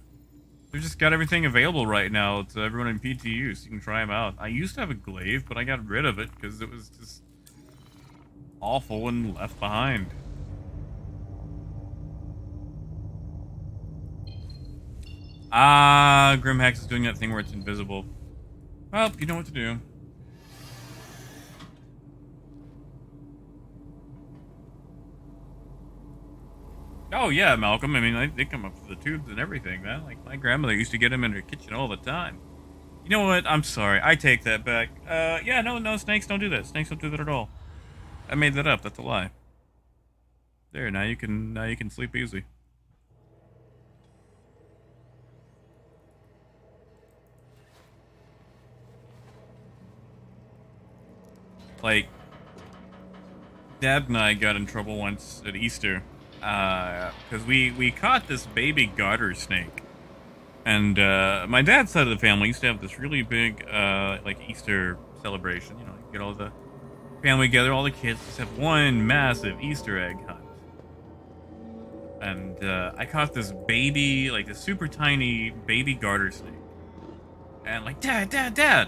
They've just got everything available right now to everyone in PTU, so you can try them out. I used to have a glaive, but I got rid of it because it was just awful and left behind. Ah, Grimhex is doing that thing where it's invisible. Well, you know what to do. Oh yeah, Malcolm. I mean, they come up with the tubes and everything, man. Like my grandmother used to get them in her kitchen all the time. You know what? I'm sorry. I take that back. Yeah, no, snakes don't do that. Snakes don't do that at all. I made that up. That's a lie. There, now you can sleep easy. Like, Dad and I got in trouble once at Easter. Because we caught this baby garter snake. And my dad's side of the family used to have this really big like Easter celebration. You know, you get all the family together, all the kids just have one massive Easter egg hunt. And I caught this baby, like this super tiny baby garter snake. And like, Dad, Dad, Dad.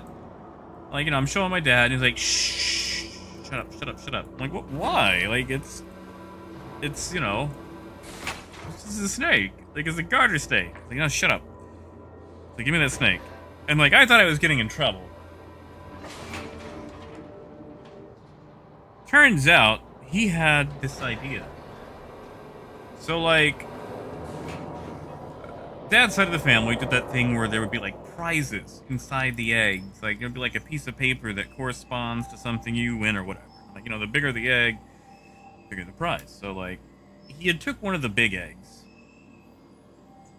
Like, I'm showing my dad, and he's like, shh, shut up, shut up, shut up. I'm like, what? Why? Like, it's, this is a snake. Like, it's a garter snake. Like, no, shut up. Like, give me that snake. And like, I thought I was getting in trouble. Turns out, he had this idea. So like, Dad's side of the family did that thing where there would be like prizes inside the eggs. Like there'd be like a piece of paper that corresponds to something you win or whatever. Like, the bigger the egg, the bigger the prize. So like, he had took one of the big eggs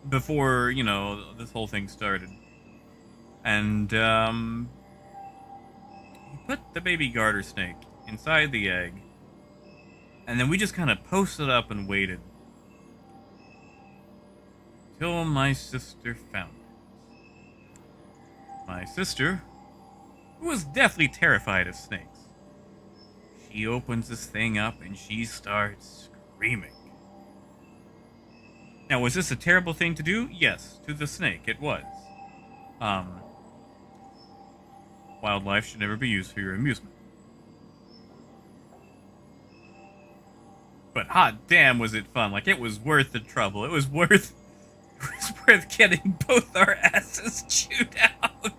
before, this whole thing started. And, he put the baby garter snake inside the egg. And then we just kind of posted up and waited. Till my sister found it. My sister, who was deathly terrified of snakes, she opens this thing up and she starts screaming. Now, was this a terrible thing to do? Yes, to the snake, it was. Wildlife should never be used for your amusement. But hot damn was it fun. Like, it was worth the trouble. It was worth getting both our asses chewed out.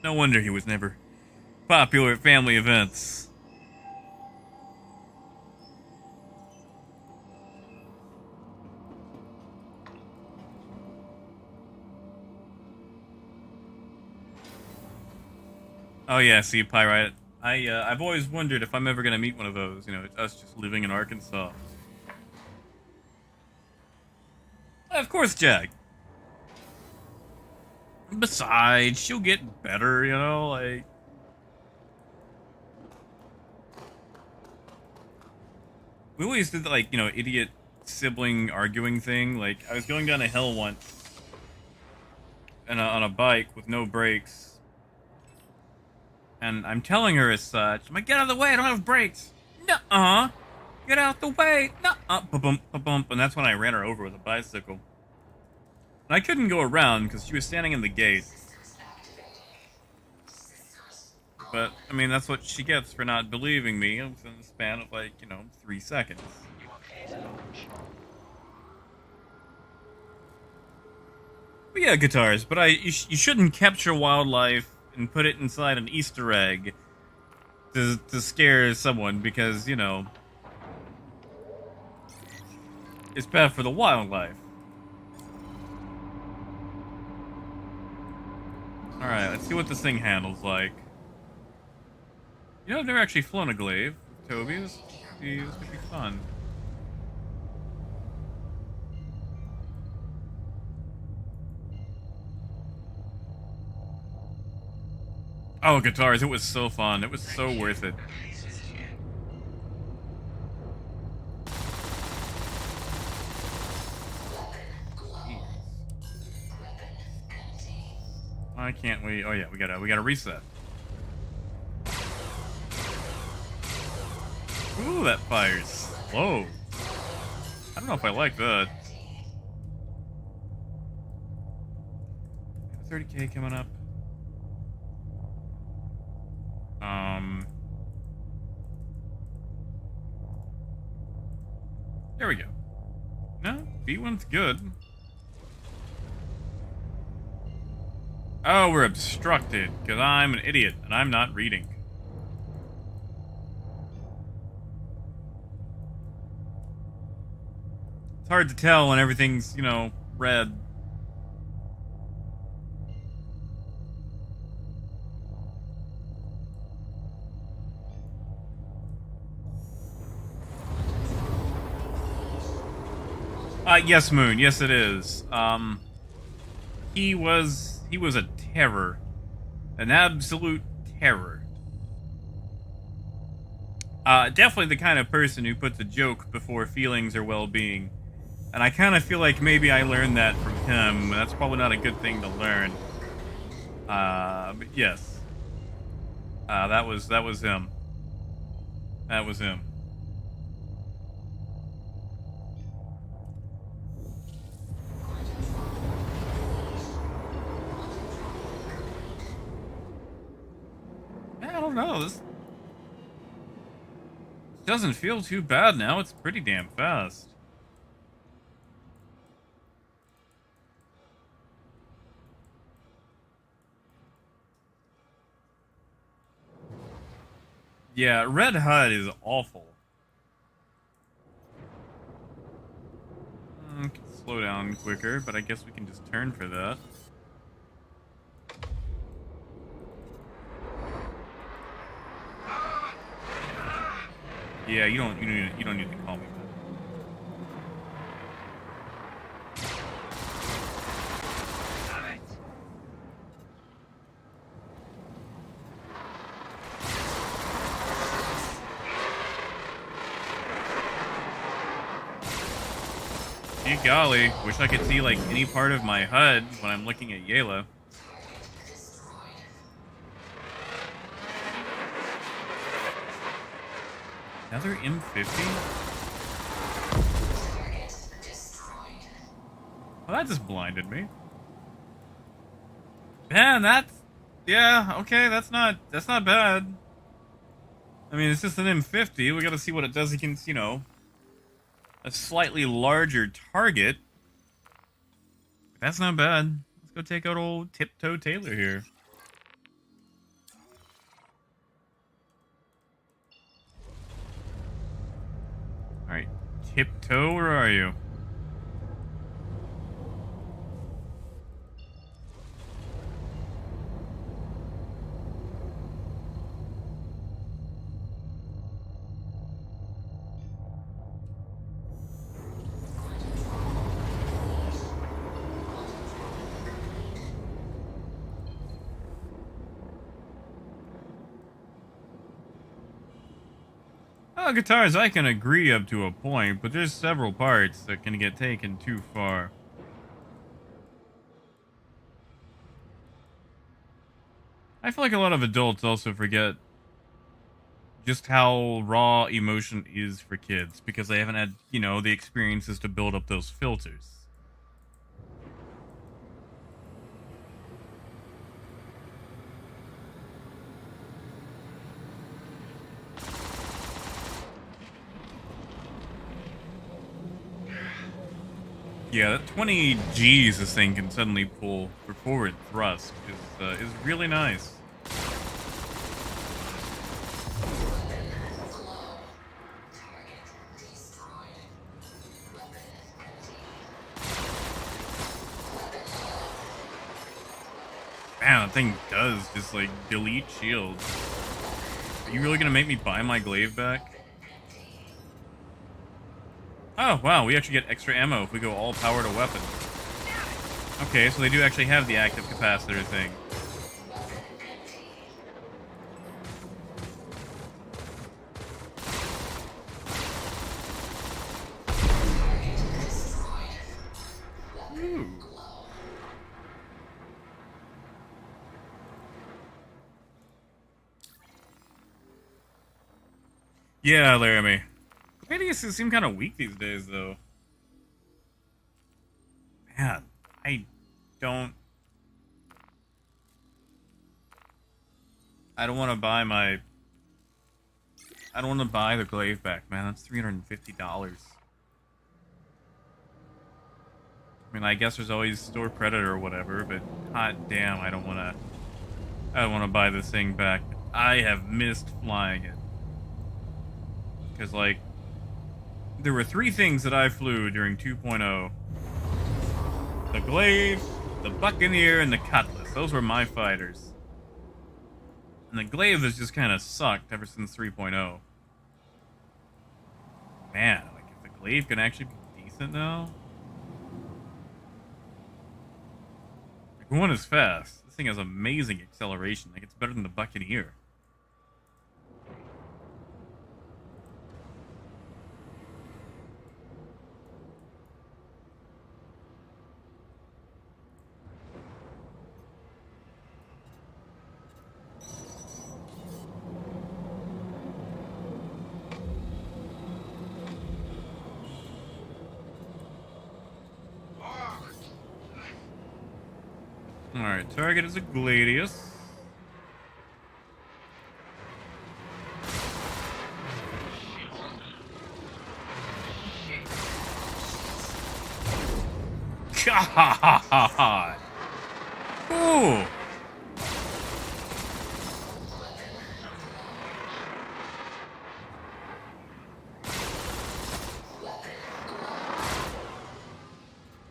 No wonder he was never popular at family events. Oh yeah, see, Pyrite. I've always wondered if I'm ever gonna meet one of those. Us just living in Arkansas. Of course, Jack. Besides, she'll get better. Like. We always did like idiot sibling arguing thing. Like I was going down a hill once, on a bike with no brakes. And I'm telling her as such. I'm like, get out of the way, I don't have brakes. Nuh-uh. Get out the way. Nuh-uh. Ba-bump, ba-bump. And that's when I ran her over with a bicycle. And I couldn't go around because she was standing in the gate. But, I mean, that's what she gets for not believing me. It was in the span of, 3 seconds. But yeah, guitars. But you shouldn't capture wildlife and put it inside an Easter egg to scare someone because, it's bad for the wildlife. Alright, let's see what this thing handles like. I've never actually flown a glaive with Toby. This could be fun. Oh, guitars, it was so fun. It was so worth it. Why can't we? Oh yeah, we gotta reset. Ooh, that fires slow. I don't know if I like that. 30K coming up. There we go. No, B1's good. Oh, we're obstructed, because I'm an idiot, and I'm not reading. It's hard to tell when everything's, red. Yes, Moon. Yes, it is. He was a terror. An absolute terror. Definitely the kind of person who puts a joke before feelings or well-being. And I kind of feel like maybe I learned that from him. That's probably not a good thing to learn. But yes. That was him. That was him. I don't know. This doesn't feel too bad now. It's pretty damn fast. Yeah, red HUD is awful. Can slow down quicker, but I guess we can just turn for that. Yeah, you don't need to call me that. Gee golly, wish I could see like any part of my HUD when I'm looking at Yayla. Another M50? Well, that just blinded me. Man, yeah, okay, that's not bad. I mean, it's just an M50. We gotta see what it does against, you know, a slightly larger target. That's not bad. Let's go take out old Tiptoe Taylor here. Alright, Tiptoe, where are you? Oh, guitars, I can agree up to a point, but there's several parts that can get taken too far. I feel like a lot of adults also forget just how raw emotion is for kids because they haven't had, you know, the experiences to build up those filters. Yeah, that 20 Gs this thing can suddenly pull for forward thrust is really nice. Man, that thing does just like delete shields. Are you really gonna make me buy my glaive back? Oh, wow, we actually get extra ammo if we go all power to weapon. Okay, so they do actually have the active capacitor thing. Ooh. Yeah, Laramie. Gladiuses seem kind of weak these days, though. Man, I don't... I don't want to buy my... I don't want to buy the glaive back, man. That's $350. I mean, I guess there's always store credit or whatever, but hot damn, I don't want to buy this thing back. I have missed flying it. Because, like, there were 3 things that I flew during 2.0. The Glaive, the Buccaneer, and the Cutlass. Those were my fighters. And the Glaive has just kind of sucked ever since 3.0. Man, like, if the Glaive can actually be decent now... Like, one is fast. This thing has amazing acceleration. Like, it's better than the Buccaneer. Alright, target is a Gladius. Ha ha ha ha. Ooh.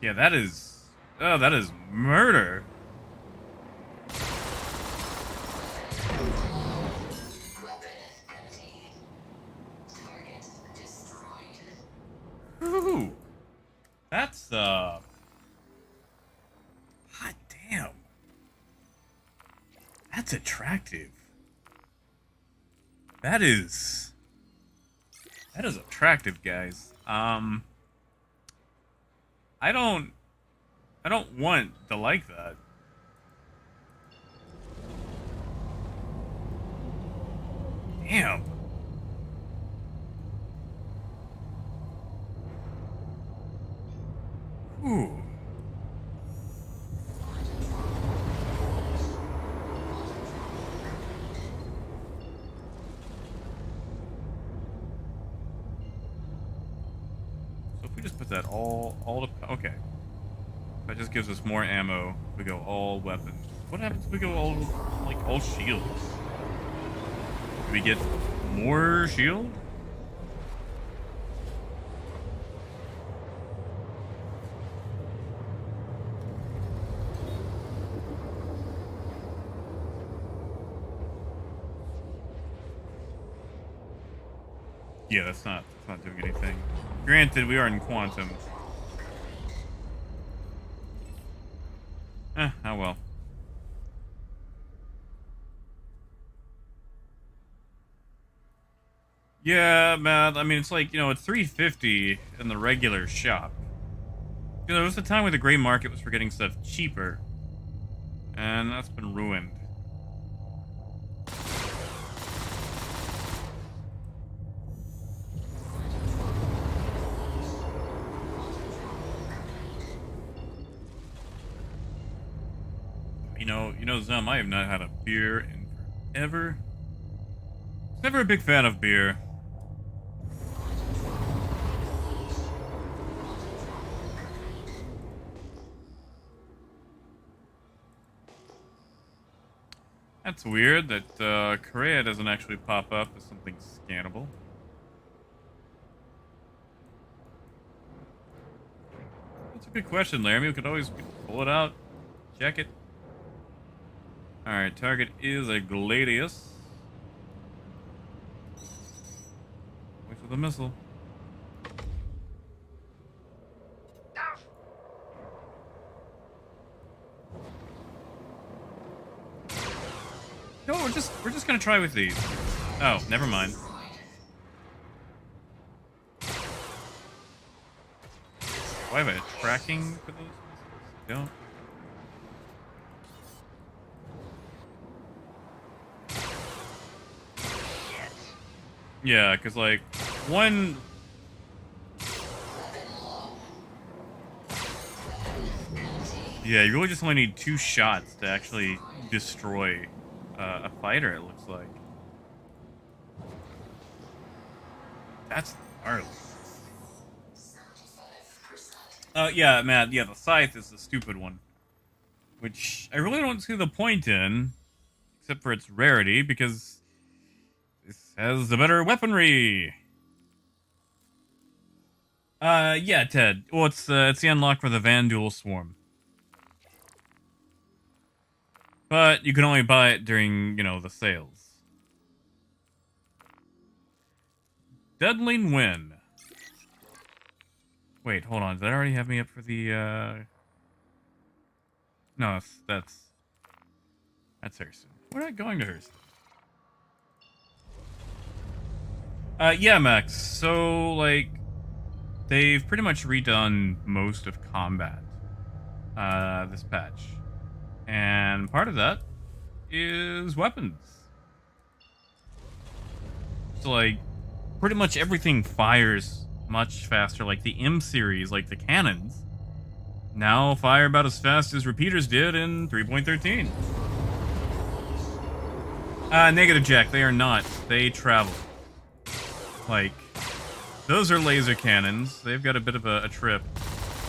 Yeah, that is... Oh, that is murder. Ooh. That's, hot damn. That's attractive. That is attractive, guys. I don't want to like that. Damn. Ooh. So if we just put that all to, okay. That just gives us more ammo if we go all weapons. What happens if we go all, like, all shields? Do we get more shield? Yeah, that's not doing anything. Granted, we are in quantum. Oh well. Yeah, man, I mean, it's like, it's $350 in the regular shop. There was a time where the gray market was for getting stuff cheaper. And that's been ruined. Zum, I have not had a beer in forever. I was never a big fan of beer. That's weird that Korea doesn't actually pop up as something scannable. That's a good question, Laramie. We could always pull it out, check it. Alright, target is a Gladius. Wait for the missile. No, we're just gonna try with these. Oh, never mind. Do I have a tracking for those missiles? Don't. Yeah, because, like, one... Yeah, you really just only need 2 shots to actually destroy a fighter, it looks like. That's gnarly. Yeah, Matt, yeah, the scythe is the stupid one. Which I really don't see the point in, except for its rarity, because this has the better weaponry. Yeah, Ted. Well, it's the unlock for the Vandal Swarm. But you can only buy it during, the sales. Deadling Win. Wait, hold on. Did that already have me up for the, No, that's Hurston. We're not going to Hurston. Yeah, Max. So, like, they've pretty much redone most of combat, this patch. And part of that is weapons. So, like, pretty much everything fires much faster. Like, the M series, like the cannons, now fire about as fast as repeaters did in 3.13. Negative, Jack. They are not. They travel. Like, those are laser cannons. They've got a bit of a trip.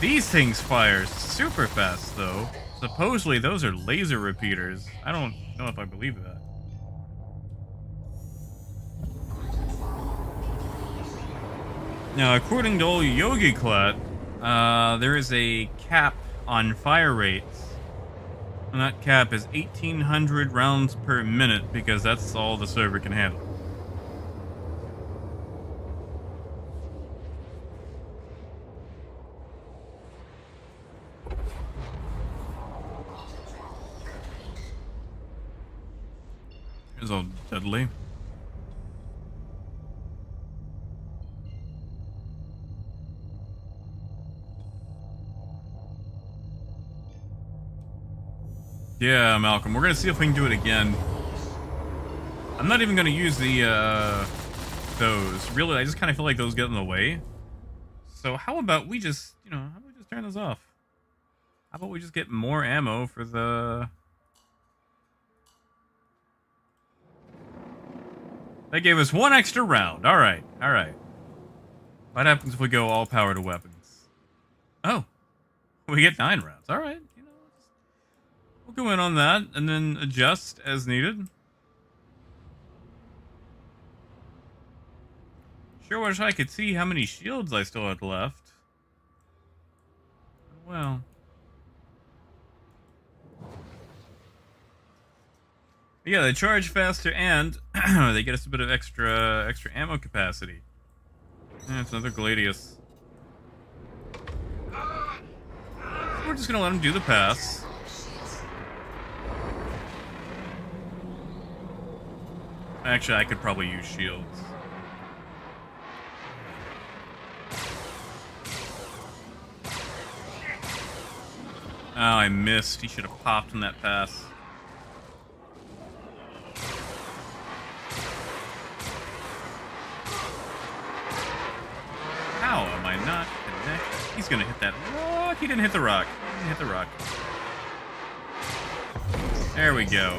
These things fire super fast, though. Supposedly, those are laser repeaters. I don't know if I believe that. Now, according to old Yogi Clat, there is a cap on fire rates. And that cap is 1,800 rounds per minute because that's all the server can handle. Here's all deadly. Yeah, Malcolm, we're gonna see if we can do it again. I'm not even gonna use the, those. Really, I just kind of feel like those get in the way. So how about we just, how about we just turn this off? How about we just get more ammo for the... They gave us one extra round. Alright, alright. What happens if we go all power to weapons? Oh, we get 9 rounds. Alright. We'll go in on that and then adjust as needed. Sure wish I could see how many shields I still had left. Well. Yeah, they charge faster and they get us a bit of extra ammo capacity. Yeah, it's another Gladius. We're just gonna let him do the pass. Actually, I could probably use shields. Oh, I missed. He should have popped in that pass. How am I not connected? He's gonna hit that rock. He didn't hit the rock. He didn't hit the rock. There we go.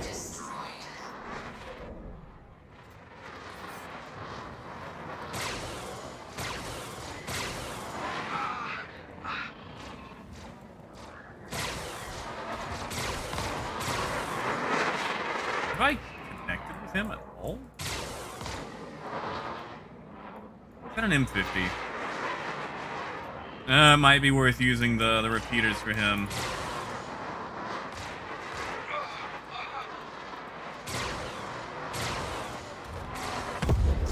Have I connected with him at all? Is that an M50? Might be worth using the repeaters for him.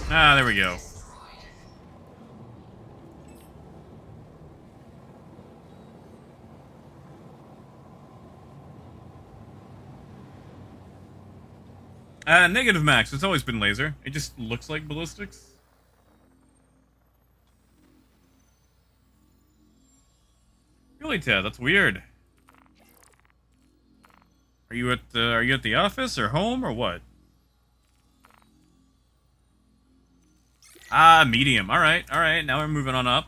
Ah, there we go. Negative max. It's always been laser. It just looks like ballistics. Really, Ted? That's weird. Are you at the office or home or what? Ah, medium. All right. Now we're moving on up.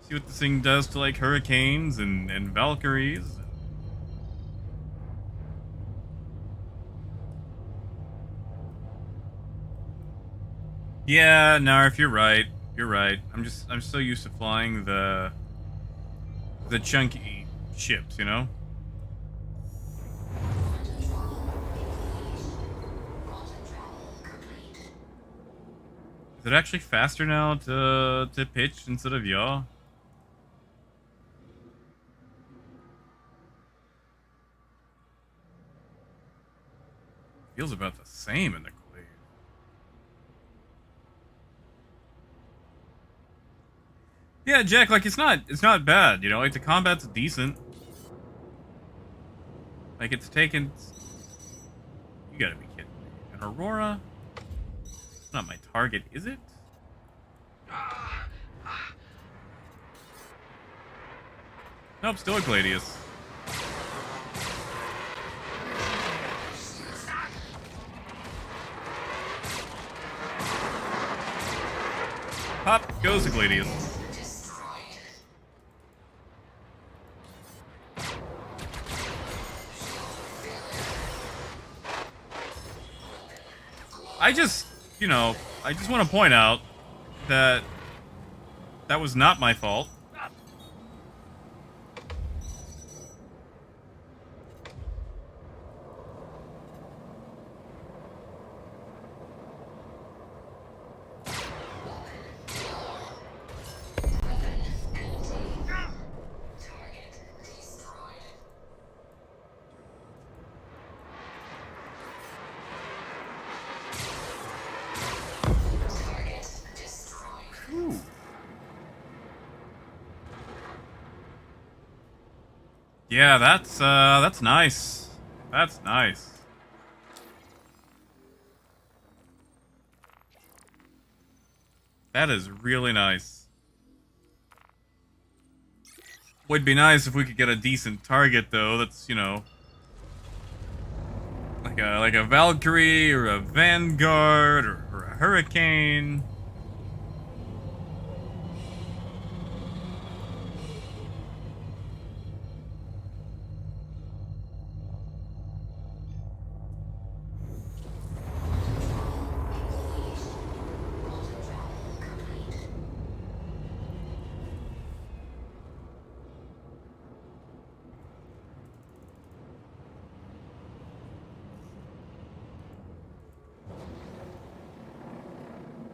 See what this thing does to like hurricanes and Valkyries. Yeah, Narf, you're right. You're right. I'm so used to flying the chunky ships, you know? Is it actually faster now to pitch instead of yaw? Feels about the same in the Glade. Yeah, Jack, like it's not bad, you know, like the combat's decent. Like it's taken. You gotta be kidding me. An Aurora? It's not my target, is it? Nope, still a Gladius. Pop goes a Gladius. I just want to point out that that was not my fault. Yeah, that's nice. That's nice. That is really nice. Would be nice if we could get a decent target though. That's, you know, like a Valkyrie or a Vanguard or a Hurricane.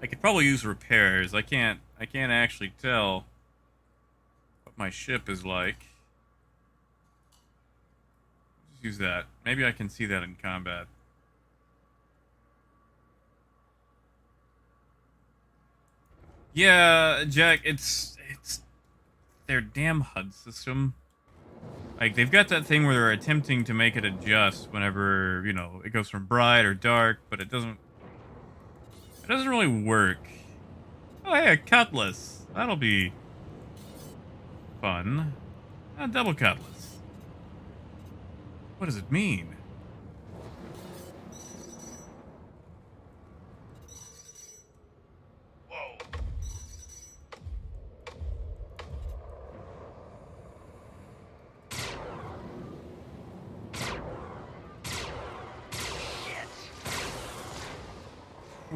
I could probably use repairs. I can't actually tell what my ship is like. Just use that. Maybe I can see that in combat. Yeah, Jack, it's their damn HUD system. Like, they've got that thing where they're attempting to make it adjust whenever, you know, it goes from bright or dark, but it doesn't really work. Oh, hey, a cutlass. That'll be fun. A double cutlass. What does it mean? Whoa.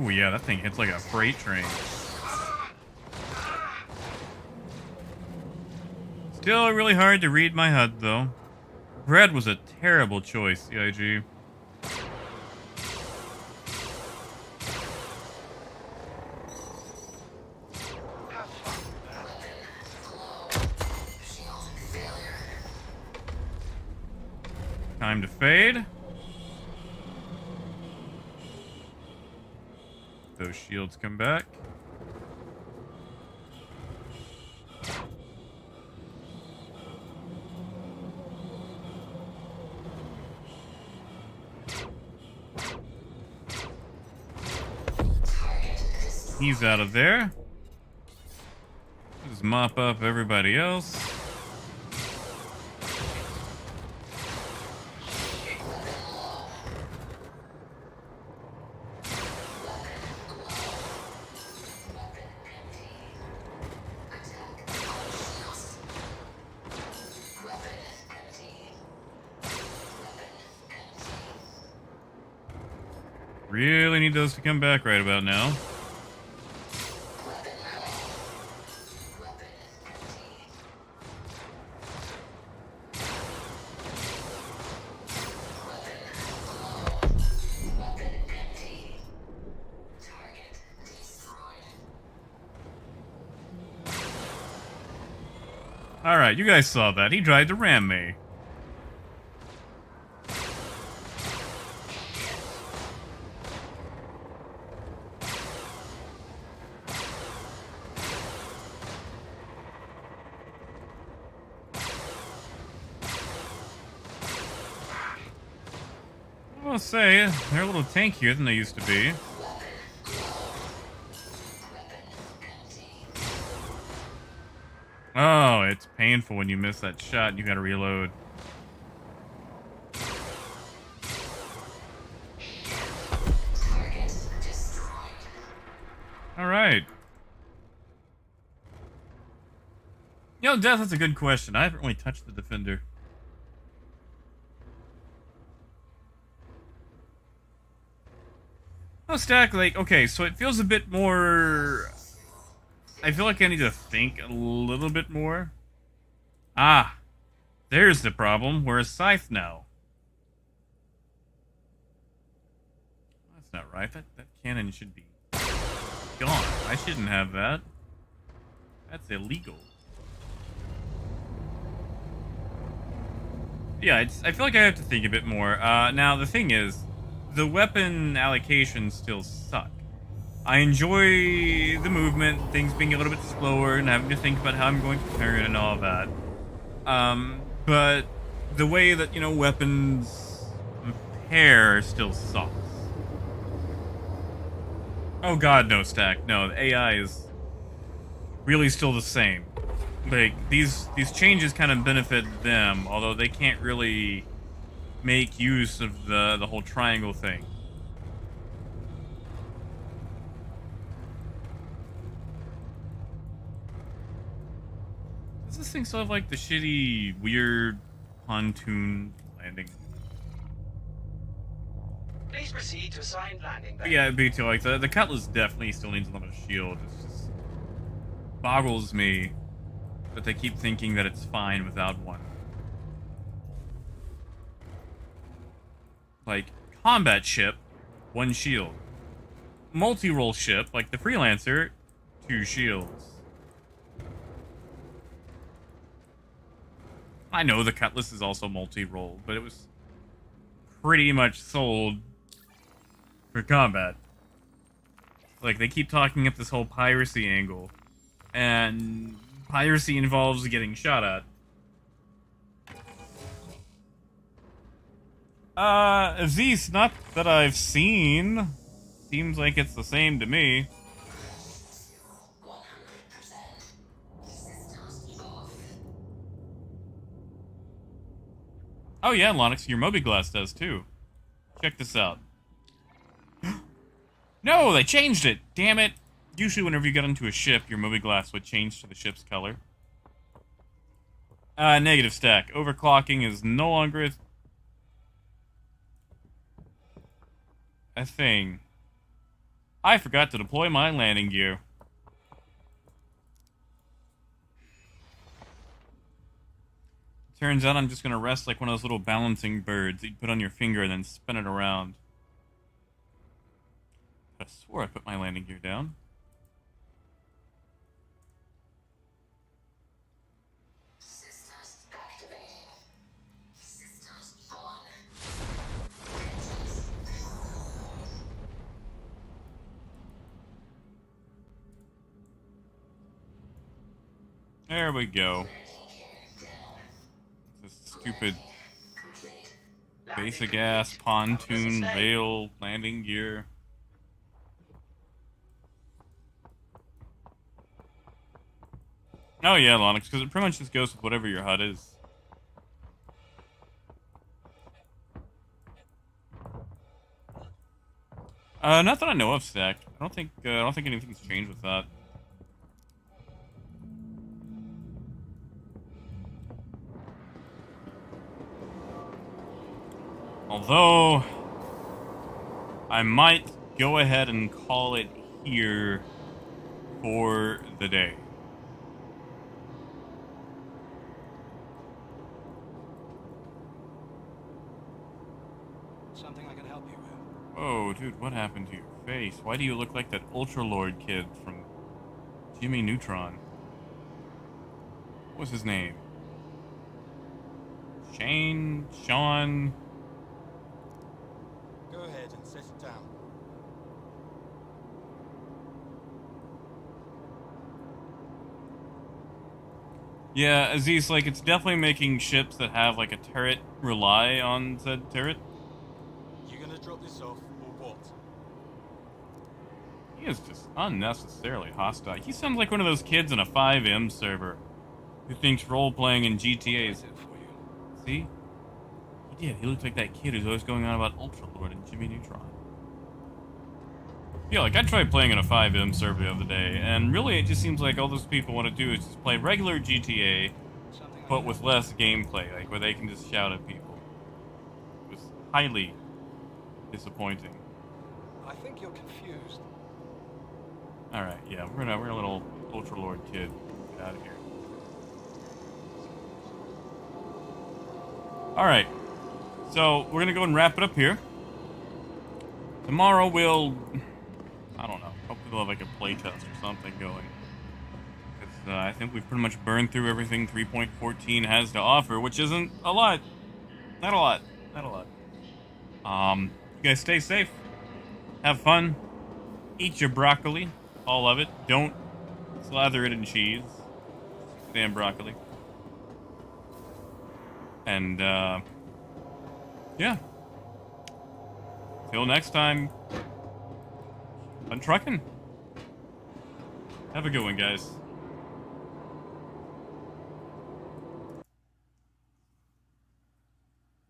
Ooh, yeah, that thing hits like a freight train. Still really hard to read my HUD, though. Red was a terrible choice, CIG. Time to fade. Those shields come back. He's out of there. Just mop up everybody else. Really need those to come back right about now. Alright, you guys saw that. He tried to ram me. I will say, they're a little tankier than they used to be. Oh, it's painful when you miss that shot and you gotta reload. Alright. You know, Death, that's a good question. I haven't really touched the Defender. Oh, Stack, like, okay, so it feels a bit more... I feel like I need to think a little bit more. Ah, there's the problem. We're a Scythe now. That's not right. That cannon should be gone. I shouldn't have that. That's illegal. Yeah, I feel like I have to think a bit more. Now, the thing is, the weapon allocations still suck. I enjoy the movement, things being a little bit slower, and having to think about how I'm going to turn and all of that. But the way that, you know, weapons repair still sucks. Oh god, no, Stack. No, the AI is really still the same. Like, these changes kind of benefit them, although they can't really make use of the whole triangle thing. Does this thing still have, like, the shitty, weird pontoon landing? Please proceed to assigned landing bay. But yeah, B2, like, the Cutlass definitely still needs a lot of shield. It just boggles me that they keep thinking that it's fine without one. Like, combat ship, 1 shield. Multi-role ship, like the Freelancer, 2 shields. I know the Cutlass is also multi-role, but it was pretty much sold for combat. Like, they keep talking up this whole piracy angle, and piracy involves getting shot at. Aziz, not that I've seen. Seems like it's the same to me. Oh yeah, Lonix, your Mobiglass does too. Check this out. No, they changed it! Damn it! Usually whenever you got into a ship, your Mobiglass would change to the ship's color. Negative, Stack. Overclocking is no longer a thing. I forgot to deploy my landing gear. Turns out I'm just gonna rest like one of those little balancing birds that you put on your finger and then spin it around. I swore I put my landing gear down. Systems activated. Systems on. There we go. This stupid basic ass pontoon rail landing gear. Oh yeah, Lonix, because it pretty much just goes with whatever your HUD is. Not that I know of, Stack. I don't think anything's changed with that. Although, I might go ahead and call it here for the day. Something I can help you with. Whoa, dude, what happened to your face? Why do you look like that Ultra Lord kid from Jimmy Neutron? What was his name? Sean? Go ahead and set it down. Yeah, Aziz, like, it's definitely making ships that have, like, a turret rely on said turret. You gonna drop this off, or what? He is just unnecessarily hostile. He sounds like one of those kids in a 5M server who thinks role-playing in GTA is it for you. See? He did. He looks like that kid who's always going on about Ultra Lord and Jimmy Neutron. Yeah, like, I tried playing in a 5M server the other day, and really it just seems like all those people want to do is just play regular GTA, but with less gameplay, like, where they can just shout at people. It was highly disappointing. I think you're confused. Alright, yeah, we're a little Ultra Lord kid. Get out of here. Alright, so we're gonna go and wrap it up here. Tomorrow we'll... I don't know. Hopefully we'll have like a playtest or something going. Because I think we've pretty much burned through everything 3.14 has to offer, which isn't a lot. Not a lot. Not a lot. You guys stay safe. Have fun. Eat your broccoli. All of it. Don't slather it in cheese. Damn broccoli. And, yeah. Till next time, I'm trucking. Have a good one, guys.